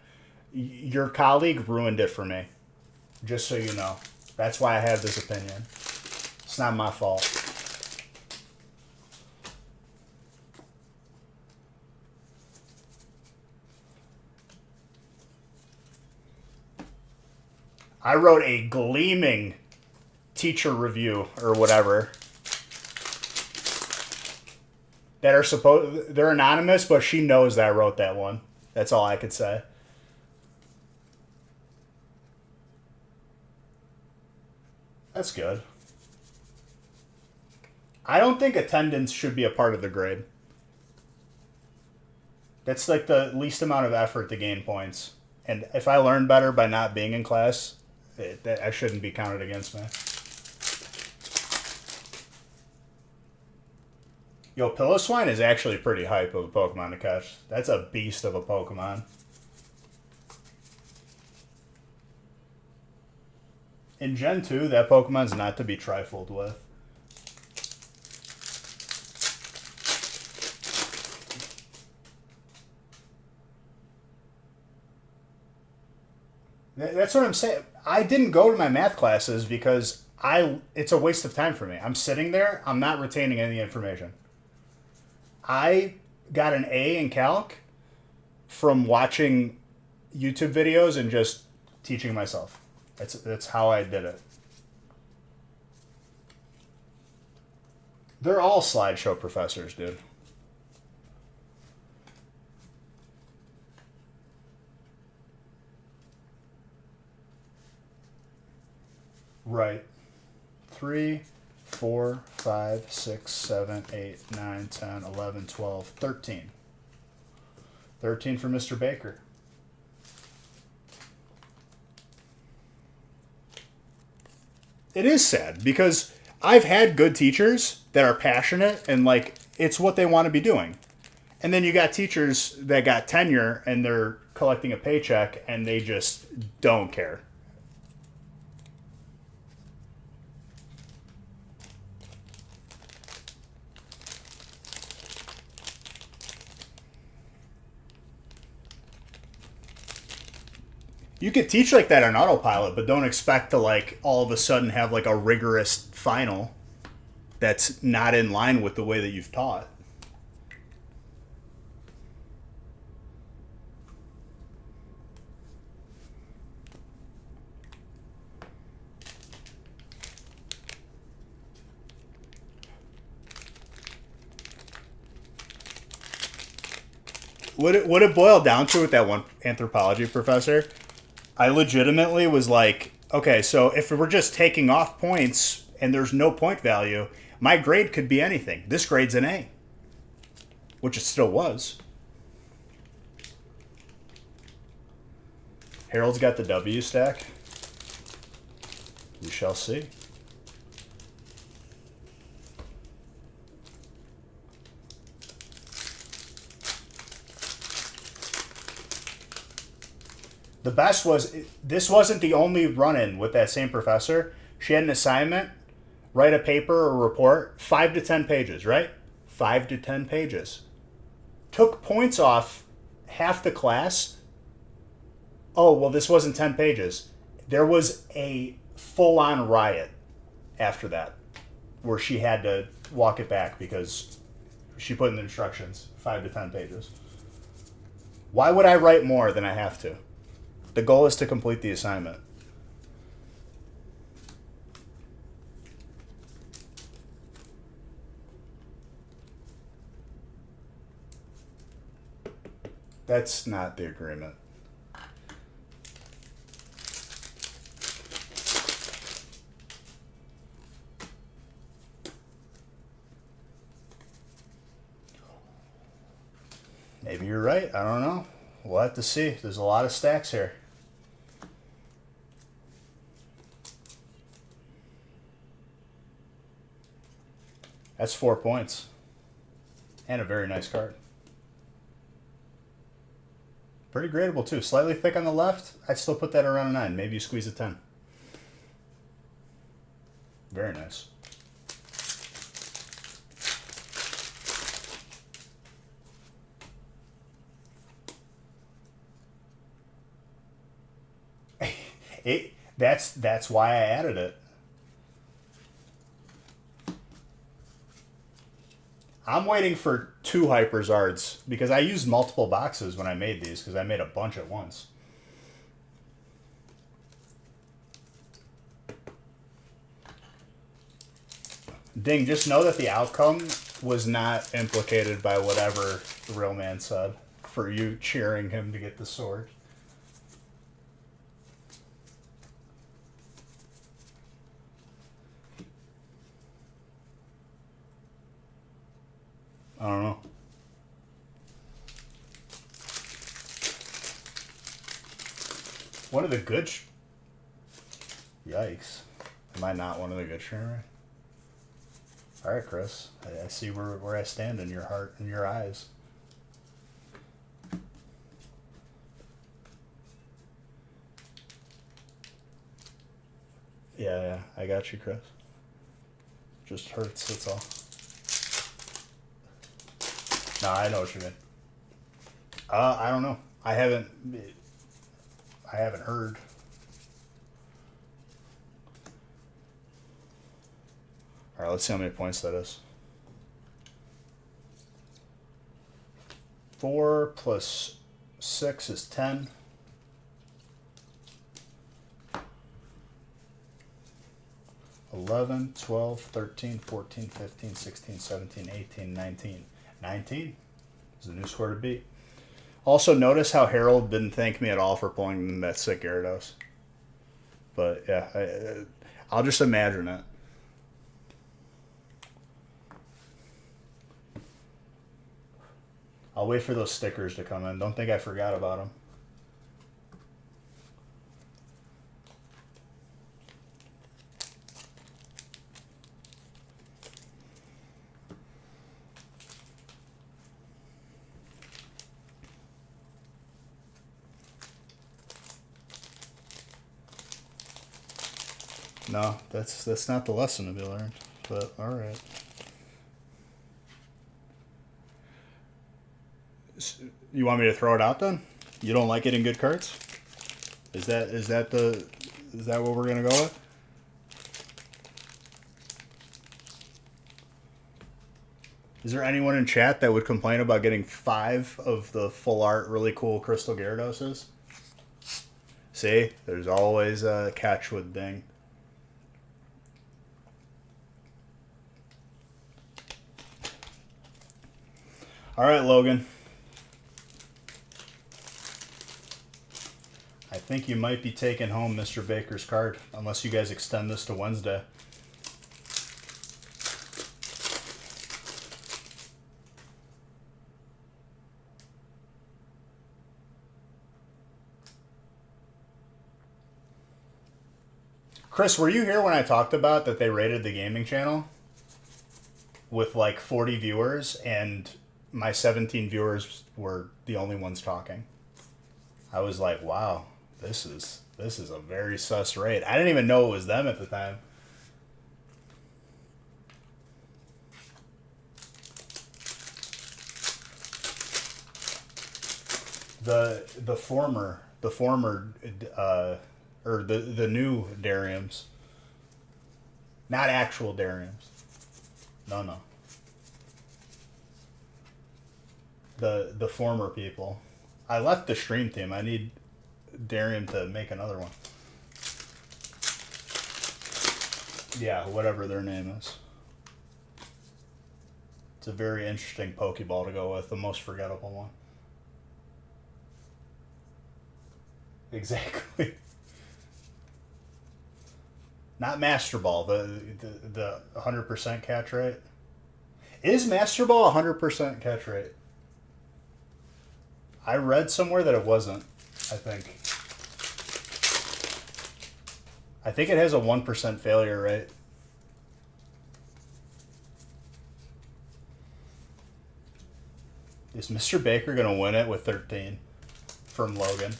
your colleague ruined it for me. Just so you know. That's why I have this opinion. It's not my fault. I wrote a gleaming teacher review or whatever. They're anonymous, but she knows that I wrote that one. That's all I could say. That's good. I don't think attendance should be a part of the grade. That's like the least amount of effort to gain points. And if I learn better by not being in class, that shouldn't be counted against me. Yo, Piloswine is actually pretty hype of a Pokemon to catch. That's a beast of a Pokemon. In Gen 2, that Pokemon's not to be trifled with. That's what I'm saying. I didn't go to my math classes because it's a waste of time for me. I'm sitting there, I'm not retaining any information. I got an A in calc from watching YouTube videos and just teaching myself. That's how I did it. They're all slideshow professors, dude. Right. 3, 4, 5, 6, 7, 8, 9, 10, 11, 12, 13. 13 for Mr. Baker. It is sad because I've had good teachers that are passionate and like it's what they want to be doing. And then you got teachers that got tenure and they're collecting a paycheck and they just don't care. You could teach like that on autopilot, but don't expect to like all of a sudden have like a rigorous final that's not in line with the way that you've taught. What it boiled down to with that one anthropology professor, I legitimately was like, okay, so if we're just taking off points and there's no point value, my grade could be anything. This grade's an A, which it still was. Harold's got the W stack. We shall see. The best was, this wasn't the only run-in with that same professor. She had an assignment, write a paper or report, 5 to 10 pages, right? 5 to 10 pages. Took points off half the class. Oh, well, this wasn't 10 pages. There was a full-on riot after that where she had to walk it back because she put in the instructions, 5 to 10 pages. Why would I write more than I have to? The goal is to complete the assignment. That's not the agreement. Maybe you're right. I don't know. We'll have to see. There's a lot of stacks here. That's 4 points. And a very nice card. Pretty gradable too. Slightly thick on the left. I'd still put that around a 9. Maybe you squeeze a 10. Very nice. That's why I added it. I'm waiting for 2 Hyperzards because I used multiple boxes when I made these because I made a bunch at once. Ding, just know that the outcome was not implicated by whatever the real man said for you cheering him to get the sword. I don't know. One of the good... Yikes. Am I not one of the good streamers? Alright, Chris. I see where I stand in your heart and your eyes. Yeah, I got you, Chris. Just hurts, that's all. No, I know what you mean. I don't know. I haven't heard. All right, let's see how many points that is. 4 plus 6 is 10. 11, 12, 13, 14, 15, 16, 17, 18, 19. 19 is the new score to beat. Also, notice how Harold didn't thank me at all for pulling that sick Gyarados. But, yeah, I'll just imagine it. I'll wait for those stickers to come in. Don't think I forgot about them. No, that's not the lesson to be learned. But all right. You want me to throw it out then? You don't like it in good cards? Is that what we're gonna go with? Is there anyone in chat that would complain about getting 5 of the full art really cool Crystal Gyarados? See, there's always a catch with Ding. All right, Logan. I think you might be taking home Mr. Baker's card, unless you guys extend this to Wednesday. Chris, were you here when I talked about that they rated the gaming channel with like 40 viewers and my 17 viewers were the only ones talking? I was like, wow, this is a very sus rate. I didn't even know it was them at the time. The former or the new Dariums. Not actual Dariums. No. The former people. I left the stream team. I need Darium to make another one. Yeah, whatever their name is. It's a very interesting Pokeball to go with, the most forgettable one. Exactly. Not Master Ball, the 100% catch rate. Is Master Ball 100% catch rate? I read somewhere that it wasn't, I think. I think it has a 1% failure rate. Is Mr. Baker going to win it with 13 from Logan?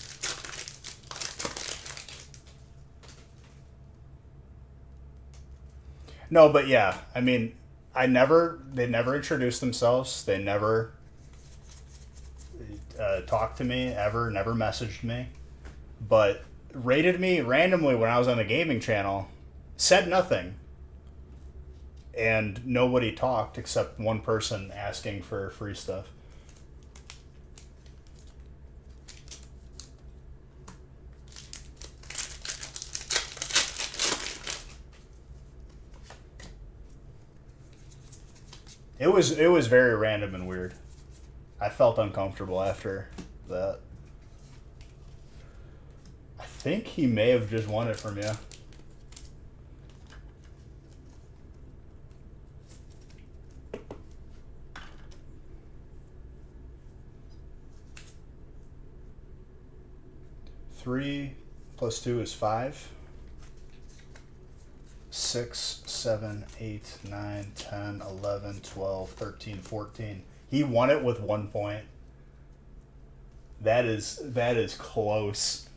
No, but yeah, I mean, they never introduced themselves. They never talked to me ever, never messaged me, but rated me randomly when I was on the gaming channel, said nothing, and nobody talked except one person asking for free stuff. It was very random and weird. I felt uncomfortable after that. I think he may have just won it from you. Three plus 2 is 5. 6, 7, 8, 9, 10, 11, 12, 13, 14. He won it with 1 point. That is close.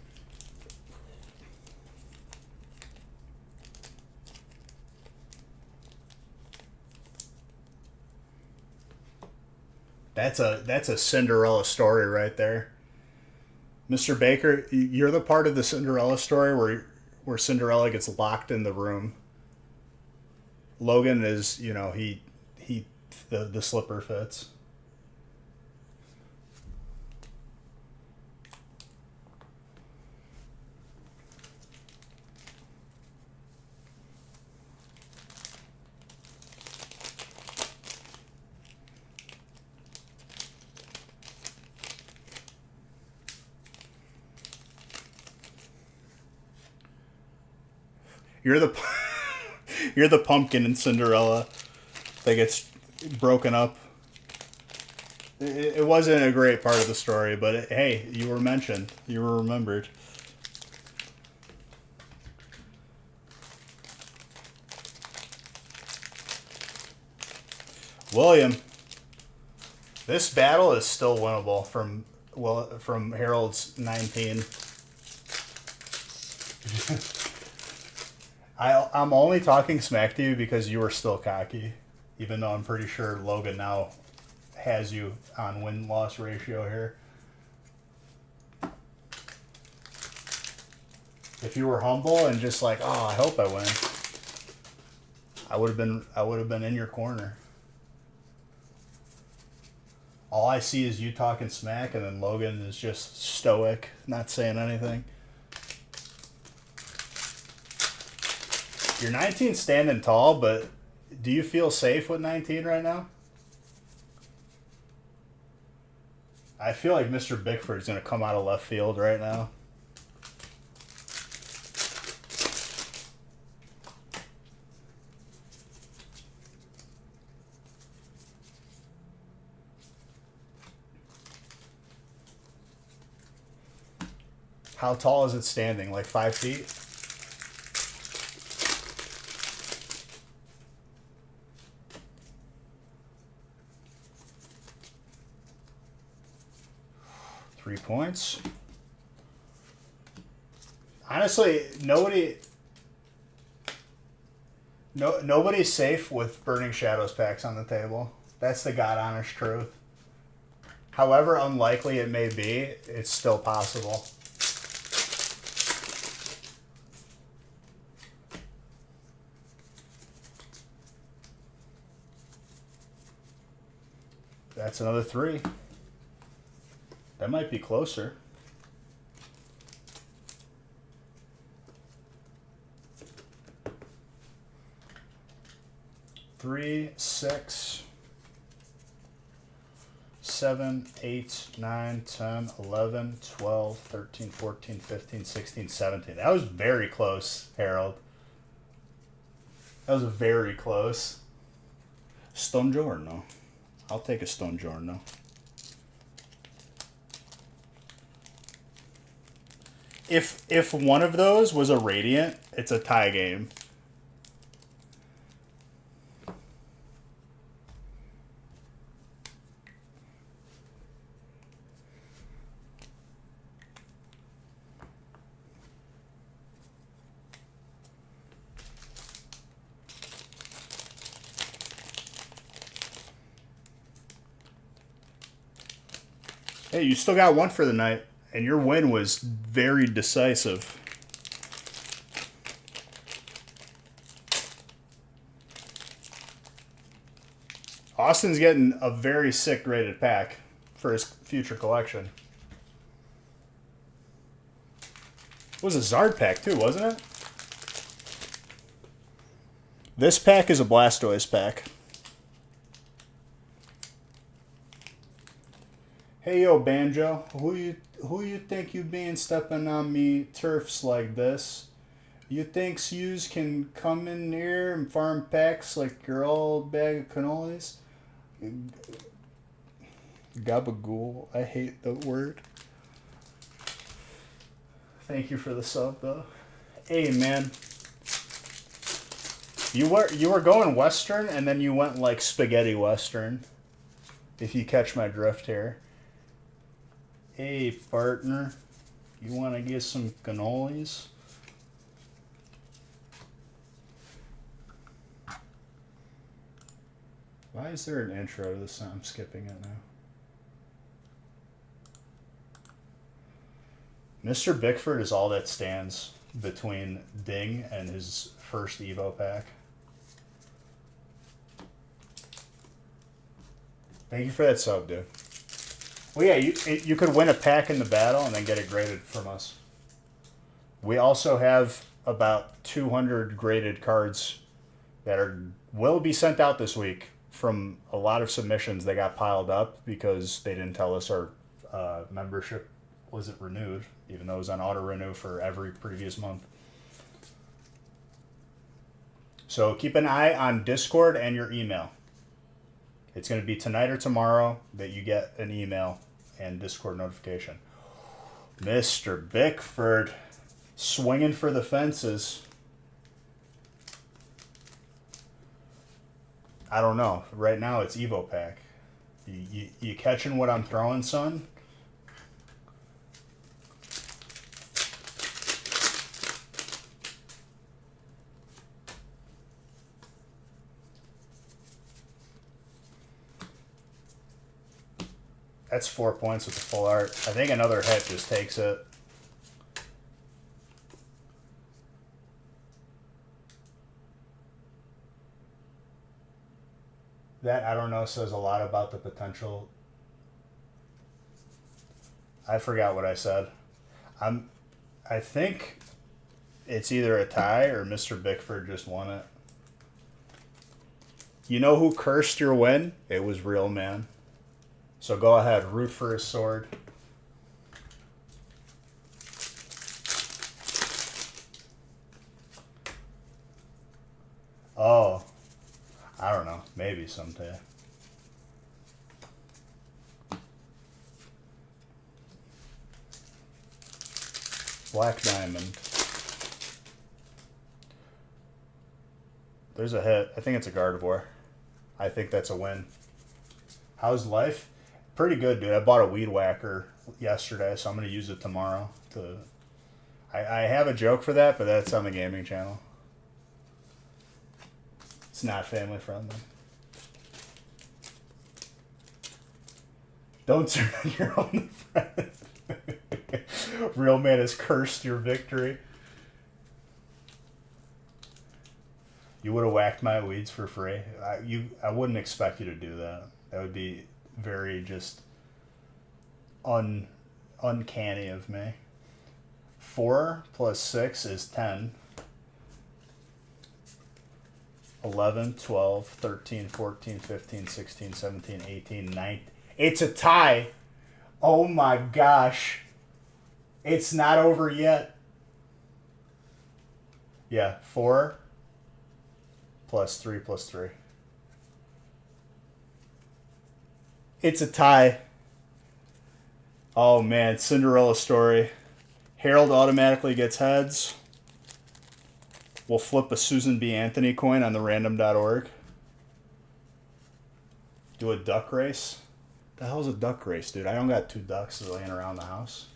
That's a Cinderella story right there. Mr. Baker, you're the part of the Cinderella story where Cinderella gets locked in the room. Logan is, the slipper fits. You're the you're the pumpkin in Cinderella that gets broken up. It wasn't a great part of the story, but hey, you were mentioned. You were remembered. William, this battle is still winnable from Harold's 19. I'm only talking smack to you because you were still cocky, even though I'm pretty sure Logan now has you on win-loss ratio here. If you were humble and just like, oh, I hope I win, I would have been in your corner. All I see is you talking smack, and then Logan is just stoic, not saying anything. You're 19 standing tall, but do you feel safe with 19 right now? I feel like Mr. Bickford's going to come out of left field right now. How tall is it standing? Like 5 feet? Points. Honestly, nobody's safe with Burning Shadows packs on the table. That's the God honest truth. However unlikely it may be, it's still possible. That's another 3. That might be closer. Three, 6, 7, 8, 9, 10, 11, 12, 13, 14, 15, 16, 17. That was very close, Harold. That was very close. Stone Giorno. I'll take a Stone Giorno. If one of those was a Radiant, it's a tie game. Hey, you still got one for the night, and your win was very decisive. Austin's getting a very sick graded pack for his future collection. It was a Zard pack too, wasn't it? This pack is a Blastoise pack. Hey yo, Banjo, who you think you being stepping on me turfs like this? You think yous can come in here and farm packs like your old bag of cannolis? Gabagool, I hate the word. Thank you for the sub though. Hey man, you were going Western and then you went like spaghetti Western. If you catch my drift here. Hey, partner, you want to get some cannolis? Why is there an intro to this? I'm skipping it now. Mr. Bickford is all that stands between Ding and his first Evo pack. Thank you for that sub, dude. Well, yeah, you could win a pack in the battle and then get it graded from us. We also have about 200 graded cards that will be sent out this week from a lot of submissions that got piled up because they didn't tell us our membership wasn't renewed, even though it was on auto renew for every previous month. So keep an eye on Discord and your email. It's going to be tonight or tomorrow that you get an email and Discord notification. Mr. Bickford, swinging for the fences. I don't know. Right now it's Evo pack. You catching what I'm throwing, son? That's 4 points with the full art. I think another hit just takes it. That, I don't know, says a lot about the potential. I forgot what I said. I think it's either a tie or Mr. Bickford just won it. You know who cursed your win? It was Real Man. So go ahead, root for his sword. Oh, I don't know. Maybe someday. Black Diamond. There's a hit. I think it's a Gardevoir. I think that's a win. How's life? Pretty good, dude. I bought a weed whacker yesterday, so I'm going to use it tomorrow. I have a joke for that, but that's on the gaming channel. It's not family friendly. Don't turn on your own friend. Real Man has cursed your victory. You would have whacked my weeds for free. I wouldn't expect you to do that. That would be very just uncanny of me. 4 plus 6 is 10. 11, 12, 13, 14, 15, 16, 17, 18, 19. It's a tie. Oh my gosh. It's not over yet. Yeah, 4 plus 3 plus 3. It's a tie. Oh man, Cinderella story. Harold automatically gets heads. We'll flip a Susan B. Anthony coin on the random.org. Do a duck race. The hell's a duck race, dude? I don't got 2 ducks laying around the house.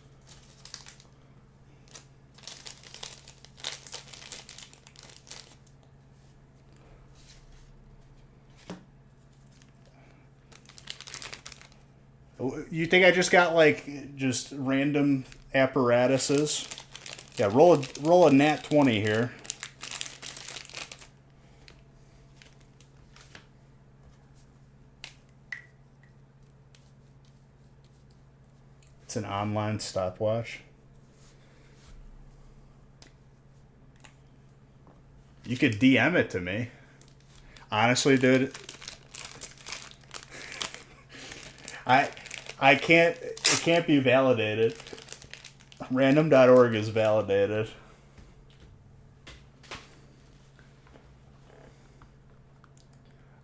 You think I just got like just random apparatuses? Yeah, roll a nat 20 here. It's an online stopwatch. You could DM it to me. Honestly, dude, I can't, it can't be validated. Random.org is validated.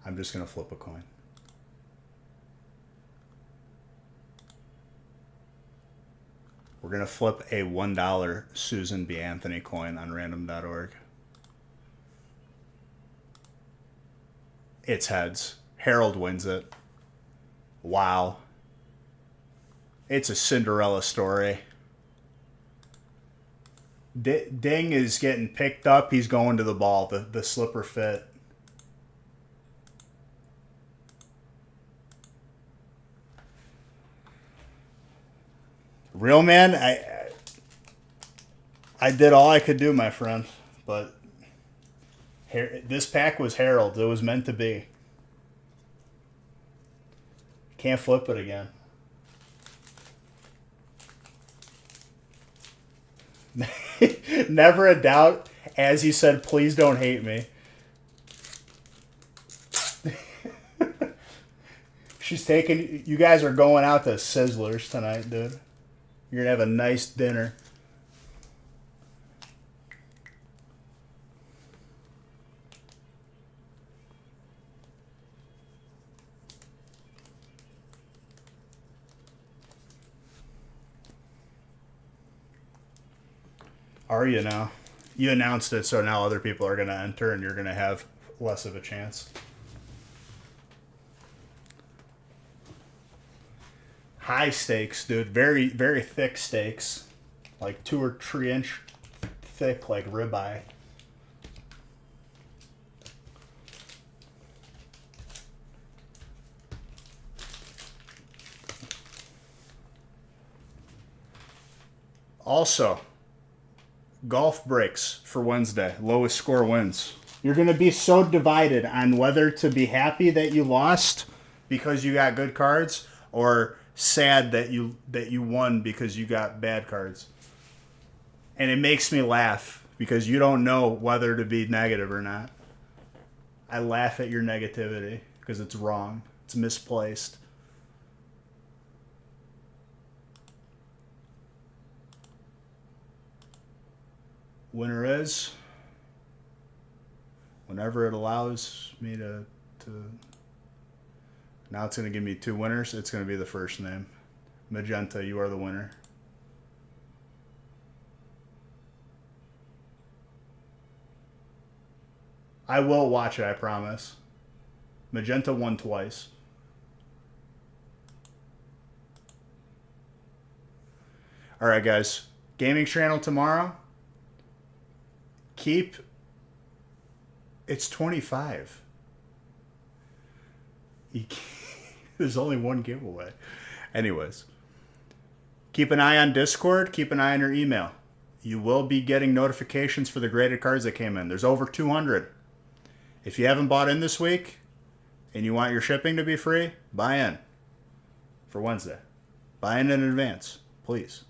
I'm just going to flip a coin. We're going to flip a $1 Susan B. Anthony coin on random.org. It's heads. Harold wins it. Wow. It's a Cinderella story. Ding is getting picked up. He's going to the ball. The slipper fit. Real man, I did all I could do, my friend. But this pack was Harold. It was meant to be. Can't flip it again. Never a doubt. As you said, please don't hate me. She's taking... You guys are going out to Sizzlers tonight, dude. You're going to have a nice dinner. Are you now? You announced it, so now other people are going to enter and you're going to have less of a chance. High stakes, dude. Very, very thick stakes. Like 2 or 3 inch thick, like ribeye. Also, golf breaks for Wednesday. Lowest score wins. You're going to be so divided on whether to be happy that you lost because you got good cards or sad that you won because you got bad cards. And it makes me laugh because you don't know whether to be negative or not. I laugh at your negativity because it's wrong. It's misplaced. Winner is whenever it allows me to now it's going to give me 2 winners. It's going to be the first name. Magenta, you are the winner. I will watch it, I promise. Magenta won twice. All right, guys. Gaming channel tomorrow. It's 25. There's only one giveaway. Anyways, keep an eye on Discord. Keep an eye on your email. You will be getting notifications for the graded cards that came in. There's over 200. If you haven't bought in this week and you want your shipping to be free, buy in for Wednesday. Buy in advance, please.